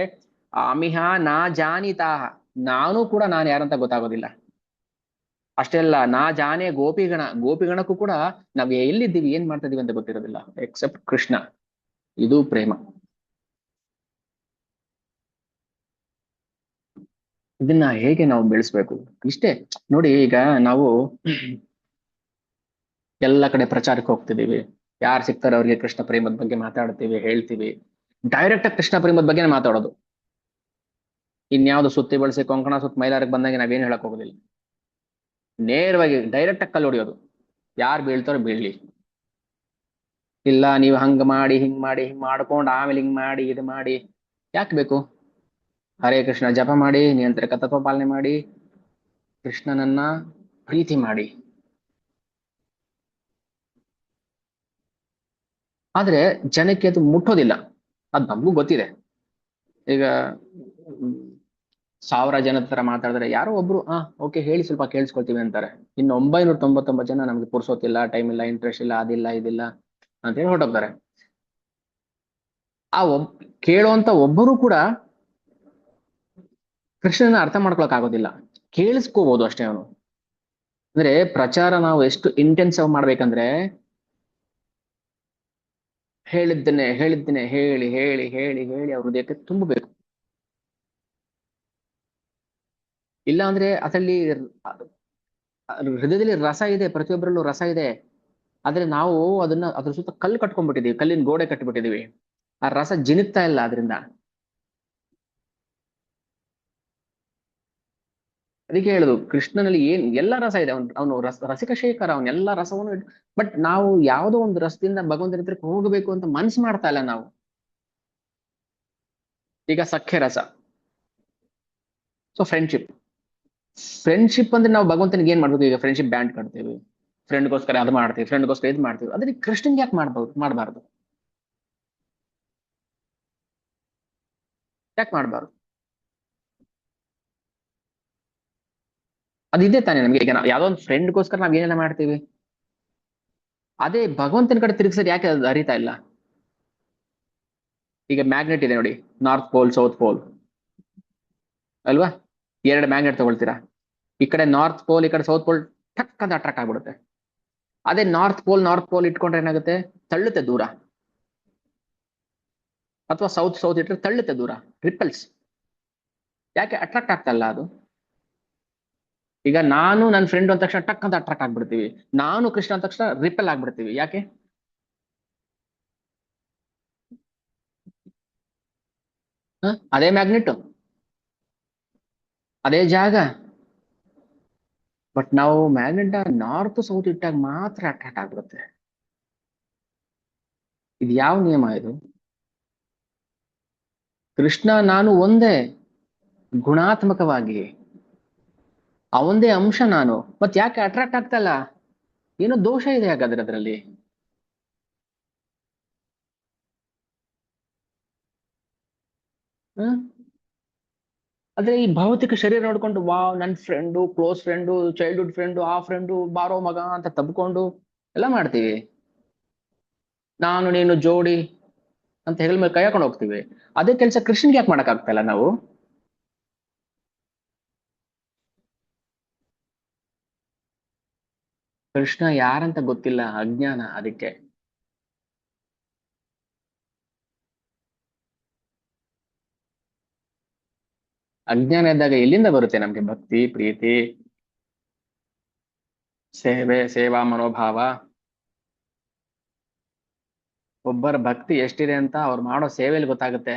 ಅಮಿಹ ನಾ ಜಾನಿತಾಹ, ನಾನು ಕೂಡ ನಾನು ಯಾರಂತ ಗೊತ್ತಾಗೋದಿಲ್ಲ. ಅಷ್ಟೇ ಅಲ್ಲ, ನಾ ಜಾನೆ ಗೋಪಿಗಣ, ಗೋಪಿಗಣಕ್ಕೂ ಕೂಡ ನಾವ್ ಎಲ್ಲಿದ್ದೀವಿ ಏನ್ ಮಾಡ್ತಾ ಇದೀವಿ ಅಂತ ಗೊತ್ತಿರೋದಿಲ್ಲ ಎಕ್ಸೆಪ್ಟ್ ಕೃಷ್ಣ. ಇದು ಪ್ರೇಮ. ಇದನ್ನ ಹೇಗೆ ನಾವು ಬೆಳೆಸ್ಬೇಕು? ಇಷ್ಟೇ ನೋಡಿ. ಈಗ ನಾವು ಎಲ್ಲ ಕಡೆ ಪ್ರಚಾರಕ್ಕೆ ಹೋಗ್ತಿದೀವಿ, ಯಾರು ಸಿಗ್ತಾರೆ ಅವ್ರಿಗೆ ಕೃಷ್ಣ ಪ್ರೇಮದ ಬಗ್ಗೆ ಮಾತಾಡ್ತೀವಿ, ಹೇಳ್ತೀವಿ. ಡೈರೆಕ್ಟ್ ಆಗಿ ಕೃಷ್ಣ ಪ್ರೇಮದ ಬಗ್ಗೆನೇ ಮಾತಾಡೋದು. ಇನ್ಯಾವ್ದು ಸುತ್ತಿ ಬಳಸಿ ಕೊಂಕಣ ಸುತ್ತ ಮೈಲಾರಕ್ಕೆ ಬಂದಾಗ ನಾವೇನು ಹೇಳಕ್ ಹೋಗೋದಿಲ್ಲ. ನೇರವಾಗಿ ಡೈರೆಕ್ಟ್ ಆಗಿ ಕಲ್ಲು ಹೊಡಿಯೋದು. ಯಾರು ಬೀಳ್ತಾರೋ ಬೀಳ್ಲಿ. ಇಲ್ಲ ನೀವು ಹಂಗ ಮಾಡಿ ಹಿಂಗ್ ಮಾಡಿ ಹಿಂಗ್ ಮಾಡ್ಕೊಂಡು ಆಮೇಲೆ ಹಿಂಗ್ ಮಾಡಿ ಇದು ಮಾಡಿ ಯಾಕೆ ಬೇಕು? ಹರೇ ಕೃಷ್ಣ ಜಪ ಮಾಡಿ, ನಿಯಂತ್ರಕ ತತ್ವ ಪಾಲನೆ ಮಾಡಿ, ಕೃಷ್ಣನನ್ನ ಪ್ರೀತಿ ಮಾಡಿ. ಆದ್ರೆ ಜನಕ್ಕೆ ಅದು ಮುಟ್ಟೋದಿಲ್ಲ. ಅದ್ ನಮಗೂ ಗೊತ್ತಿದೆ. ಈಗ ಮ್, 1000 ಜನದ ತರ ಮಾತಾಡಿದ್ರೆ ಯಾರೋ ಒಬ್ರು ಓಕೆ ಹೇಳಿ ಸ್ವಲ್ಪ ಕೇಳಿಸ್ಕೊಳ್ತೀವಿ ಅಂತಾರೆ. ಇನ್ನು 999 ಜನ ನಮ್ಗೆ ಪುರ್ಸೋತಿಲ್ಲ, ಟೈಮ್ ಇಲ್ಲ, ಇಂಟ್ರೆಸ್ಟ್ ಇಲ್ಲ, ಅದಿಲ್ಲ ಇದಿಲ್ಲ ಅಂತ ಹೇಳಿ ಹೊರಟೋಗ್ತಾರೆ. ಆ ಕೇಳುವಂತ ಒಬ್ಬರು ಕೂಡ ಕೃಷ್ಣನ ಅರ್ಥ ಮಾಡ್ಕೊಳಕ್ ಆಗೋದಿಲ್ಲ. ಕೇಳಿಸ್ಕೋಬಹುದು ಅಷ್ಟೇ ಅವನು. ಅಂದ್ರೆ ಪ್ರಚಾರ ನಾವು ಎಷ್ಟು ಇಂಟೆನ್ಸಿವ್ ಮಾಡ್ಬೇಕಂದ್ರೆ, ಹೇಳಿದ್ದನ್ನೇ ಹೇಳಿ ಹೇಳಿ ಹೇಳಿ ಹೇಳಿ ಅವ್ರ ಹೃದಯಕ್ಕೆ ತುಂಬಬೇಕು. ಇಲ್ಲ ಅಂದ್ರೆ ಅದರಲ್ಲಿ ಹೃದಯದಲ್ಲಿ ರಸ ಇದೆ, ಪ್ರತಿಯೊಬ್ಬರಲ್ಲೂ ರಸ ಇದೆ. ಆದ್ರೆ ನಾವು ಅದ್ರ ಸುತ್ತ ಕಲ್ಲು ಕಟ್ಕೊಂಡ್ಬಿಟ್ಟಿದೀವಿ, ಕಲ್ಲಿನ ಗೋಡೆ ಕಟ್ಟಿಬಿಟ್ಟಿದೀವಿ. ಆ ರಸ ಜಿನುಗ್ತಾ ಇಲ್ಲ ಅದರಿಂದ. ಅದಕ್ಕೆ ಹೇಳುದು, ಕೃಷ್ಣನಲ್ಲಿ ಏನ್ ಎಲ್ಲ ರಸ ಇದೆ. ಅವನು ರಸಿಕ ಶೇಖರ, ಅವನ ಎಲ್ಲ ರಸವನ್ನು. ಬಟ್ ನಾವು ಯಾವುದೋ ಒಂದು ರಸದಿಂದ ಭಗವಂತನ ಹತ್ರಕ್ಕೆ ಹೋಗಬೇಕು ಅಂತ ಮನ್ಸು ಮಾಡ್ತಾ ಇಲ್ಲ ನಾವು. ಈಗ ಸಖ್ಯ ರಸ, ಸೊ ಫ್ರೆಂಡ್ಶಿಪ್ ಅಂದ್ರೆ ನಾವು ಭಗವಂತನಿಗೆ ಏನ್ ಮಾಡ್ಬೇಕು? ಈಗ ಫ್ರೆಂಡ್ಶಿಪ್ ಬ್ಯಾಂಡ್ ಕಟ್ತೀವಿ, ಫ್ರೆಂಡ್ಗೋಸ್ಕರ ಅದು ಮಾಡ್ತೀವಿ, ಫ್ರೆಂಡ್ಗೋಸ್ಕರ ಇದು ಮಾಡ್ತೀವಿ. ಅದ್ರ ಕೃಷ್ಣನ್ಗೆ ಯಾಕೆ ಮಾಡಬಾರ್ದು? ಯಾಕೆ ಮಾಡಬಾರ್ದು? ಅದಿದೆ ತಾನೇ ನಮ್ಗೆ. ಈಗ ನಾವು ಯಾವ್ದೋ ಒಂದು ಫ್ರೆಂಡ್ಗೋಸ್ಕರ ನಾವ್ ಏನೆಲ್ಲ ಮಾಡ್ತೀವಿ, ಅದೇ ಭಗವಂತನ ಕಡೆ ತಿರುಗಿಸೋದು ಯಾಕೆ ಅದು ಅರಿತಾ ಇಲ್ಲ? ಈಗ ಮ್ಯಾಗ್ನೆಟ್ ಇದೆ ನೋಡಿ, ನಾರ್ತ್ ಪೋಲ್ ಸೌತ್ ಪೋಲ್ ಅಲ್ವಾ? 2 ಮ್ಯಾಗ್ನೆಟ್ ತಗೊಳ್ತೀರಾ, ಈ ಕಡೆ ನಾರ್ತ್ ಪೋಲ್, ಈ ಕಡೆ ಸೌತ್ ಪೋಲ್, ಟಕ್ ಅಂತ ಅಟ್ರಾಕ್ಟ್ ಆಗ್ಬಿಡುತ್ತೆ. ಅದೇ ನಾರ್ತ್ ಪೋಲ್ ಇಟ್ಕೊಂಡ್ರೆ ಏನಾಗುತ್ತೆ? ತಳ್ಳುತ್ತೆ ದೂರ. ಅಥವಾ ಸೌತ್ ಇಟ್ಟರೆ ತಳ್ಳುತ್ತೆ ದೂರ, ರಿಪಲ್ಸ್. ಯಾಕೆ ಅಟ್ರಾಕ್ಟ್ ಆಗ್ತಲ್ಲ ಅದು? ಈಗ ನಾನು ನನ್ನ ಫ್ರೆಂಡ್ ಅಂದ ತಕ್ಷಣ ಟಕ್ ಅಂತ ಅಟ್ರಾಕ್ಟ್ ಆಗ್ಬಿಡ್ತೀವಿ, ನಾನು ಕೃಷ್ಣ ಅಂದ ತಕ್ಷಣ ರಿಪೆಲ್ ಆಗ್ಬಿಡ್ತೀವಿ. ಯಾಕೆ? ಅದೇ ಮ್ಯಾಗ್ನೆಟ್, ಅದೇ ಜಾಗ. ಬಟ್ ನಾವು ಮ್ಯಾಗ್ನೆಟ್ ನಾರ್ತ್ ಸೌತ್ ಇಟ್ಟಾಗ ಮಾತ್ರ ಅಟ್ರಾಕ್ಟ್ ಆಗ್ಬಿಡುತ್ತೆ. ಇದು ಯಾವ ನಿಯಮ ಇದು? ಕೃಷ್ಣ ನಾನು ಒಂದೇ, ಗುಣಾತ್ಮಕವಾಗಿ ಅವಂದೇ ಅಂಶ ನಾನು. ಮತ್ ಯಾಕೆ ಅಟ್ರಾಕ್ಟ್ ಆಗ್ತಲ್ಲ? ಏನೋ ದೋಷ ಇದೆ ಹಾಗಾದ್ರೆ ಅದರಲ್ಲಿ. ಆದ್ರೆ ಈ ಭೌತಿಕ ಶರೀರ ನೋಡ್ಕೊಂಡು, ವಾವ್ ನನ್ನ friend, close friend, childhood friend, ಆ ಫ್ರೆಂಡು, ಬಾರೋ ಮಗ ಅಂತ ತಬ್ಕೊಂಡು ಎಲ್ಲ ಮಾಡ್ತೀವಿ. ನಾನು ನೀನು ಜೋಡಿ ಅಂತ ಹೆಗಲ ಮೇಲೆ ಕೈ ಹಾಕೊಂಡು ಹೋಗ್ತೀವಿ. ಅದೇ ಕೆಲಸ ಕೃಷ್ಣನ್ಗೆ ಯಾಕೆ ಮಾಡಕ್ ಆಗ್ತಾ ಇಲ್ಲ ನಾವು? ಕೃಷ್ಣ ಯಾರಂತ ಗೊತ್ತಿಲ್ಲ, ಅಜ್ಞಾನ. ಅದಕ್ಕೆ ಅಜ್ಞಾನ ಇದ್ದಾಗ ಎಲ್ಲಿಂದ ಬರುತ್ತೆ ನಮ್ಗೆ ಭಕ್ತಿ, ಪ್ರೀತಿ, ಸೇವಾ ಮನೋಭಾವ? ಒಬ್ಬರ ಭಕ್ತಿ ಎಷ್ಟಿದೆ ಅಂತ ಅವ್ರು ಮಾಡೋ ಸೇವೆಯಲ್ಲಿ ಗೊತ್ತಾಗುತ್ತೆ,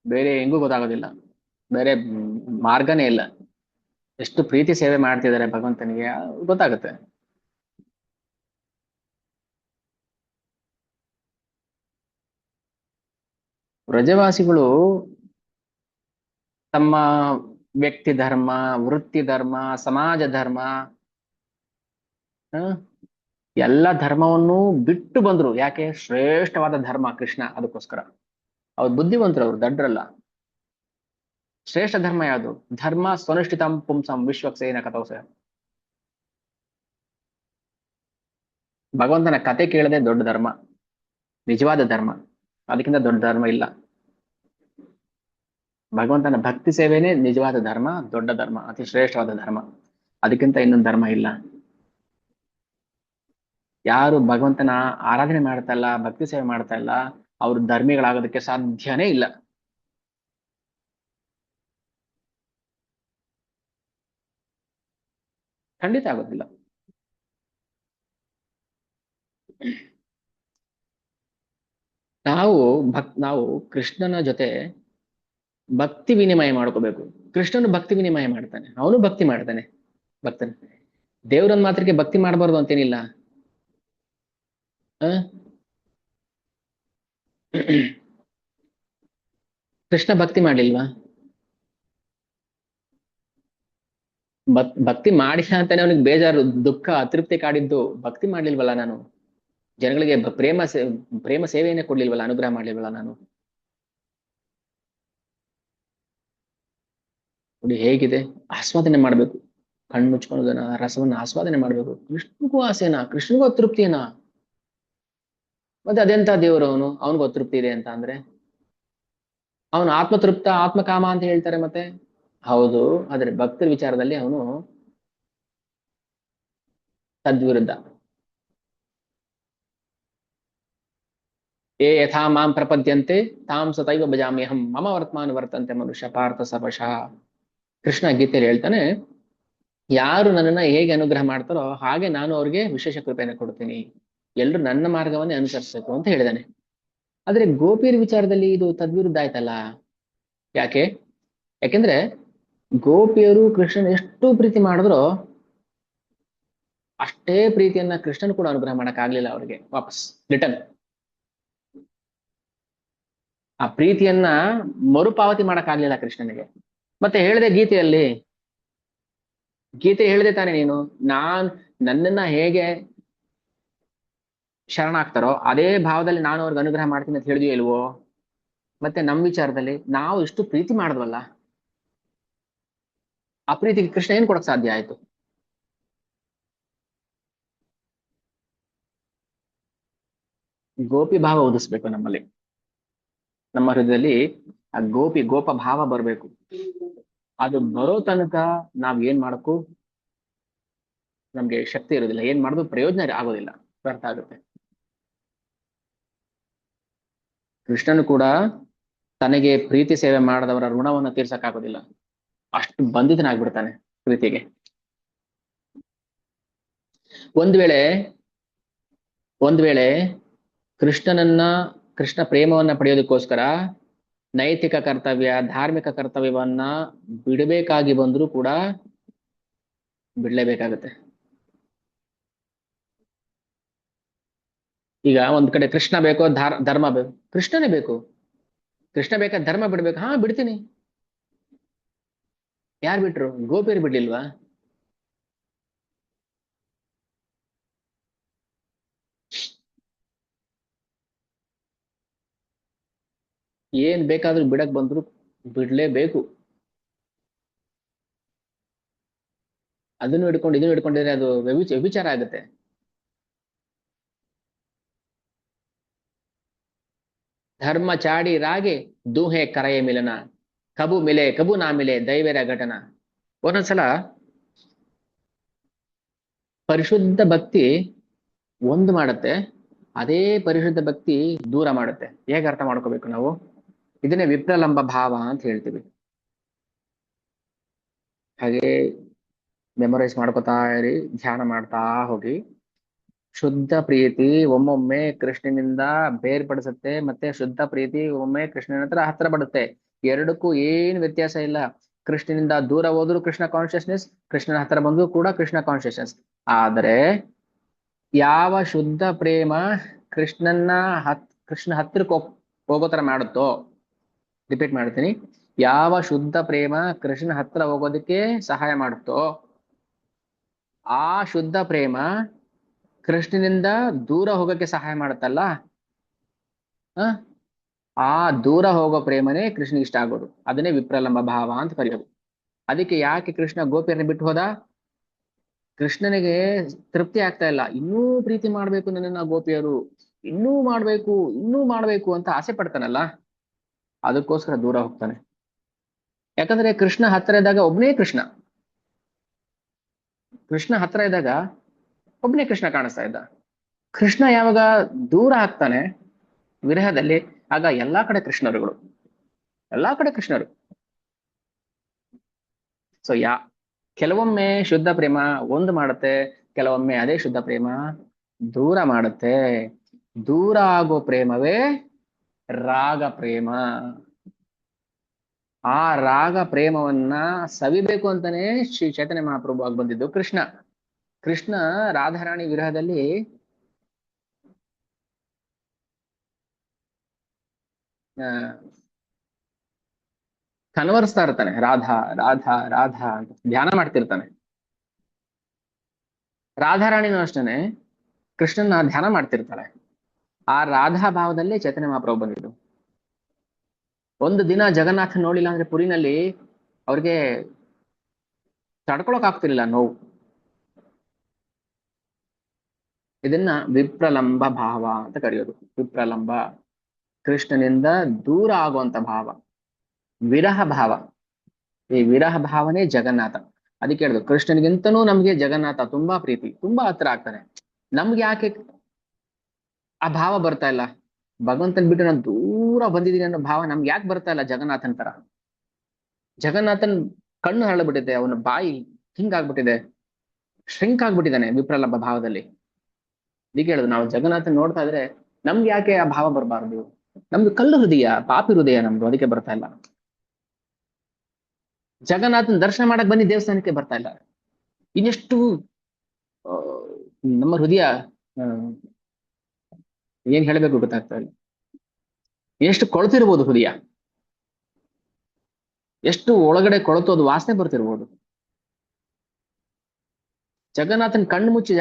ಬೇರೆ ಹೆಂಗೂ ಗೊತ್ತಾಗೋದಿಲ್ಲ. ಬೇರೆ ಮಾರ್ಗನೇ ಇಲ್ಲ. ಎಷ್ಟು ಪ್ರೀತಿ ಸೇವೆ ಮಾಡ್ತಿದ್ದಾರೆ ಭಗವಂತನಿಗೆ ಗೊತ್ತಾಗುತ್ತೆ. ವ್ರಜವಾಸಿಗಳು ತಮ್ಮ ವ್ಯಕ್ತಿ ಧರ್ಮ, ವೃತ್ತಿ ಧರ್ಮ, ಸಮಾಜ ಧರ್ಮ, ಆ, ಎಲ್ಲ ಧರ್ಮವನ್ನು ಬಿಟ್ಟು ಬಂದ್ರು. ಯಾಕೆ? ಶ್ರೇಷ್ಠವಾದ ಧರ್ಮ ಕೃಷ್ಣ, ಅದಕ್ಕೋಸ್ಕರ. ಅವ್ರು ಬುದ್ಧಿವಂತರು, ಅವ್ರು ದಡ್ರಲ್ಲ. ಶ್ರೇಷ್ಠ ಧರ್ಮ ಯಾವುದು? ಧರ್ಮ ಸ್ವನುಷ್ಠಿತಂ ಪುಂಸಂ ವಿಶ್ವಕ್ಸೇನ ಕಥೋಸ. ಭಗವಂತನ ಕತೆ ಕೇಳದೆ ದೊಡ್ಡ ಧರ್ಮ, ನಿಜವಾದ ಧರ್ಮ. ಅದಕ್ಕಿಂತ ದೊಡ್ಡ ಧರ್ಮ ಇಲ್ಲ. ಭಗವಂತನ ಭಕ್ತಿ ಸೇವೆನೇ ನಿಜವಾದ ಧರ್ಮ, ದೊಡ್ಡ ಧರ್ಮ, ಅತಿ ಶ್ರೇಷ್ಠವಾದ ಧರ್ಮ. ಅದಕ್ಕಿಂತ ಇನ್ನೊಂದು ಧರ್ಮ ಇಲ್ಲ. ಯಾರು ಭಗವಂತನ ಆರಾಧನೆ ಮಾಡ್ತಾ ಇಲ್ಲ, ಭಕ್ತಿ ಸೇವೆ ಮಾಡ್ತಾ ಇಲ್ಲ, ಅವರು ಧರ್ಮಿಗಳಾಗೋದಕ್ಕೆ ಸಾಧ್ಯನೇ ಇಲ್ಲ. ಖಂಡಿತ ಆಗೋದಿಲ್ಲ. ನಾವು ನಾವು ಕೃಷ್ಣನ ಜೊತೆ ಭಕ್ತಿ ವಿನಿಮಯ ಮಾಡ್ಕೋಬೇಕು. ಕೃಷ್ಣನು ಭಕ್ತಿ ವಿನಿಮಯ ಮಾಡ್ತಾನೆ, ಅವನು ಭಕ್ತಿ ಮಾಡ್ತಾನೆ. ಭಕ್ತನ ದೇವ್ರನ್ ಮಾತ್ರಕ್ಕೆ ಭಕ್ತಿ ಮಾಡಬಾರ್ದು ಅಂತೇನಿಲ್ಲ. ಆ ಕೃಷ್ಣ ಭಕ್ತಿ ಮಾಡ್ಲಿಲ್ವಾ? ಭಕ್ತಿ ಮಾಡಿಲ್ಲ ಅಂತಾನೆ ಅವನಿಗೆ ಬೇಜಾರು, ದುಃಖ, ಅತೃಪ್ತಿ ಕಾಡಿದ್ದು. ಭಕ್ತಿ ಮಾಡ್ಲಿಲ್ವಲ್ಲ ನಾನು, ಜನಗಳಿಗೆ ಪ್ರೇಮ ಸೇವೆಯನ್ನೇ ಕೊಡ್ಲಿಲ್ವಲ್ಲ, ಅನುಗ್ರಹ ಮಾಡ್ಲಿಲ್ವಲ್ಲ ನಾನು. ನೋಡಿ ಹೇಗಿದೆ, ಆಸ್ವಾದನೆ ಮಾಡ್ಬೇಕು. ಕಣ್ಣು ಮುಚ್ಕೊಳ್ಳೋದನ್ನ, ರಸವನ್ನ ಆಸ್ವಾದನೆ ಮಾಡ್ಬೇಕು. ಕೃಷ್ಣನಿಗೂ ಆಸೆನಾ, ಕೃಷ್ಣನಿಗೂ ಅತೃಪ್ತಿಯೇನಾ? ಮತ್ತೆ ಅದೆಂತ ದೇವರು ಅವನು, ಅವನಿಗೂ ಅತೃಪ್ತಿ ಇದೆ ಅಂತ ಅಂದ್ರೆ? ಅವನು ಆತ್ಮತೃಪ್ತ, ಆತ್ಮಕಾಮ ಅಂತ ಹೇಳ್ತಾರೆ ಮತ್ತೆ. ಹೌದು, ಆದ್ರೆ ಭಕ್ತರ ವಿಚಾರದಲ್ಲಿ ಅವನು ತದ್ವಿರುದ್ಧ. ಏ ಯಥಾ ಮಾಂ ಪ್ರಪದ್ಯಂತೆ ತಾಂ ಸತೈವ ಭಜಾಮ್ಯಹಂ ಮಮ ವರ್ತಮಾನ ವರ್ತಂತೆ ಮನುಷ್ಯ ಪಾರ್ಥ ಸಪಶಃ. ಕೃಷ್ಣ ಗೀತೆಯಲ್ಲಿ ಹೇಳ್ತಾನೆ, ಯಾರು ನನ್ನನ್ನ ಹೇಗೆ ಅನುಗ್ರಹ ಮಾಡ್ತಾರೋ ಹಾಗೆ ನಾನು ಅವ್ರಿಗೆ ವಿಶೇಷ ಕೃಪೆಯನ್ನು ಕೊಡ್ತೀನಿ, ಎಲ್ರು ನನ್ನ ಮಾರ್ಗವನ್ನೇ ಅನುಸರಿಸಬೇಕು ಅಂತ ಹೇಳಿದಾನೆ. ಆದ್ರೆ ಗೋಪಿಯರ ವಿಚಾರದಲ್ಲಿ ಇದು ತದ್ವಿರುದ್ಧ ಆಯ್ತಲ್ಲ. ಯಾಕೆ? ಯಾಕೆಂದ್ರೆ ಗೋಪಿಯರು ಕೃಷ್ಣನ್ ಎಷ್ಟು ಪ್ರೀತಿ ಮಾಡಿದ್ರೋ ಅಷ್ಟೇ ಪ್ರೀತಿಯನ್ನ ಕೃಷ್ಣನ್ ಕೂಡ ಅನುಗ್ರಹ ಮಾಡಕ್ ಆಗ್ಲಿಲ್ಲ ಅವ್ರಿಗೆ. ವಾಪಸ್ ರಿಟರ್ನ್ ಆ ಪ್ರೀತಿಯನ್ನ ಮರುಪಾವತಿ ಮಾಡಕ್ ಆಗ್ಲಿಲ್ಲ ಕೃಷ್ಣನಿಗೆ. ಮತ್ತೆ ಹೇಳಿದೆ ಗೀತೆಯಲ್ಲಿ, ಗೀತೆ ಹೇಳಿದೆ ತಾನೆ ನೀನು, ನನ್ನನ್ನ ಹೇಗೆ ಶರಣಾಗ್ತಾರೋ ಅದೇ ಭಾವದಲ್ಲಿ ನಾನು ಅವ್ರಿಗೆ ಅನುಗ್ರಹ ಮಾಡ್ತೀನಿ ಅಂತ ಹೇಳಿದ್ಯೋ ಇಲ್ವೋ? ಮತ್ತೆ ನಮ್ ವಿಚಾರದಲ್ಲಿ ನಾವು ಇಷ್ಟು ಪ್ರೀತಿ ಮಾಡಿದ್ವಲ್ಲ, ಆ ಪ್ರೀತಿಗೆ ಕೃಷ್ಣ ಏನ್ ಕೊಡಕ್ ಸಾಧ್ಯ ಆಯ್ತು? ಗೋಪಿ ಭಾವ ಉದಿಸ್ಬೇಕು ನಮ್ಮಲ್ಲಿ, ನಮ್ಮ ಹೃದಯದಲ್ಲಿ ಆ ಗೋಪ ಭಾವ ಬರ್ಬೇಕು. ಅದು ಬರೋ ತನಕ ನಾವ್ ಏನ್ ಮಾಡಕ್ಕೂ ನಮ್ಗೆ ಶಕ್ತಿ ಇರೋದಿಲ್ಲ, ಏನ್ ಮಾಡೋದು ಪ್ರಯೋಜನ ಆಗೋದಿಲ್ಲ, ವ್ಯರ್ಥ ಆಗುತ್ತೆ. ಕೃಷ್ಣನು ಕೂಡ ತನಗೆ ಪ್ರೀತಿ ಸೇವೆ ಮಾಡದವರ ಋಣವನ್ನು ತೀರ್ಸಕ್ಕಾಗೋದಿಲ್ಲ, ಅಷ್ಟು ಬಂಧಿತನಾಗ್ಬಿಡ್ತಾನೆ ಪ್ರೀತಿಗೆ. ಒಂದ್ ವೇಳೆ ಒಂದ್ ವೇಳೆ ಕೃಷ್ಣನನ್ನ ಕೃಷ್ಣ ಪ್ರೇಮವನ್ನ ಪಡೆಯೋದಕ್ಕೋಸ್ಕರ ನೈತಿಕ ಕರ್ತವ್ಯ, ಧಾರ್ಮಿಕ ಕರ್ತವ್ಯವನ್ನ ಬಿಡಬೇಕಾಗಿ ಬಂದ್ರೂ ಕೂಡ ಬಿಡ್ಲೇಬೇಕಾಗತ್ತೆ. ಈಗ ಒಂದ್ ಕಡೆ ಕೃಷ್ಣ ಬೇಕೋ ಧರ್ಮ ಬೇಕು? ಕೃಷ್ಣನೇ ಬೇಕು. ಕೃಷ್ಣ ಬೇಕಾ ಧರ್ಮ ಬಿಡ್ಬೇಕು? ಹಾ ಬಿಡ್ತೀನಿ. ಯಾರು ಬಿಟ್ರು? ಗೋಪಿಯರು ಬಿಡ್ಲಿಲ್ವಾ? ಏನ್ ಬೇಕಾದ್ರೂ ಬಿಡಕ್ ಬಂದ್ರು ಬಿಡ್ಲೇಬೇಕು. ಅದನ್ನು ಇದನ್ನು ಹಿಡ್ಕೊಂಡಿದ್ರೆ ಅದು ವ್ಯಭಿಚಾರ ಆಗುತ್ತೆ. ಧರ್ಮ ಚಾಡಿ ರಾಗೆ ದೂಹೆ ಕರೆಯ ಮಿಲನ, ಕಬು ಮಿಲೆ ಕಬು ನಾ ಮಿಲೆ ದೈವೇರ ಘಟನ. ಒಂದೊಂದ್ಸಲ ಪರಿಶುದ್ಧ ಭಕ್ತಿ ಒಂದು ಮಾಡುತ್ತೆ, ಅದೇ ಪರಿಶುದ್ಧ ಭಕ್ತಿ ದೂರ ಮಾಡುತ್ತೆ. ಹೇಗೆ ಅರ್ಥ ಮಾಡ್ಕೋಬೇಕು ನಾವು? ಇದನ್ನೇ ವಿಪ್ರಲಂಬ ಭಾವ ಅಂತ ಹೇಳ್ತೀವಿ. ಹಾಗೆ ಮೆಮೊರೈಸ್ ಮಾಡ್ಕೋತಾ ಇರಿ, ಧ್ಯಾನ ಮಾಡ್ತಾ ಹೋಗಿ. ಶುದ್ಧ ಪ್ರೀತಿ ಒಮ್ಮೊಮ್ಮೆ ಕೃಷ್ಣನಿಂದ ಬೇರ್ಪಡಿಸುತ್ತೆ, ಮತ್ತೆ ಶುದ್ಧ ಪ್ರೀತಿ ಒಮ್ಮೆ ಕೃಷ್ಣನ ಹತ್ರ ಬರುತ್ತೆ. ಎರಡಕ್ಕೂ ಏನ್ ವ್ಯತ್ಯಾಸ ಇಲ್ಲ. ಕೃಷ್ಣನಿಂದ ದೂರ ಹೋದ್ರು ಕೃಷ್ಣ ಕಾನ್ಶಿಯಸ್ನೆಸ್, ಕೃಷ್ಣನ ಹತ್ರ ಬಂದ್ರು ಕೂಡ ಕೃಷ್ಣ ಕಾನ್ಶಿಯಸ್ನೆಸ್. ಆದರೆ ಯಾವ ಶುದ್ಧ ಪ್ರೇಮ ಕೃಷ್ಣನ ಕೃಷ್ಣ ಹತ್ರಕ್ಕೆ ಹೋಗೋ ತರ ಮಾಡುತ್ತೋ, ರಿಪೀಟ್ ಮಾಡ್ತೀನಿ, ಯಾವ ಶುದ್ಧ ಪ್ರೇಮ ಕೃಷ್ಣನ ಹತ್ರ ಹೋಗೋದಕ್ಕೆ ಸಹಾಯ ಮಾಡುತ್ತೋ, ಆ ಶುದ್ಧ ಪ್ರೇಮ ಕೃಷ್ಣನಿಂದ ದೂರ ಹೋಗಕ್ಕೆ ಸಹಾಯ ಮಾಡುತ್ತಲ್ಲ, ಆ ದೂರ ಹೋಗೋ ಪ್ರೇಮನೇ ಕೃಷ್ಣನಿಗೆ ಇಷ್ಟ ಆಗೋದು. ಅದನ್ನೇ ವಿಪ್ರಲಂಬ ಭಾವ ಅಂತ ಕರೆಯೋದು. ಅದಕ್ಕೆ ಯಾಕೆ ಕೃಷ್ಣ ಗೋಪಿಯರನ್ನ ಬಿಟ್ಟು ಹೋದ? ಕೃಷ್ಣನಿಗೆ ತೃಪ್ತಿ ಆಗ್ತಾ ಇಲ್ಲ, ಇನ್ನೂ ಪ್ರೀತಿ ಮಾಡ್ಬೇಕು ನನ್ನನ್ನ ಗೋಪಿಯರು, ಇನ್ನೂ ಮಾಡ್ಬೇಕು ಅಂತ ಆಸೆ ಪಡ್ತಾನಲ್ಲ, ಅದಕ್ಕೋಸ್ಕರ ದೂರ ಹೋಗ್ತಾನೆ. ಯಾಕಂದ್ರೆ ಕೃಷ್ಣ ಹತ್ರ ಇದ್ದಾಗ ಒಬ್ನೇ ಕೃಷ್ಣ. ಕೃಷ್ಣ ಹತ್ರ ಇದ್ದಾಗ ಒಬ್ನೇ ಕೃಷ್ಣ ಕಾಣಿಸ್ತಾ ಇದ್ದ. ಕೃಷ್ಣ ಯಾವಾಗ ದೂರ ಆಗ್ತಾನೆ ವಿರಹದಲ್ಲಿ, ಆಗ ಎಲ್ಲಾ ಕಡೆ ಕೃಷ್ಣರುಗಳು, ಎಲ್ಲಾ ಕಡೆ ಕೃಷ್ಣರು. ಸೊ ಕೆಲವೊಮ್ಮೆ ಶುದ್ಧ ಪ್ರೇಮ ಒಂದು ಮಾಡುತ್ತೆ, ಕೆಲವೊಮ್ಮೆ ಅದೇ ಶುದ್ಧ ಪ್ರೇಮ ದೂರ ಮಾಡುತ್ತೆ. ದೂರ ಆಗೋ ಪ್ರೇಮವೇ ರಾಗ ಪ್ರೇಮ. ಆ ರಾಗ ಪ್ರೇಮವನ್ನ ಸವಿಬೇಕು ಅಂತಾನೆ ಶ್ರೀ ಚೈತನ್ಯ ಮಹಾಪ್ರಭು ಆಗಿ ಬಂದಿದ್ದು ಕೃಷ್ಣ. ಕೃಷ್ಣ ರಾಧಾರಾಣಿ ವಿರಹದಲ್ಲಿ ಆ ಕನ್ವರ್ಸ್ತಾ ಇರ್ತಾನೆ, ರಾಧಾ ರಾಧಾ ರಾಧಾ ಅಂತ ಧ್ಯಾನ ಮಾಡ್ತಿರ್ತಾನೆ. ರಾಧಾರಾಣಿನೂ ಅಷ್ಟೇನೆ ಕೃಷ್ಣನ ಧ್ಯಾನ ಮಾಡ್ತಿರ್ತಾಳೆ. ಆ ರಾಧಾ ಭಾವದಲ್ಲೇ ಚೈತನ್ಯ ಮಹಾಪ್ರಭು ಬಂದಿದ್ದು. ಒಂದು ದಿನ ಜಗನ್ನಾಥ ನೋಡಿಲ್ಲ ಅಂದ್ರೆ ಪುರಿನಲ್ಲಿ ಅವ್ರಿಗೆ ತಡ್ಕೊಳಕ್ ಆಗ್ತಿರ್ಲಿಲ್ಲ ನೋವು. ಇದನ್ನ ವಿಪ್ರಲಂಬ ಭಾವ ಅಂತ ಕರೆಯೋದು. ವಿಪ್ರಲಂಬ, ಕೃಷ್ಣನಿಂದ ದೂರ ಆಗುವಂತ ಭಾವ, ವಿರಹ ಭಾವ. ಈ ವಿರಹ ಭಾವನೆ ಜಗನ್ನಾಥ. ಅದಕ್ಕೆ ಹೇಳುದು, ಕೃಷ್ಣನಿಗಿಂತನೂ ನಮ್ಗೆ ಜಗನ್ನಾಥ ತುಂಬಾ ಪ್ರೀತಿ, ತುಂಬಾ ಹತ್ರ ಆಗ್ತಾನೆ. ನಮ್ಗೆ ಯಾಕೆ ಆ ಭಾವ ಬರ್ತಾ ಇಲ್ಲ? ಭಗವಂತನ್ ಬಿಟ್ಟು ನಾನು ದೂರ ಬಂದಿದ್ದೀನಿ ಅನ್ನೋ ಭಾವ ನಮ್ಗೆ ಯಾಕೆ ಬರ್ತಾ ಇಲ್ಲ ಜಗನ್ನಾಥನ್ ತರ? ಜಗನ್ನಾಥನ್ ಕಣ್ಣು ಹರಳ್ಬಿಟ್ಟಿದೆ, ಅವನ ಬಾಯಿ ಹಿಂಗಾಗ್ಬಿಟ್ಟಿದೆ, ಶ್ರಿಂಕ್ ಆಗ್ಬಿಟ್ಟಿದ್ದಾನೆ ವಿಪ್ರಲಂಬ ಭಾವದಲ್ಲಿ. ಅದಕ್ಕೆ ಹೇಳುದು, ನಾವು ಜಗನ್ನಾಥನ್ ನೋಡ್ತಾ ಇದ್ರೆ ನಮ್ಗೆ ಯಾಕೆ ಆ ಭಾವ ಬರಬಾರ್ದು? ನಮ್ದು ಕಲ್ಲು ಹೃದಯ, ಪಾಪಿ ಹೃದಯ ನಮ್ದು, ಅದಕ್ಕೆ ಬರ್ತಾ ಇಲ್ಲ. ಜಗನ್ನಾಥನ್ ದರ್ಶನ ಮಾಡಕ್ ಬನ್ನಿ, ದೇವಸ್ಥಾನಕ್ಕೆ ಬರ್ತಾ ಇಲ್ಲ. ಇನ್ನೆಷ್ಟು ಆ, ನಮ್ಮ ಹೃದಯ ಆ, ಏನ್ ಹೇಳಬೇಕು ಗೊತ್ತಾಗ್ತಾ ಇಲ್ಲ. ಎಷ್ಟು ಕೊಳ್ತಿರ್ಬೋದು ಹೃದಯ, ಎಷ್ಟು ಒಳಗಡೆ ಕೊಳತು ಅದು ವಾಸನೆ ಬರ್ತಿರ್ಬೋದು. ಜಗನ್ನಾಥನ್ ಕಣ್ಣು ಮುಚ್ಚಿ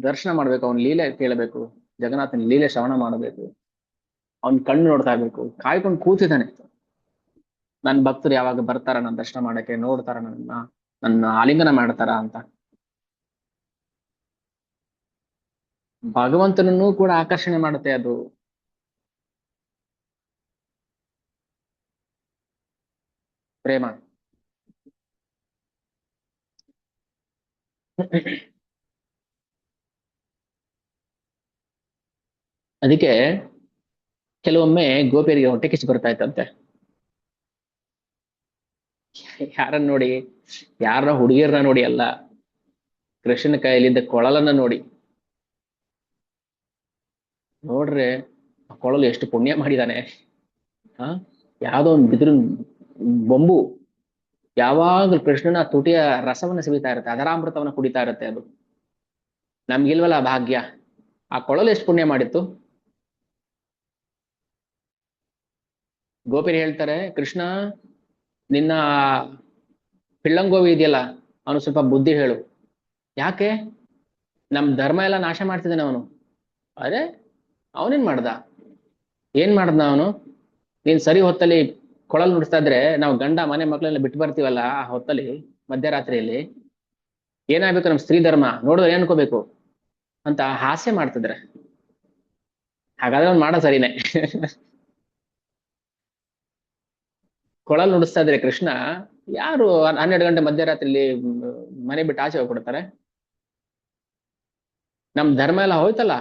ದರ್ಶನ ಮಾಡ್ಬೇಕು, ಅವನ್ ಲೀಲೆ ಕೇಳಬೇಕು, ಜಗನ್ನಾಥನ್ ಲೀಲೆ ಶ್ರವಣ ಮಾಡಬೇಕು, ಅವನ್ ಕಣ್ಣು ನೋಡ್ತಾ ಇರ್ಬೇಕು. ಕಾಯ್ಕೊಂಡು ಕೂತಿದ್ದಾನೆ, ನನ್ನ ಭಕ್ತರು ಯಾವಾಗ ಬರ್ತಾರ ನನ್ನ ದರ್ಶನ ಮಾಡಕ್ಕೆ, ನೋಡ್ತಾರ ನನ್ನ ಆಲಿಂಗನ ಮಾಡ್ತಾರ ಅಂತ. ಭಗವಂತನನ್ನು ಕೂಡ ಆಕರ್ಷಣೆ ಮಾಡುತ್ತೆ ಅದು. ಪ್ರೇಮ. ಅದಕ್ಕೆ ಕೆಲವೊಮ್ಮೆ ಗೋಪಿಯರಿಗೆ ಹೊಟ್ಟೆ ಕಿಚ್ಚು ಬರ್ತಾ ಇತ್ತಂತೆ. ಯಾರನ್ನ ನೋಡಿ? ಯಾರ ಹುಡುಗಿಯರನ್ನ ನೋಡಿ ಅಲ್ಲ, ಕೃಷ್ಣನ ಕೈಯಲ್ಲಿದ್ದ ಕೊಳಲನ್ನ ನೋಡಿ. ನೋಡ್ರೆ ಆ ಕೊಳಲು ಎಷ್ಟು ಪುಣ್ಯ ಮಾಡಿದಾನೆ. ಹ ಯಾವ್ದೋ ಒಂದು ಬಿದಿರು ಬೊಂಬು ಯಾವಾಗ್ಲೂ ಕೃಷ್ಣನ ತುಟಿಯ ರಸವನ್ನ ಸವಿತಾ ಇರುತ್ತೆ, ಅದರಾಮೃತವನ್ನ ಕುಡಿತಾ ಇರುತ್ತೆ. ಅದು ನಮ್ಗಿಲ್ವಲ್ಲ ಆ ಭಾಗ್ಯ. ಆ ಕೊಳಲು ಎಷ್ಟು ಪುಣ್ಯ ಮಾಡಿತ್ತು. ಗೋಪಿಯರು ಹೇಳ್ತಾರೆ, ಕೃಷ್ಣ ನಿನ್ನ ಪಿಳ್ಳಂಗೋವಿ ಇದೆಯಲ್ಲ, ಅವನು ಸ್ವಲ್ಪ ಬುದ್ಧಿ ಹೇಳು. ಯಾಕೆ? ನಮ್ ಧರ್ಮ ಎಲ್ಲ ನಾಶ ಮಾಡ್ತಿದ್ದಾನೆ ಅವನು. ಅರೆ, ಅವನೇನ್ ಮಾಡ್ದ? ಏನ್ ಮಾಡ್ದ ಅವನು? ನೀನ್ ಸರಿ ಹೊತ್ತಲ್ಲಿ ಕೊಳಲ್ ನುಡಿಸ್ತಾ ಇದ್ರೆ ನಾವು ಗಂಡ ಮನೆ ಮಕ್ಕಳೆಲ್ಲ ಬಿಟ್ಟು ಬರ್ತೀವಲ್ಲ ಆ ಹೊತ್ತಲ್ಲಿ, ಮಧ್ಯರಾತ್ರಿಯಲ್ಲಿ ಏನಾಗ್ಬೇಕು ನಮ್ ಸ್ತ್ರೀ ಧರ್ಮ ನೋಡಿದ್ರೆ ಏನ್ ಅನ್ಕೋಬೇಕು ಅಂತ ಹಾಸ್ಯ ಮಾಡ್ತಿದ್ರೆ. ಹಾಗಾದ್ರೆ ಅವ್ನು ಮಾಡೋ ಸರಿನೇ. ಕೊಳಲ್ ನುಡಿಸ್ತಾ ಇದ್ರೆ ಕೃಷ್ಣ, ಯಾರು 12 ಗಂಟೆ ಮಧ್ಯರಾತ್ರಿಲಿ ಮನೆ ಬಿಟ್ಟು ಆಚೆ ಹೋಗ್ಬಿಡ್ತಾರೆ? ನಮ್ ಧರ್ಮ ಎಲ್ಲ ಹೋಯ್ತಲ್ಲ.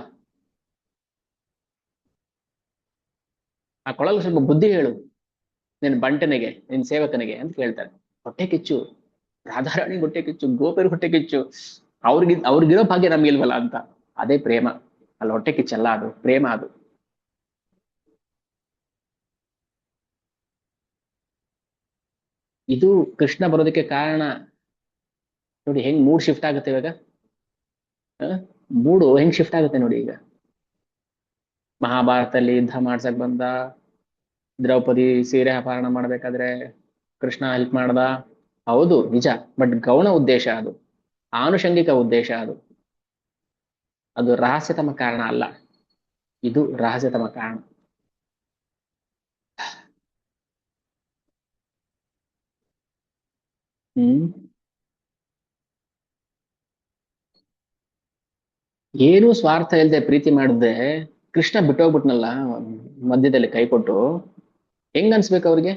ಆ ಕೊಳಲ್ ಸ್ವಲ್ಪ ಬುದ್ಧಿ ಹೇಳು ನಿನ್ ಬಂಟನಿಗೆ, ನಿನ್ ಸೇವಕನಿಗೆ ಅಂತ ಕೇಳ್ತಾರೆ. ಹೊಟ್ಟೆ ಕಿಚ್ಚು, ರಾಧಾರಾಣಿ ಹೊಟ್ಟೆ ಕಿಚ್ಚು, ಗೋಪಿಯರ್ ಹೊಟ್ಟೆ ಕಿಚ್ಚು. ಅವ್ರಿಗಿರೋ ಭಾಗ್ಯ ನಮ್ಗಿಲ್ವಲ್ಲ ಅಂತ. ಅದೇ ಪ್ರೇಮ. ಅಲ್ಲಿ ಹೊಟ್ಟೆ ಕಿಚ್ಚಲ್ಲ, ಅದು ಪ್ರೇಮ. ಅದು ಇದು ಕೃಷ್ಣ ಬರೋದಕ್ಕೆ ಕಾರಣ. ನೋಡಿ ಹೆಂಗ್ ಮೂಡ್ ಶಿಫ್ಟ್ ಆಗುತ್ತೆ ಇವಾಗ. ಮೂಡು ಹೆಂಗ್ ಶಿಫ್ಟ್ ಆಗುತ್ತೆ ನೋಡಿ. ಈಗ ಮಹಾಭಾರತದಲ್ಲಿ ಯುದ್ಧ ಮಾಡ್ಸಕ್ ಬಂದ, ದ್ರೌಪದಿ ಸೀರೆ ಅಪಹರಣ ಮಾಡ್ಬೇಕಾದ್ರೆ ಕೃಷ್ಣ ಹೆಲ್ಪ್ ಮಾಡ್ದ. ಹೌದು ನಿಜ, ಬಟ್ ಗೌಣ ಉದ್ದೇಶ ಅದು, ಆನುಷಂಗಿಕ ಉದ್ದೇಶ ಅದು. ಅದು ರಹಸ್ಯತಮ ಕಾರಣ ಅಲ್ಲ, ಇದು ರಹಸ್ಯತಮ ಕಾರಣ. ಹ್ಮ್ ಏನೂ ಸ್ವಾರ್ಥ ಇಲ್ಲದೆ ಪ್ರೀತಿ ಮಾಡಿದ್ದೆ ಕೃಷ್ಣ ಬಿಟ್ಟೋಗ್ಬಿಟ್ನಲ್ಲ ಮಧ್ಯದಲ್ಲಿ ಕೈ ಕೊಟ್ಟು, ಹೆಂಗ್ ಅನ್ಸ್ಬೇಕು ಅವ್ರಿಗೆ?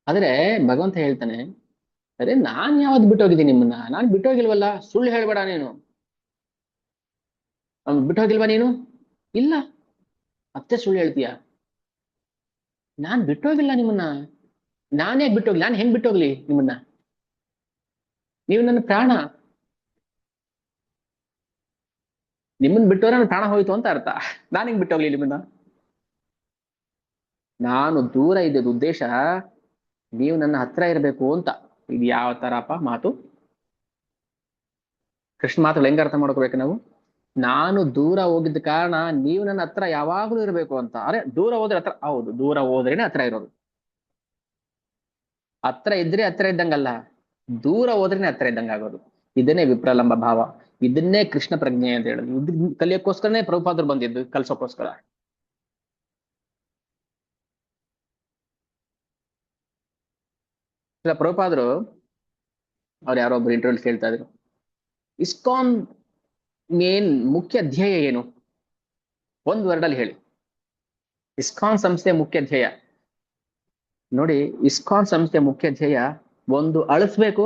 ಆದ್ರೆ ಭಗವಂತ ಹೇಳ್ತಾನೆ, ಅರೆ ನಾನ್ ಯಾವತ್ತು ಬಿಟ್ಟೋಗಿದ್ದೀನಿ ನಿಮ್ಮನ್ನ? ನಾನ್ ಬಿಟ್ಟೋಗಿಲ್ವಲ್ಲ, ಸುಳ್ಳು ಹೇಳ್ಬೇಡ ನೀನು. ಬಿಟ್ಟೋಗಿಲ್ವಾ ನೀನು? ಇಲ್ಲ. ಮತ್ತೆ ಸುಳ್ಳು ಹೇಳ್ತೀಯ. ನಾನ್ ಬಿಟ್ಟೋಗಿಲ್ಲ ನಿಮ್ಮನ್ನ. ನಾನೇ ಬಿಟ್ಟೋಗ್ಲಿ? ನಾನ್ ಹೆಂಗ್ ಬಿಟ್ಟೋಗ್ಲಿ ನಿಮ್ಮನ್ನ? ನೀವು ನನ್ನ ಪ್ರಾಣ. ನಿಮ್ಮನ್ನ ಬಿಟ್ಟೋದ್ರೆ ನನ್ನ ಪ್ರಾಣ ಹೋಯ್ತು ಅಂತ ಅರ್ಥ. ನಾನ್ ಹೆಂಗ್ ಬಿಟ್ಟೋಗ್ಲಿ ನಿಮ್ಮನ್ನ? ನಾನು ದೂರ ಇದ್ದದ ಉದ್ದೇಶ ನೀವು ನನ್ನ ಹತ್ರ ಇರಬೇಕು ಅಂತ. ಇದು ಯಾವ ತರಪ್ಪ ಮಾತು? ಕೃಷ್ಣ ಮಾತುಗಳು ಹೆಂಗ ಅರ್ಥ ಮಾಡ್ಕೋಬೇಕು ನಾವು? ನಾನು ದೂರ ಹೋಗಿದ್ದ ಕಾರಣ ನೀವು ನನ್ನ ಹತ್ರ ಯಾವಾಗ್ಲೂ ಇರಬೇಕು ಅಂತ. ಅರೆ ದೂರ ಹೋದ್ರೆ ಹತ್ರ? ಹೌದು, ದೂರ ಹೋದ್ರೇನೆ ಹತ್ರ ಇರೋದು. ಹತ್ರ ಇದ್ರೆ ಹತ್ರ ಇದ್ದಂಗಲ್ಲ, ದೂರ ಹೋದ್ರೇನೆ ಹತ್ರ ಇದ್ದಂಗ ಆಗೋದು. ಇದನ್ನೇ ವಿಪ್ರಲಂಬ ಭಾವ. ಇದನ್ನೇ ಕೃಷ್ಣ ಪ್ರಜ್ಞೆ ಅಂತ ಹೇಳುದು. ಇದ್ ಕಲಿಯಕ್ಕೋಸ್ಕರನೇ ಪ್ರಭುಪಾದರು ಬಂದಿದ್ದು, ಕಲ್ಸೋಕೋಸ್ಕರ. ಇಲ್ಲ, ಪ್ರಭುಪಾದರು ಅವ್ರು ಯಾರೋ ಒಬ್ರು ಇಂಟರ್ವ್ಯೂ ಕೇಳ್ತಾ ಇದ್ರು, ಇಸ್ಕಾನ್ ಮೇನ್ ಮುಖ್ಯ ಧ್ಯೇಯ ಏನು? ಒಂದ್ ವರ್ಡ್ ಅಲ್ಲಿ ಹೇಳಿ. ಇಸ್ಕಾನ್ ಸಂಸ್ಥೆ ಮುಖ್ಯ ಧ್ಯೇಯ ನೋಡಿ. ಇಸ್ಕಾನ್ ಸಂಸ್ಥೆ ಮುಖ್ಯ ಧ್ಯೇಯ ಒಂದು ಅಳಿಸ್ಬೇಕು,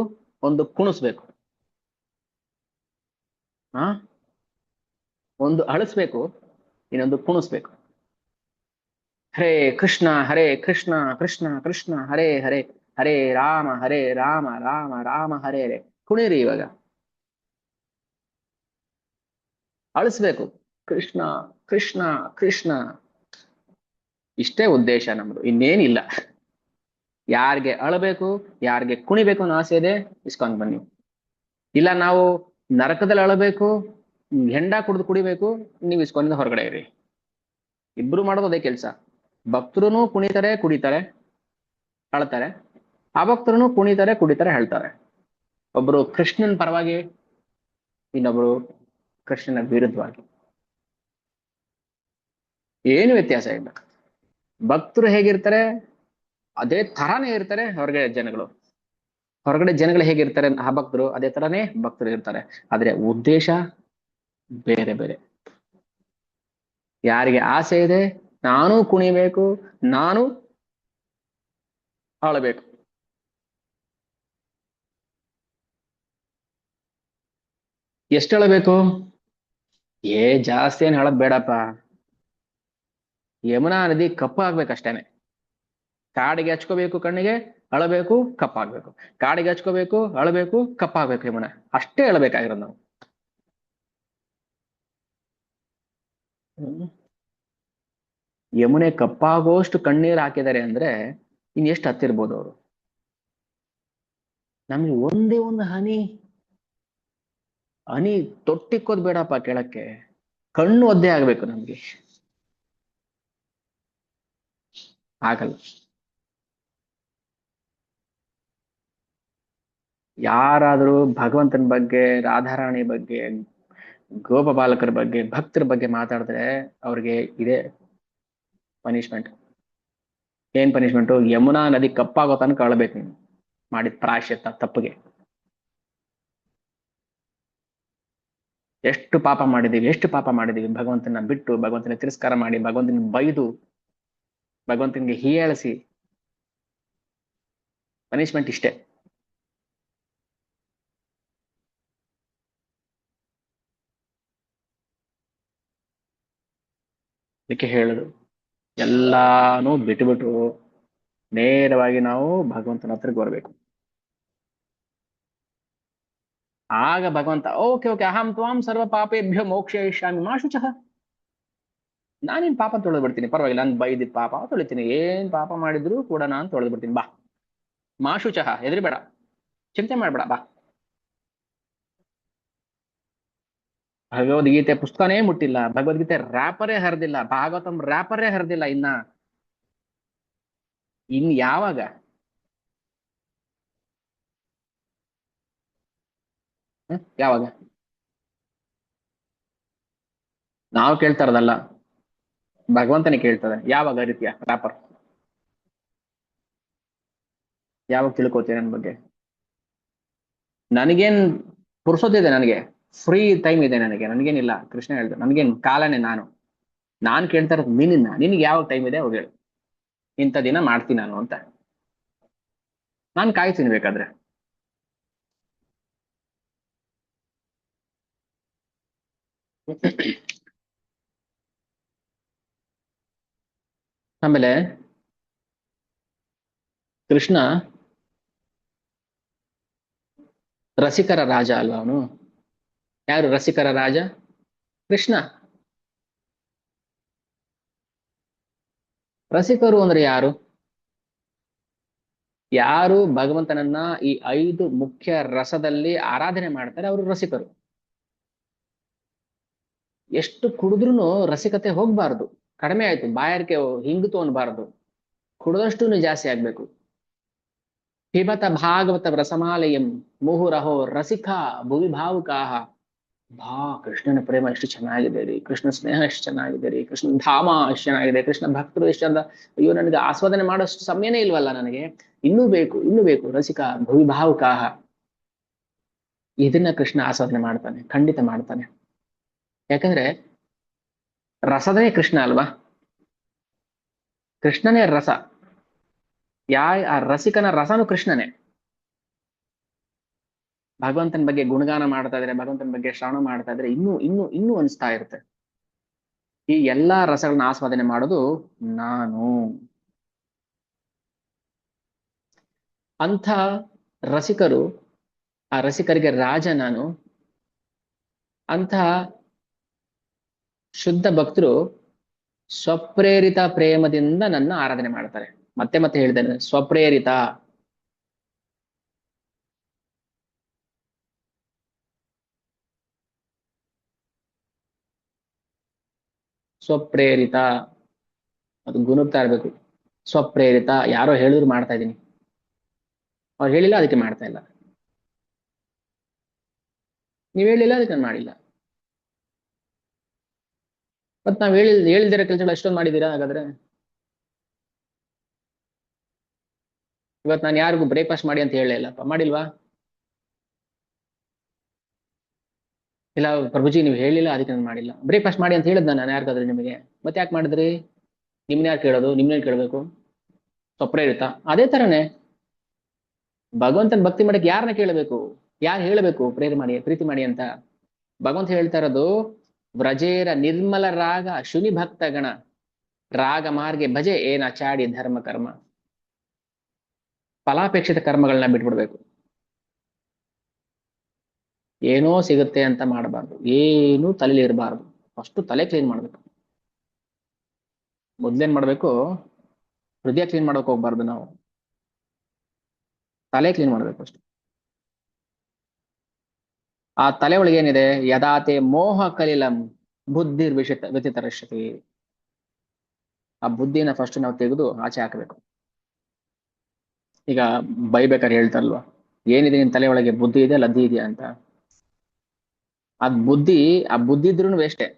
ಒಂದು ಕುಣಿಸ್ಬೇಕು. ಹಾ, ಒಂದು ಅಳಿಸ್ಬೇಕು, ಇನ್ನೊಂದು ಕುಣಿಸ್ಬೇಕು. ಹರೇ ಕೃಷ್ಣ ಹರೇ ಕೃಷ್ಣ ಕೃಷ್ಣ ಕೃಷ್ಣ ಹರೇ ಹರೇ, ಹರೇ ರಾಮ ರಾಮ ರಾಮ ಹರೇ ಹರೇ. ಕುಣಿರಿ ಇವಾಗ. ಅಳಿಸ್ಬೇಕು, ಕೃಷ್ಣ ಕೃಷ್ಣ ಕೃಷ್ಣ. ಇಷ್ಟೇ ಉದ್ದೇಶ ನಮ್ದು, ಇನ್ನೇನಿಲ್ಲ. ಯಾರಿಗೆ ಅಳಬೇಕು, ಯಾರಿಗೆ ಕುಣಿಬೇಕು ಅನ್ನೋ ಆಸೆ ಇದೆ, ಇಸ್ಕಾನ್ ಬನ್ನಿ. ಇಲ್ಲ ನಾವು ನರಕದಲ್ಲಿ ಅಳಬೇಕು, ಹೆಂಡ ಕುಡಿದು ಕುಡಿಬೇಕು, ನೀವು ಇಸ್ಕಾನಿಂದ ಹೊರಗಡೆ ಇರಿ. ಇಬ್ರು ಮಾಡೋದು ಅದೇ ಕೆಲಸ. ಭಕ್ತರು ಕುಣಿತಾರೆ ಕುಡಿತಾರೆ ಅಳ್ತಾರೆ, ಅಭಕ್ತರು ಕುಣಿತಾರೆ ಕುಡಿತಾರೆ ಹೇಳ್ತಾರೆ. ಒಬ್ರು ಕೃಷ್ಣನ್ ಪರವಾಗಿ, ಇನ್ನೊಬ್ರು ಕೃಷ್ಣನ ವಿರುದ್ಧವಾಗಿ. ಏನು ವ್ಯತ್ಯಾಸ ಇಲ್ಲ. ಭಕ್ತರು ಹೇಗಿರ್ತಾರೆ ಅದೇ ತರಾನೇ ಇರ್ತಾರೆ ಹೊರಗಡೆ ಜನಗಳು. ಹೊರಗಡೆ ಜನಗಳು ಹೇಗಿರ್ತಾರೆ ಆ ಭಕ್ತರು ಅದೇ ತರಾನೇ ಭಕ್ತರು ಇರ್ತಾರೆ. ಆದ್ರೆ ಉದ್ದೇಶ ಬೇರೆ ಬೇರೆ. ಯಾರಿಗೆ ಆಸೆ ಇದೆ, ನಾನು ಕುಣಿಬೇಕು, ನಾನು ಆಳಬೇಕು. ಎಷ್ಟು ಅಳಬೇಕು? ಜಾಸ್ತಿ ಏನ್ ಹೇಳದ್ ಬೇಡಪ್ಪ. ಯಮುನಾ ನದಿ ಕಪ್ಪಾಗ್ಬೇಕಷ್ಟೇನೆ. ಕಾಡಿಗೆ ಹಚ್ಕೋಬೇಕು ಕಣ್ಣಿಗೆ, ಅಳಬೇಕು, ಕಪ್ಪಾಗ್ಬೇಕು. ಕಾಡಿಗೆ ಹಚ್ಕೋಬೇಕು, ಅಳಬೇಕು, ಕಪ್ಪಾಗ್ಬೇಕು. ಯಮುನಾ ಅಷ್ಟೇ ಅಳಬೇಕಾಗಿರೋದು ನಾವು. ಯಮುನೆ ಕಪ್ಪಾಗೋಷ್ಟು ಕಣ್ಣೀರು ಹಾಕಿದ್ದಾರೆ ಅಂದ್ರೆ ಇನ್ ಎಷ್ಟು ಹತ್ತಿರ್ಬೋದು ಅವರು? ನಮ್ಗೆ ಒಂದೇ ಒಂದು ಹನಿ ಹನಿ ತೊಟ್ಟಿಕ್ಕೋದ್ ಬೇಡಪ್ಪ ಕೆಳಕ್ಕೆ, ಕಣ್ಣು ಒದ್ದೆ ಆಗ್ಬೇಕು ನಮ್ಗೆ. ಆಗಲ್ಲ. ಯಾರಾದ್ರೂ ಭಗವಂತನ ಬಗ್ಗೆ, ರಾಧಾರಾಣಿ ಬಗ್ಗೆ, ಗೋಪ ಬಾಲಕರ ಬಗ್ಗೆ, ಭಕ್ತರ ಬಗ್ಗೆ ಮಾತಾಡಿದ್ರೆ ಅವ್ರಿಗೆ ಇದೆ ಪನಿಷ್ಮೆಂಟ್. ಏನ್ ಪನಿಷ್ಮೆಂಟು? ಯಮುನಾ ನದಿ ಕಪ್ಪಾಗೋ ತನಕ ಅಳ್ಬೇಕು ನೀನು ಮಾಡಿದ ಪ್ರಾಯಶ್ಚಿತ್ತ ತಪ್ಪಿಗೆ. ಎಷ್ಟು ಪಾಪ ಮಾಡಿದೀವಿ, ಎಷ್ಟು ಪಾಪ ಮಾಡಿದೀವಿ. ಭಗವಂತನ ಬಿಟ್ಟು, ಭಗವಂತನ ತಿರಸ್ಕಾರ ಮಾಡಿ, ಭಗವಂತನ ಬೈದು, ಭಗವಂತನಿಗೆ ಹೀಯಾಳಿಸಿ. ಪನಿಷ್ಮೆಂಟ್ ಇಷ್ಟೇ. ಅದಕ್ಕೆ ಹೇಳುದು, ಎಲ್ಲಾನು ಬಿಟ್ಟು ನೇರವಾಗಿ ನಾವು ಭಗವಂತನ ಹತ್ರಕ್ಕೆ ಬರ್ಬೇಕು. ಆಗ ಭಗವಂತ ಓಕೆ ಓಕೆ, ಅಹಂ ತ್ವಾಂ ಸರ್ವ ಪಾಪೇಭ್ಯೋ ಮೋಕ್ಷಯಿಷ್ಯಾಮಿ ಮಾ ಶುಚಃ. ನಾನೇನ್ ಪಾಪ ತೊಳೆದು ಬಿಡ್ತೀನಿ, ಪರವಾಗಿಲ್ಲ. ನಾನು ಬೈದಿದ್ ಪಾಪ ತೊಳಿತೀನಿ, ಏನ್ ಪಾಪ ಮಾಡಿದ್ರು ಕೂಡ ನಾನು ತೊಳೆದು ಬಿಡ್ತೀನಿ, ಬಾ. ಮಾ ಶುಚಃ, ಹೆದರಿಬೇಡ, ಚಿಂತೆ ಮಾಡ್ಬೇಡ, ಬಾ. ಭಗವದ್ಗೀತೆ ಪುಸ್ತಕನೇ ಮುಟ್ಟಿಲ್ಲ, ಭಗವದ್ಗೀತೆ ರ್ಯಾಪರೇ ಹರಿದಿಲ್ಲ, ಭಾಗವತಂ ರ್ಯಾಪರೇ ಹರಿದಿಲ್ಲ ಇನ್ ಯಾವಾಗ? ಯಾವಾಗ? ನಾವು ಕೇಳ್ತಾ ಇರೋದಲ್ಲ, ಭಗವಂತನೇ ಕೇಳ್ತದೆ. ಯಾವಾಗ ರೀತಿಯ ರ್ಯಾಪರ್? ಯಾವಾಗ ತಿಳ್ಕೊತೀಯ ನನ್ನ ಬಗ್ಗೆ? ನನಗೇನ್ ಪುರ್ಸೊತ್ತಿದೆ? ನನಗೆ ಫ್ರೀ ಟೈಮ್ ಇದೆ, ನನಗೇನಿಲ್ಲ. ಕೃಷ್ಣ ಹೇಳ್ದೆ, ನನಗೇನ್ ಕಾಲನೇ ನಾನು. ನಾನ್ ಕೇಳ್ತಾ ಇರೋದು ನಿನ್ನ. ನಿನ್ಗೆ ಯಾವಾಗ ಟೈಮ್ ಇದೆ ಅವಾಗ ಹೇಳು, ಇಂಥ ದಿನ ಮಾಡ್ತೀನಿ ನಾನು ಅಂತ. ನಾನು ಕಾಯ್ತೀನಿ ಬೇಕಾದ್ರೆ. ಆಮೇಲೆ ಕೃಷ್ಣ ರಸಿಕರ ರಾಜ ಅಲ್ವಾ ಅವನು? ಯಾರು ರಸಿಕರ ರಾಜ? ಕೃಷ್ಣ. ರಸಿಕರು ಅಂದ್ರೆ ಯಾರು? ಯಾರು ಭಗವಂತನನ್ನ ಈ 5 ಮುಖ್ಯ ರಸದಲ್ಲಿ ಆರಾಧನೆ ಮಾಡ್ತಾರೆ ಅವರು ರಸಿಕರು. ಎಷ್ಟು ಕುಡಿದ್ರೂ ರಸಿಕತೆ ಹೋಗ್ಬಾರ್ದು. ಕಡಿಮೆ ಆಯ್ತು, ಬಾಯಾರಿಕೆ ಹಿಂಗಿತು ಅನ್ಬಾರ್ದು. ಕುಡಿದಷ್ಟು ಜಾಸ್ತಿ ಆಗ್ಬೇಕು. ಪಿಬತ ಭಾಗವತ ರಸಮಾಲಯಂ ಮುಹುರಹೋ ರಸಿಕಾ ಭುವಿ ಭಾವುಕಾಹ. ಬಾ, ಕೃಷ್ಣನ ಪ್ರೇಮ ಎಷ್ಟು ಚೆನ್ನಾಗಿದೆ ರೀ, ಕೃಷ್ಣ ಸ್ನೇಹ ಎಷ್ಟು ಚೆನ್ನಾಗಿದೆ ರೀ, ಕೃಷ್ಣ ಧಾಮ ಎಷ್ಟು ಚೆನ್ನಾಗಿದೆ, ಕೃಷ್ಣ ಭಕ್ತರು ಎಷ್ಟು ಚಂದ. ಅಯ್ಯೋ, ನನಗೆ ಆಸ್ವಾದನೆ ಮಾಡೋಷ್ಟು ಸಮಯನೇ ಇಲ್ವಲ್ಲ ನನಗೆ. ಇನ್ನೂ ಬೇಕು, ಇನ್ನೂ ಬೇಕು. ರಸಿಕಾ ಭುವಿ ಭಾವುಕಾಹ. ಇದನ್ನ ಕೃಷ್ಣ ಆಸ್ವಾದನೆ ಮಾಡ್ತಾನೆ, ಖಂಡಿತ ಮಾಡ್ತಾನೆ. ಯಾಕಂದ್ರೆ ರಸನೇ ಕೃಷ್ಣ ಅಲ್ವಾ? ಕೃಷ್ಣನೇ ರಸ. ಆ ರಸಿಕನ ರಸನು ಕೃಷ್ಣನೇ. ಭಗವಂತನ ಬಗ್ಗೆ ಗುಣಗಾನ ಮಾಡ್ತಾ ಇದ್ರೆ, ಭಗವಂತನ ಬಗ್ಗೆ ಶ್ರವಣ ಮಾಡ್ತಾ ಇದ್ರೆ ಇನ್ನೂ ಇನ್ನೂ ಇನ್ನೂ ಅನಿಸ್ತಾ ಇರುತ್ತೆ. ಈ ಎಲ್ಲಾ ರಸಗಳನ್ನ ಆಸ್ವಾದನೆ ಮಾಡೋದು ನಾನು. ಅಂಥ ರಸಿಕರು, ಆ ರಸಿಕರಿಗೆ ರಾಜ ನಾನು. ಅಂಥ ಶುದ್ಧ ಭಕ್ತರು ಸ್ವಪ್ರೇರಿತ ಪ್ರೇಮದಿಂದ ನನ್ನ ಆರಾಧನೆ ಮಾಡ್ತಾರೆ. ಮತ್ತೆ ಮತ್ತೆ ಹೇಳಿದ್ದೇನೆ, ಸ್ವಪ್ರೇರಿತ. ಸ್ವಪ್ರೇರಿತ ಅದು ಗುಣಗ್ತಾ ಇರ್ಬೇಕು. ಸ್ವಪ್ರೇರಿತ, ಯಾರೋ ಹೇಳಿದ್ರು ಮಾಡ್ತಾ ಇದ್ದೀನಿ, ಅವ್ರು ಹೇಳಿಲ್ಲ ಅದಕ್ಕೆ ಮಾಡ್ತಾ ಇಲ್ಲ. ನೀವ್ ಹೇಳಿಲ್ಲ ಅದಕ್ಕೆ ನಾನು ಮಾಡಿಲ್ಲ. ಮತ್ ನಾವ್ ಹೇಳಿದಿರೋ ಕೆಲಸಗಳು ಎಷ್ಟೊಂದು ಮಾಡಿದೀರಾ ಹಾಗಾದ್ರೆ? ಇವತ್ತು ನಾನು ಯಾರಿಗೂ ಬ್ರೇಕ್ಫಾಸ್ಟ್ ಮಾಡಿ ಅಂತ ಹೇಳಿಲ್ಲಪ್ಪ, ಮಾಡಿಲ್ವಾ? ಇಲ್ಲ ಪ್ರಭುಜಿ ನೀವು ಹೇಳಿಲ್ಲ ಅದಕ್ಕೆ ನಾನು ಮಾಡಿಲ್ಲ. ಬ್ರೇಕ್ಫಾಸ್ಟ್ ಮಾಡಿ ಅಂತ ಹೇಳಿದ್ ನಾನು ಯಾರಿಗಾದ್ರೆ ನಿಮಗೆ, ಮತ್ತೆ ಯಾಕೆ ಮಾಡಿದ್ರಿ? ನಿಮ್ನ ಯಾರು ಕೇಳೋದು? ನಿಮ್ನೇನ್ ಕೇಳ್ಬೇಕು? ಸ್ವಪ್ರೇರಿತ. ಅದೇ ತರನೇ ಭಗವಂತನ ಭಕ್ತಿ ಮಾಡಕ್ಕೆ ಯಾರನ್ನ ಕೇಳಬೇಕು? ಯಾರು ಹೇಳಬೇಕು ಪ್ರೇರ ಮಾಡಿ, ಪ್ರೀತಿ ಮಾಡಿ ಅಂತ? ಭಗವಂತ ಹೇಳ್ತಾ ಇರೋದು, ವ್ರಜೇರ ನಿರ್ಮಲ ರಾಗ ಶುನಿ ಭಕ್ತ ಗಣ ರಾಗ ಮಾರ್ಗೆ ಭಜೆ ಏನ ಚಾಡಿ ಧರ್ಮ ಕರ್ಮ. ಫಲಾಪೇಕ್ಷಿತ ಕರ್ಮಗಳನ್ನ ಬಿಟ್ಬಿಡ್ಬೇಕು. ಏನೋ ಸಿಗುತ್ತೆ ಅಂತ ಮಾಡಬಾರ್ದು, ಏನು ತಲೆಯಲ್ಲಿ ಇರಬಾರ್ದು. ಫಸ್ಟ್ ತಲೆ ಕ್ಲೀನ್ ಮಾಡ್ಬೇಕು. ಮೊದ್ಲೇನ್ ಮಾಡ್ಬೇಕು? ಹೃದಯ ಕ್ಲೀನ್ ಮಾಡಕ್ ಹೋಗ್ಬಾರ್ದು ನಾವು, ತಲೆ ಕ್ಲೀನ್ ಮಾಡ್ಬೇಕು ಅಷ್ಟು. ಆ ತಲೆ ಒಳಗೆ ಏನಿದೆ? ಯದಾತೆ ಮೋಹ ಕಲಿಲಂ ಬುದ್ಧಿರ್ ವ್ಯತಿತರಶ್ಯತಿ. ಆ ಬುದ್ಧಿನ ಫಸ್ಟ್ ನಾವು ತೆಗೆದು ಆಚೆ ಹಾಕಬೇಕು. ಈಗ ಬೈಬೇಕಾದ್ರೆ ಹೇಳ್ತಾರಲ್ವಾ, ಏನಿದೆ ನಿನ್ ತಲೆ ಒಳಗೆ? ಬುದ್ಧಿ ಇದೆಯಾ ಲದ್ದಿ ಇದೆಯಾ ಅಂತ. ಅದ್ ಬುದ್ಧಿ, ಆ ಬುದ್ಧಿ ಇದ್ರೂ ವೇಷ್ಟೇ.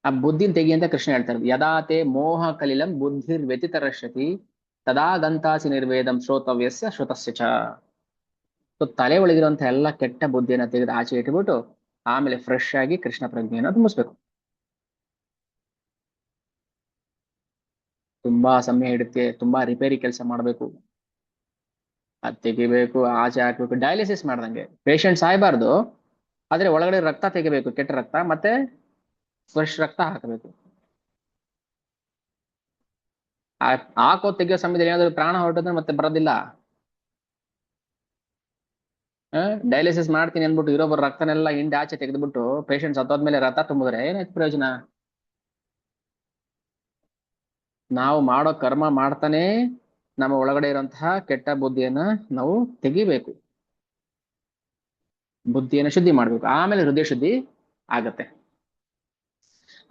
ಆ ಬುದ್ಧಿನ ತೆಗಿ ಅಂತ ಕೃಷ್ಣ ಹೇಳ್ತಾರೆ. ಯದಾತೆ ಮೋಹ ಕಲಿಲಂ ಬುದ್ಧಿರ್ ವ್ಯತಿತರಶ್ಯತಿ ತದಾ ಗಂತಾಸಿ ನಿರ್ವೇದಂ ಶ್ರೋತವ್ಯಸ್ಯ ಶ್ರುತಸ್ಯ ಚ. ಸೊ ತಲೆ ಒಳಗಿರುವಂತ ಎಲ್ಲ ಕೆಟ್ಟ ಬುದ್ಧಿಯನ್ನ ತೆಗೆದು ಆಚೆ ಇಟ್ಬಿಟ್ಟು ಆಮೇಲೆ ಫ್ರೆಶ್ ಆಗಿ ಕೃಷ್ಣ ಪ್ರಜ್ಞೆಯನ್ನು ತುಂಬಿಸ್ಬೇಕು. ತುಂಬಾ ಸಮಯ ಹಿಡಿತೆ, ತುಂಬಾ ರಿಪೇರಿ ಕೆಲಸ ಮಾಡ್ಬೇಕು. ಅದ್ ತೆಗಿಬೇಕು, ಆಚೆ ಹಾಕ್ಬೇಕು, ಡಯಾಲಿಸಿಸ್ ಮಾಡ್ದಂಗೆ. ಪೇಷಂಟ್ ಸಾಯ್ಬಾರ್ದು, ಆದ್ರೆ ಒಳಗಡೆ ರಕ್ತ ತೆಗಿಬೇಕು, ಕೆಟ್ಟ ರಕ್ತ, ಮತ್ತೆ ಫ್ರೆಶ್ ರಕ್ತ ಹಾಕಬೇಕು. ಆ ಹಾಕೋ ತೆಗಿಯೋ ಸಮಯದಲ್ಲಿ ಏನಾದ್ರು ಪ್ರಾಣ ಹೊರಟಿದ್ರೆ ಮತ್ತೆ ಬರೋದಿಲ್ಲ. ಡಯಾಲಿಸಿಸ್ ಮಾಡ್ತೀನಿ ಅನ್ಬಿಟ್ಟು ಇರೋಬ್ಬರ ರಕ್ತನೆಲ್ಲ ಹಿಂಡಿ ಆಚೆ ತೆಗೆದ್ಬಿಟ್ಟು ಪೇಷಂಟ್ ಸತ್ತೋದ್ಮೇಲೆ ರಕ್ತ ತುಂಬಿದ್ರೆ ಏನಾಯ್ತು ಪ್ರಯೋಜನ? ನಾವು ಮಾಡೋ ಕರ್ಮ ಮಾಡ್ತಾನೆ ನಮ್ಮ ಒಳಗಡೆ ಇರುವಂತಹ ಕೆಟ್ಟ ಬುದ್ಧಿಯನ್ನ ನಾವು ತೆಗಿಬೇಕು. ಬುದ್ಧಿಯನ್ನ ಶುದ್ಧಿ ಮಾಡ್ಬೇಕು, ಆಮೇಲೆ ಹೃದಯ ಶುದ್ಧಿ ಆಗತ್ತೆ.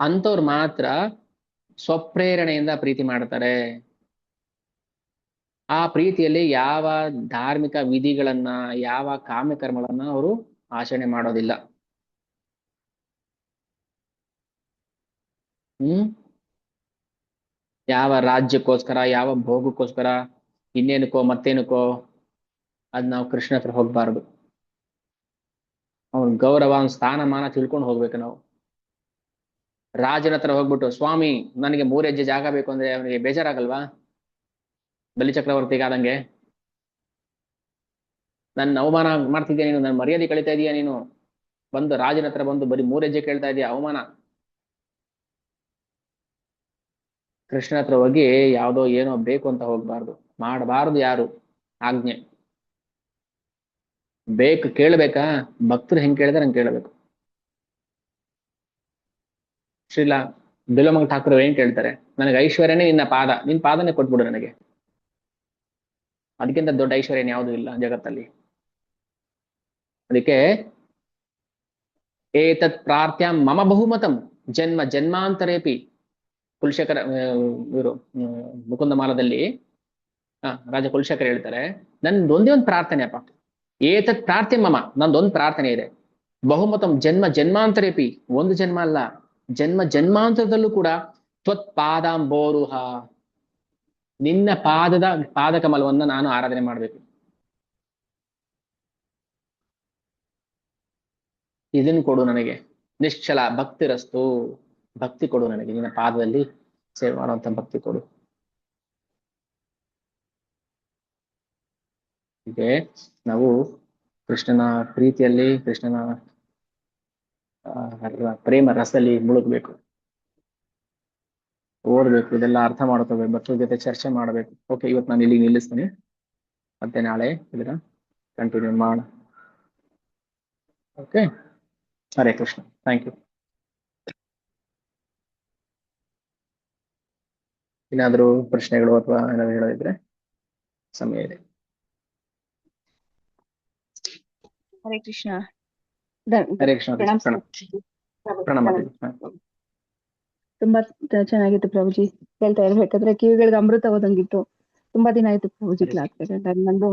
ಅಂಥವ್ರು ಮಾತ್ರ ಸ್ವಪ್ರೇರಣೆಯಿಂದ ಪ್ರೀತಿ ಮಾಡ್ತಾರೆ. ಆ ಪ್ರೀತಿಯಲ್ಲಿ ಯಾವ ಧಾರ್ಮಿಕ ವಿಧಿಗಳನ್ನ, ಯಾವ ಕಾಮ್ಯಕರ್ಮಗಳನ್ನ ಅವರು ಆಚರಣೆ ಮಾಡೋದಿಲ್ಲ. ಹ್ಮ್ ಯಾವ ರಾಜ್ಯಕ್ಕೋಸ್ಕರ, ಯಾವ ಭೋಗಕ್ಕೋಸ್ಕರ, ಇನ್ನೇನಕ್ಕೋ ಮತ್ತೇನಕ್ಕೋ ಅದ್ ನಾವು ಕೃಷ್ಣ ಹತ್ರ ಹೋಗ್ಬಾರ್ದು. ಅವ್ನ ಗೌರವ, ಅವ್ನ ಸ್ಥಾನಮಾನ ತಿಳ್ಕೊಂಡು ಹೋಗ್ಬೇಕು ನಾವು. ರಾಜನ ಹತ್ರ ಹೋಗ್ಬಿಟ್ಟು, ಸ್ವಾಮಿ ನನಗೆ 3 ಹೆಜ್ಜೆ ಜಾಗ ಬೇಕು ಅಂದ್ರೆ ಅವನಿಗೆ ಬೇಜಾರಾಗಲ್ವಾ? ಬಲಿ ಚಕ್ರವರ್ತಿಗೆ ಆದಂಗೆ ನನ್ನ ಅವಮಾನ ಮಾಡ್ತಿದ್ಯಾ ನೀನು, ನನ್ನ ಮರ್ಯಾದೆ ಕಳಿತಾ ಇದೀಯಾ ನೀನು, ಬಂದು ರಾಜನ ಹತ್ರ ಬಂದು ಬರೀ 3 ಹೆಜ್ಜೆ ಕೇಳ್ತಾ ಇದೀಯ, ಅವಮಾನ. ಕೃಷ್ಣ ಹತ್ರ ಹೋಗಿ ಯಾವ್ದೋ ಏನೋ ಬೇಕು ಅಂತ ಹೋಗ್ಬಾರ್ದು, ಮಾಡಬಾರ್ದು ಯಾರು ಆಜ್ಞೆ. ಬೇಕು ಕೇಳ್ಬೇಕಾ, ಭಕ್ತರು ಹೆಂಗ್ ಕೇಳಿದ್ರೆ ಹಂಗೆ ಕೇಳಬೇಕು. ಶ್ರೀಲಾ ಬಿಲಮಂಗ ಠಾಕೂರ್ ಏನ್ ಕೇಳ್ತಾರೆ, ನನಗೆ ಐಶ್ವರ್ಯನೇ ನಿನ್ನ ಪಾದ, ನಿನ್ ಪಾದನೇ ಕೊಟ್ಬಿಡು ನನಗೆ, ಅದಕ್ಕಿಂತ ದೊಡ್ಡ ಐಶ್ವರ್ಯ ಯಾವುದು ಇಲ್ಲ ಜಗತ್ತಲ್ಲಿ. ಅದಕ್ಕೆ ಏತತ್ ಪ್ರಾರ್ಥ್ಯಾಂ ಮಮ ಬಹುಮತಂ ಜನ್ಮ ಜನ್ಮಾಂತರೇಪಿ. ಕುಲಶೇಖರ ಇವರು ಮುಕುಂದ ಮಾಲದಲ್ಲಿ ರಾಜ ಕುಲಶೇಖರ ಹೇಳ್ತಾರೆ, ಒಂದೇ ಒಂದು ಪ್ರಾರ್ಥನೆ ಅಪ್ಪ, ಏತತ್ ಪ್ರಾರ್ಥ್ಯ ಮಮ, ನಂದೊಂದು ಪ್ರಾರ್ಥನೆ ಇದೆ, ಬಹುಮತಂ ಜನ್ಮ ಜನ್ಮಾಂತರೇಪಿ, ಒಂದು ಜನ್ಮ ಅಲ್ಲ, ಜನ್ಮ ಜನ್ಮಾಂತರದಲ್ಲೂ ಕೂಡ ತ್ವತ್ ಪಾದಾಂಬೋರುಹ, ನಿನ್ನ ಪಾದ ಕಮಲವನ್ನ ನಾನು ಆರಾಧನೆ ಮಾಡ್ಬೇಕು. ಇದನ್ನು ಕೊಡು ನನಗೆ, ನಿಶ್ಚಲ ಭಕ್ತಿರಸ್ತು, ಭಕ್ತಿ ಕೊಡು ನನಗೆ, ನಿನ್ನ ಪಾದದಲ್ಲಿ ಸೇವೆ ಮಾಡುವಂತ ಭಕ್ತಿ ಕೊಡು. ಹೀಗೆ ನಾವು ಕೃಷ್ಣನ ಪ್ರೀತಿಯಲ್ಲಿ, ಕೃಷ್ಣನ ಪ್ರೇಮ ರಸದಲ್ಲಿ ಮುಳುಗ್ಬೇಕು, ಓದ್ಬೇಕು, ಇದೆಲ್ಲ ಅರ್ಥ ಮಾಡ್ಕೋಬೇಕು, ಭಕ್ತರ ಜೊತೆ ಚರ್ಚೆ ಮಾಡಬೇಕು. ಓಕೆ, ಇವತ್ತು ನಾನು ಇಲ್ಲಿ ನಿಲ್ಲಿಸ್ತೀನಿ, ಮತ್ತೆ ನಾಳೆ ಇದನ್ನ ಕಂಟಿನ್ಯೂ ಮಾಡ. Okay, Hare Krishna, thank you. ಏನಾದರೂ ಪ್ರಶ್ನೆಗಳು ಅಥವಾ ಏನಾದ್ರು ಹೇಳೋದಿದ್ರೆ ಸಮಯ ಇದೆ. ಹರೇ ಕೃಷ್ಣ. ಹರೇ ಕೃಷ್ಣ. ಪ್ರಣಾಮ್ ಪ್ರಣಾಮ ಪ್ರಣಾಮ ಪ್ರಣಾಮ್. ತುಂಬಾ ಚೆನ್ನಾಗಿತ್ತು ಪ್ರಭುಜಿ, ಹೇಳ್ತಾ ಇರ್ಬೇಕಾದ್ರೆ ಕಿವಿಗಳಿಗೆ ಅಮೃತ ಹೋದಂಗಿತ್ತು. ತುಂಬಾ ದಿನ ಆಯ್ತು ಪ್ರಭುಜಿ ಕ್ಲಾಸ್ ನಂದು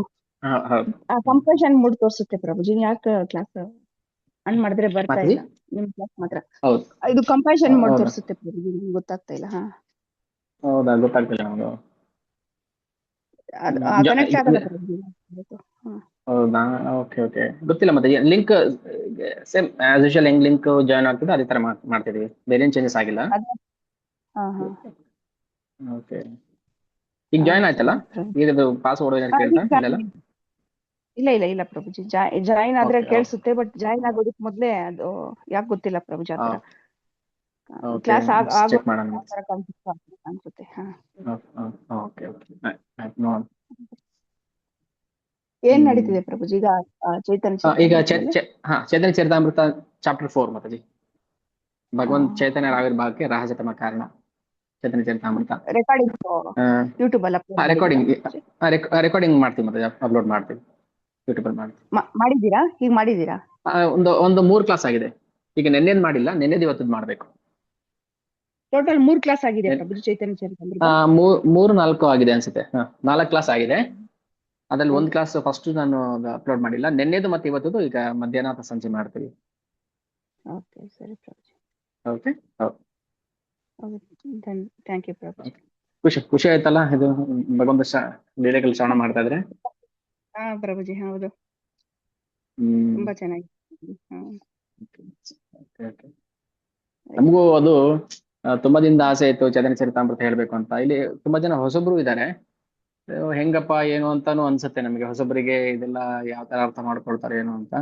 ಹೌದು ಕಂಪ್ರೆಷನ್ ಮೂಡ್ ತೋರಿಸುತ್ತೆ ಪ್ರಭುಜಿ, ಯಾಕೆ ಕ್ಲಾಸ್ ಆನ್ ಮಾಡಿದ್ರೆ ಬರ್ತಾ ಮಾತಾಡಿ. ಇಲ್ಲ ನಿಮ್ ಕ್ಲಾಸ್ ಮಾತ್ರ. ಹೌದು, ಇದು ಕಂಪ್ರೆಷನ್ ಮೂಡ್ ಹೌದಾ ತೋರಿಸುತ್ತೆ ಪ್ರಭುಜಿ, ನಿಮ್ಗೆ ಗೊತ್ತಾಗ್ತಾ ಇಲ್ಲ. ಹೌದಾ, ಗೊತ್ತಾಗ್ತಿಲ್ಲ ನಮ್ದು. ಕನೆಕ್ಟ್ ಆಗಲ್ಲ ಪ್ರಭುಜಿ. ಹೌದಾ, ಓಕೆ ಓಕೆ, ಗೊತ್ತಿಲ್ಲ. ಮತ್ತೆ ಲಿಂಕ್ ಸೇಮ್ ಆಸ್ ಯೂಶುವಲ್ ಹೆಂಗ್ ಲಿಂಕ್ ಜಾಯ್ನ್ ಆಗ್ತದೆ ಅದೇ ತರ ಮಾಡ್ತಿದೀವಿ, ಬೇರೆ ಏನ್ ಚೇಂಜಸ್ ಆಗಿಲ್ಲ. ಓಕೆ, ಈಗ ಜಾಯ್ನ್ ಆಯ್ತಲ್ಲ, ಈಗ ಪಾಸ್ವರ್ಡ್ ಏನಾದ್ರು ಕೇಳ್ತಾ ಇಲ್ಲೆಲ್ಲ? ಇಲ್ಲ ಇಲ್ಲ ಇಲ್ಲ ಪ್ರಭುಜಿ, ಜಾಯಿನ್ ಆದ್ರೆ Okay, ಕೇಳಿಸುತ್ತೆ, ಬಟ್ ಜಾಯಿನ್ ಆಗೋದಕ್ಕೆ ಮೊದ್ಲೇ ಅದು ಯಾಕೆ ಗೊತ್ತಿಲ್ಲ ಪ್ರಭುಜಿ ಆತರ. ಓಕೆ, ಕ್ಲಾಸ್ ಚೆಕ್ ಮಾಡೋಣ. ಅನ್ಸುತ್ತೆ. ಓಕೆ ಓಕೆ, ನೋಡೋಣ. ಏನ್ ನಡೀತಿದೆ ಪ್ರಭುಜಿ ಈಗ ಈಗ ಚೈತನ್ಯ ಚೈತನ್ಯ ಚರಿತಾಮೃತ ಚಾಪ್ಟರ್ 4 ಮಾತಾಜಿ. ಭಗವಂತ ಚೈತನ್ಯ ಆವಿರ್ಭಾವಕ್ಕೆ ರಹಸ್ಯತಮ ಕಾರಣ, ಚೈತನ್ಯ ಚರಿತಾಮೃತ. ರೆಕಾರ್ಡಿಂಗ್ ಯೂಟ್ಯೂಬ್ ಅಲ್ಲಿ ರೆಕಾರ್ಡಿಂಗ್ ಮಾಡ್ತೀವಿ, ಮತ್ತೆ ಅಪ್ಲೋಡ್ ಮಾಡ್ತೀವಿ, ಯೂಟ್ಯೂಬ್ ಅಲ್ಲಿ ಮಾಡ್ತೀವಿ. ಮಾಡಿದ್ದೀರಾ? ಈಗ ಮಾಡಿದ್ದೀರಾ? ಒಂದು 3 ಕ್ಲಾಸ್ ಆಗಿದೆ. ಈಗ ನೆನ್ನೆದ್ ಮಾಡಿಲ್ಲ, ನೆನ್ನೆದ್ ಇವತ್ತದ್ ಮಾಡ್ಬೇಕು. ಟೋಟಲ್ 3 ಕ್ಲಾಸ್ ಆಗಿದೆ ಪ್ರಭುಜಿ ಚೈತನ್ಯ ಚರಿತಾಮೃತ? 3-4 ಆಗಿದೆ ಅನ್ಸುತ್ತೆ. 4 ಕ್ಲಾಸ್ ಆಗಿದೆ. ಅದ್ರಲ್ಲಿ 1 ಕ್ಲಾಸ್ ಫಸ್ಟ್ ನಾನು ಅಪ್ಲೋಡ್ ಮಾಡಿಲ್ಲ, ನೆನ್ನೆದು ಮತ್ತೆ ಇವತ್ತದು ಈಗ ಮಧ್ಯಾಹ್ನ ಅಥವಾ ಸಂಜೆ ಮಾಡ್ತೀವಿ. ಓಕೆ, ಸರಿ ಪ್ರಭುಜಿ. ಓಕೆ, ಥ್ಯಾಂಕ್ ಯು ಪ್ರಭುಜಿ. ಖುಷಿ ಆಯ್ತಲ್ಲ, ಇದು ಭಗವಂತ ಲೀಲೆಗಳು ಶ್ರವಣ ಮಾಡ್ತಾ ಇದ್ರೆ? ಪ್ರಭುಜಿ ಹೌದು, ತುಂಬಾ ಚೆನ್ನಾಗಿ. ನಮಗೂ ಅದು ತುಂಬಾ ದಿನದ ಆಸೆ ಇತ್ತು, ಚೈತನ್ಯ ಚರಿತಾಮೃತ ಹೇಳ್ಬೇಕು ಅಂತ. ಇಲ್ಲಿ ತುಂಬಾ ಜನ ಹೊಸಬ್ರು ಇದ್ದಾರೆ, ಹೆಂಗಪ್ಪ ಏನು ಅಂತಾನು ಅನ್ಸುತ್ತೆ ನಮಗೆ, ಹೊಸಬರಿಗೆ ಇದೆಲ್ಲ ಯಾವ ತರ ಅರ್ಥ ಮಾಡ್ಕೊಳ್ತಾರೆ ಏನು ಅಂತ.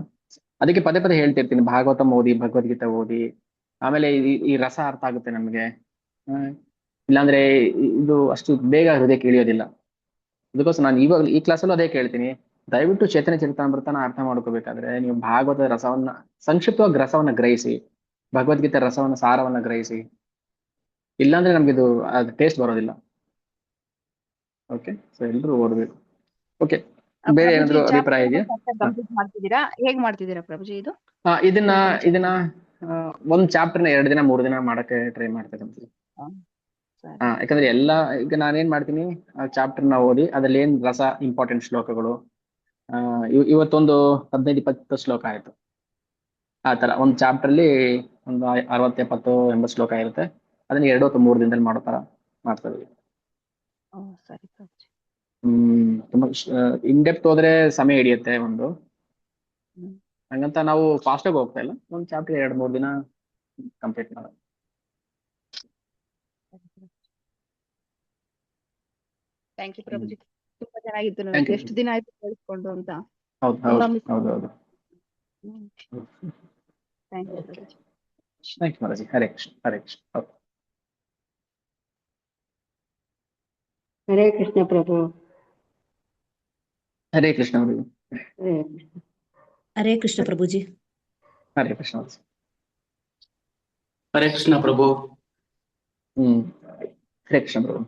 ಅದಕ್ಕೆ ಪದೇ ಪದೇ ಹೇಳ್ತಿರ್ತೀನಿ, ಭಾಗವತಂ ಓದಿ, ಭಗವದ್ಗೀತೆ ಓದಿ, ಆಮೇಲೆ ಈ ರಸ ಅರ್ಥ ಆಗುತ್ತೆ ನಮಗೆ. ಇಲ್ಲಾಂದ್ರೆ ಇದು ಅಷ್ಟು ಬೇಗ ಹೃದಯಕ್ಕೆ ಇಳಿಯೋದಿಲ್ಲ. ಅದಕ್ಕೋಸ್ಕರ ನಾನು ಇವಾಗ ಈ ಕ್ಲಾಸಲ್ಲೂ ಅದೇ ಕೇಳ್ತೀನಿ, ದಯವಿಟ್ಟು ಚೈತನ್ಯ ಚರಿತಾಮೃತನ ಅರ್ಥ ಮಾಡ್ಕೋಬೇಕಾದ್ರೆ ನೀವು ಭಾಗವತ ರಸವನ್ನ, ಸಂಕ್ಷಿಪ್ತವಾಗಿ ರಸವನ್ನ ಗ್ರಹಿಸಿ, ಭಗವದ್ಗೀತೆ ರಸವನ್ನ, ಸಾರವನ್ನ ಗ್ರಹಿಸಿ, ಇಲ್ಲಾಂದ್ರೆ ನಮ್ಗಿದು ಅದು ಟೇಸ್ಟ್ ಬರೋದಿಲ್ಲ. ಓಕೆ, ಸೊ ಎಲ್ಲರೂ ಓದ್ಬೇಕು. ಓಕೆ, ಬೇರೆ ಏನಾದ್ರು ಅಭಿಪ್ರಾಯ ಇದೆಯಾ? ಹೇಗ್ ಮಾಡ್ತಿದ್ದೀರಾ ಪ್ರಭುಜಿ ಇದು? ಇದನ್ನ ಒಂದ್ ಚಾಪ್ಟರ್ನ 2 ದಿನ 3 ದಿನ ಮಾಡಕ್ಕೆ ಟ್ರೈ ಮಾಡ್ತೇನೆ. ಯಾಕಂದ್ರೆ ಈಗ ನಾನೇನ್ ಮಾಡ್ತೀನಿ, ಚಾಪ್ಟರ್ನ ಓದಿ ಅದ್ರಲ್ಲಿ ಏನ್ ರಸ, ಇಂಪಾರ್ಟೆಂಟ್ ಶ್ಲೋಕಗಳು, ಇವತ್ತೊಂದು 15-20 ಶ್ಲೋಕ ಆಯ್ತು. ಆ ತರ ಒಂದು ಚಾಪ್ಟರ್ಲಿ ಒಂದು 60-70-80 ಶ್ಲೋಕ ಇರುತ್ತೆ, ಅದನ್ನ 2 ಅಥವಾ 3 ದಿನದಲ್ಲಿ ಮಾಡೋ ತರ ಮಾಡ್ತಾ ಇದೀವಿ. ತುಂಬಾ ಇನ್ ಡೆಪ್ತ್ ಹೋದ್ರೆ ಸಮಯ ಹಿಡಿಯುತ್ತೆ ಒಂದು, ಹಂಗಂತ ನಾವು ಫಾಸ್ಟ್ ಆಗಿ ಹೋಗ್ತಾ ಇಲ್ಲ, ಒಂದು ಚಾಪ್ಟರ್ 2-3 ದಿನ ಕಂಪ್ಲೀಟ್ ಮಾಡೋದು. ಥ್ಯಾಂಕ್ ಯು ಪ್ರಭುಜಿ. ತುಂಬಾ ಚೆನ್ನಾಗಿತ್ತು ಥ್ಯಾಂಕ್ ನೋಡಿ, ಯು. ಎಷ್ಟು ದಿನ ಆಯ್ತು ಕೇಳಿಸ್ಕೊಂಡು ಅಂತ. ಹೌದು ತುಂಬಾ ಹೌದು ಮಿಸ್. ಹೌದು ಹೌದು. ಥ್ಯಾಂಕ್ ಯು ಪ್ರಭುಜಿ. ಥ್ಯಾಂಕ್ ಯು ಮಾತಾಜಿ. ಹರೇ ಕೃಷ್ಣ ಹರೇ ಕೃಷ್ಣ. ಓಕೆ. ಹರೇ ಕೃಷ್ಣ ಪ್ರಭು. ಹರೇ ಕೃಷ್ಣ ಅವರಿಗೆ. ಹರೇ ಹರೇ ಕೃಷ್ಣ ಪ್ರಭುಜಿ. ಹರೇ ಕೃಷ್ಣ ಅವರಿಗೆ. ಹರೇ ಕೃಷ್ಣ ಪ್ರಭು. ಹರೇ ಕೃಷ್ಣ ಪ್ರಭು.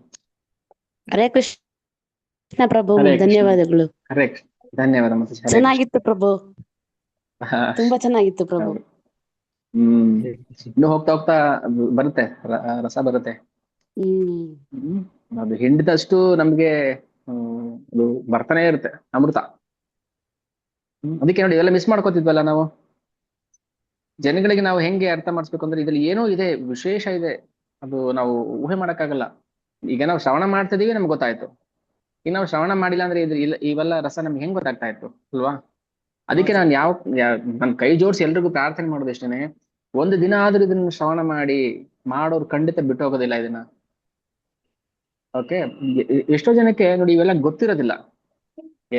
ಹರೇ ಕೃಷ್ಣ ಪ್ರಭು, ಹರೇ ಕೃಷ್ಣ. ಧನ್ಯವಾದಗಳು. ಹರೇ ಕೃಷ್ಣ. ಧನ್ಯವಾದ ಮಾತಾಜಿ. ಹರೇ ಕೃಷ್ಣ. ಚೆನ್ನಾಗಿತ್ತು ಪ್ರಭು, ಹಾ. ತುಂಬಾ ಚೆನ್ನಾಗಿತ್ತು ಪ್ರಭು. ಹೌದು. ಇನ್ನು ಹೋಗ್ತಾ ಹೋಗ್ತಾ ಬರುತ್ತೆ, ರಸ ಬರುತ್ತೆ. ಅದು ಹಿಂಡಿದಷ್ಟು ನಮ್ಗೆ ಅದು ಬರ್ತಾನೆ ಇರುತ್ತೆ ಅಮೃತ. ಅದಕ್ಕೆ ನೋಡಿ ಇವೆಲ್ಲ ಮಿಸ್ ಮಾಡ್ಕೋತಿದ್ವಲ್ಲ ನಾವು. ಜನಗಳಿಗೆ ನಾವು ಹೆಂಗೆ ಅರ್ಥ ಮಾಡಿಸ್ಬೇಕು ಅಂದ್ರೆ ಇದ್ರಲ್ಲಿ ಏನೋ ಇದೆ, ವಿಶೇಷ ಇದೆ, ಅದು ನಾವು ಊಹೆ ಮಾಡಕ್ಕಾಗಲ್ಲ. ಈಗ ನಾವು ಶ್ರವಣ ಮಾಡ್ತಿದೀವಿ, ನಮ್ಗೆ ಗೊತ್ತಾಯ್ತು. ಈಗ ನಾವು ಶ್ರವಣ ಮಾಡಿಲ್ಲ ಅಂದ್ರೆ ಇವೆಲ್ಲ ರಸ ನಮ್ಗೆ ಹೆಂಗ್ ಗೊತ್ತಾಗ್ತಾ ಇತ್ತು ಅಲ್ವಾ? ಅದಕ್ಕೆ ನಾನು ನನ್ ಕೈ ಜೋಡಿಸಿ ಎಲ್ರಿಗೂ ಪ್ರಾರ್ಥನೆ ಮಾಡೋದು ಇಷ್ಟೇನೆ, ಒಂದು ದಿನ ಆದ್ರೂ ಇದನ್ನ ಶ್ರವಣ ಮಾಡೋರು ಖಂಡಿತ ಬಿಟ್ಟು ಹೋಗೋದಿಲ್ಲ ಇದನ್ನ. ಓಕೆ. ಎಷ್ಟೋ ಜನಕ್ಕೆ ನೋಡಿ ಇವೆಲ್ಲ ಗೊತ್ತಿರೋದಿಲ್ಲ.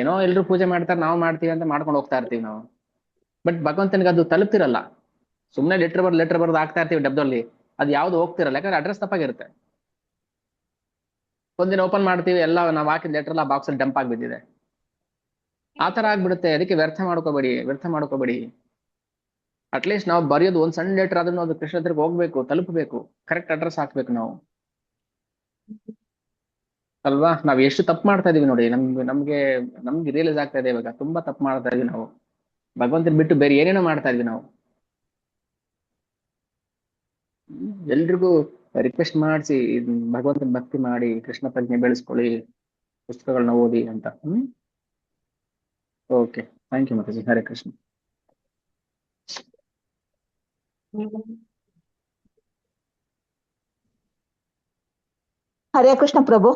ಏನೋ ಎಲ್ರು ಪೂಜೆ ಮಾಡ್ತಾರೆ, ನಾವು ಮಾಡ್ತೀವಿ ಅಂತ ಮಾಡ್ಕೊಂಡು ಹೋಗ್ತಾ ಇರ್ತೀವಿ ನಾವು. ಬಟ್ ಭಗವಂತನಿಗೆ ಅದು ತಲುಪ್ತಿರಲ್ಲ. ಸುಮ್ನೆ ಲೆಟರ್ ಬರ್ದು ಹಾಕ್ತಾ ಇರ್ತೀವಿ ಡಬ್ದಲ್ಲಿ, ಅದು ಯಾವ್ದು ಹೋಗ್ತಿರಲ್ಲ, ಯಾಕಂದ್ರೆ ಅಡ್ರೆಸ್ ತಪ್ಪಾಗಿರುತ್ತೆ. ಒಂದಿನ ಓಪನ್ ಮಾಡ್ತೀವಿ, ಎಲ್ಲ ನಾವು ಹಾಕಿದ ಲೆಟರ್ ಎಲ್ಲ ಬಾಕ್ಸ್ ಅಲ್ಲಿ ಡಂಪ್ ಆಗಿಬಿಟ್ಟಿದೆ. ಆ ತರ ಆಗ್ಬಿಡುತ್ತೆ. ಅದಕ್ಕೆ ವ್ಯರ್ಥ ಮಾಡ್ಕೋಬೇಡಿ. ಅಟ್ಲೀಸ್ಟ್ ನಾವು ಬರೆಯೋದು ಒಂದ್ ಸಣ್ಣ ಲೆಟರ್ ಅದನ್ನು ಅದು ಕೃಷ್ಣ ಹತ್ರಕ್ಕೆ ಹೋಗ್ಬೇಕು, ತಲುಪಬೇಕು, ಕರೆಕ್ಟ್ ಅಡ್ರೆಸ್ ಹಾಕ್ಬೇಕು ನಾವು ಅಲ್ವಾ? ನಾವ್ ಎಷ್ಟು ತಪ್ಪು ಮಾಡ್ತಾ ಇದೀವಿ ನೋಡಿ. ನಮ್ಗೆ ರಿಯಲೈಸ್ ಆಗ್ತಾ ಇದೆ ಇವಾಗ, ತುಂಬಾ ತಪ್ಪು ಮಾಡ್ತಾ ಇದೀವಿ ನಾವು. ಭಗವಂತನ ಬಿಟ್ಟು ಬೇರೆ ಏನೇನೋ ಮಾಡ್ತಾ ಇದೀವಿ ನಾವು. ಎಲ್ರಿಗೂ ರಿಕ್ವೆಸ್ಟ್ ಮಾಡಿಸಿ ಭಗವಂತನ ಭಕ್ತಿ ಮಾಡಿ, ಕೃಷ್ಣ ಪ್ರಜ್ಞೆ ಬೆಳೆಸ್ಕೊಳ್ಳಿ, ಪುಸ್ತಕಗಳನ್ನ ಓದಿ ಅಂತ. ಓಕೆ. ಥ್ಯಾಂಕ್ ಯು ಮಾತಾಜಿ. ಹರೇ ಕೃಷ್ಣ. ಹರೇ ಕೃಷ್ಣ ಪ್ರಭು.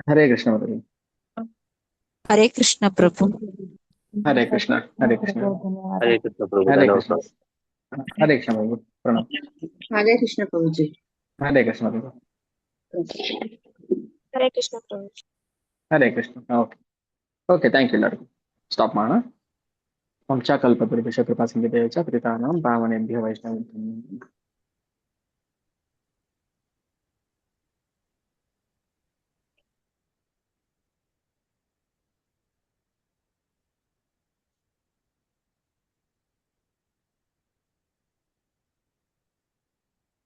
ಹರೇ ಕೃಷ್ಣ ಮಾತಾಜಿ. ಹರೇ ಕೃಷ್ಣ ಪ್ರಭು. ಹರೇ ಕೃಷ್ಣ. ಹರೇ ಕೃಷ್ಣ. ಹರೇ ಕೃಷ್ಣ ಪ್ರಭು. ಹರೇ ಕೃಷ್ಣ. ಹರೇ ಕೃಷ್ಣ ಪ್ರಭು. ಪ್ರಣಾಮ್. ಹರೇ ಕೃಷ್ಣ ಪ್ರಭುಜಿ. ಹರೇ ಕೃಷ್ಣ ಪ್ರಭು. ಹರೇ ಕೃಷ್ಣ ಪ್ರಭು. Hare Krishna. Okay. Thank you ಎಲ್ಲರಿಗೂ. ಸ್ಟಾಪ್ ಮಾಡೋಣ. ವಂಶಾಕಲ್ಪತರುಭ್ಯಶ್ಚ ಕೃಪಾ ಸಿಂಧುಭ್ಯಶ್ಚ ಪತಿತಾನಾಂ ಪಾವನೇಭ್ಯೋ ವೈಷ್ಣವೇಭ್ಯೋ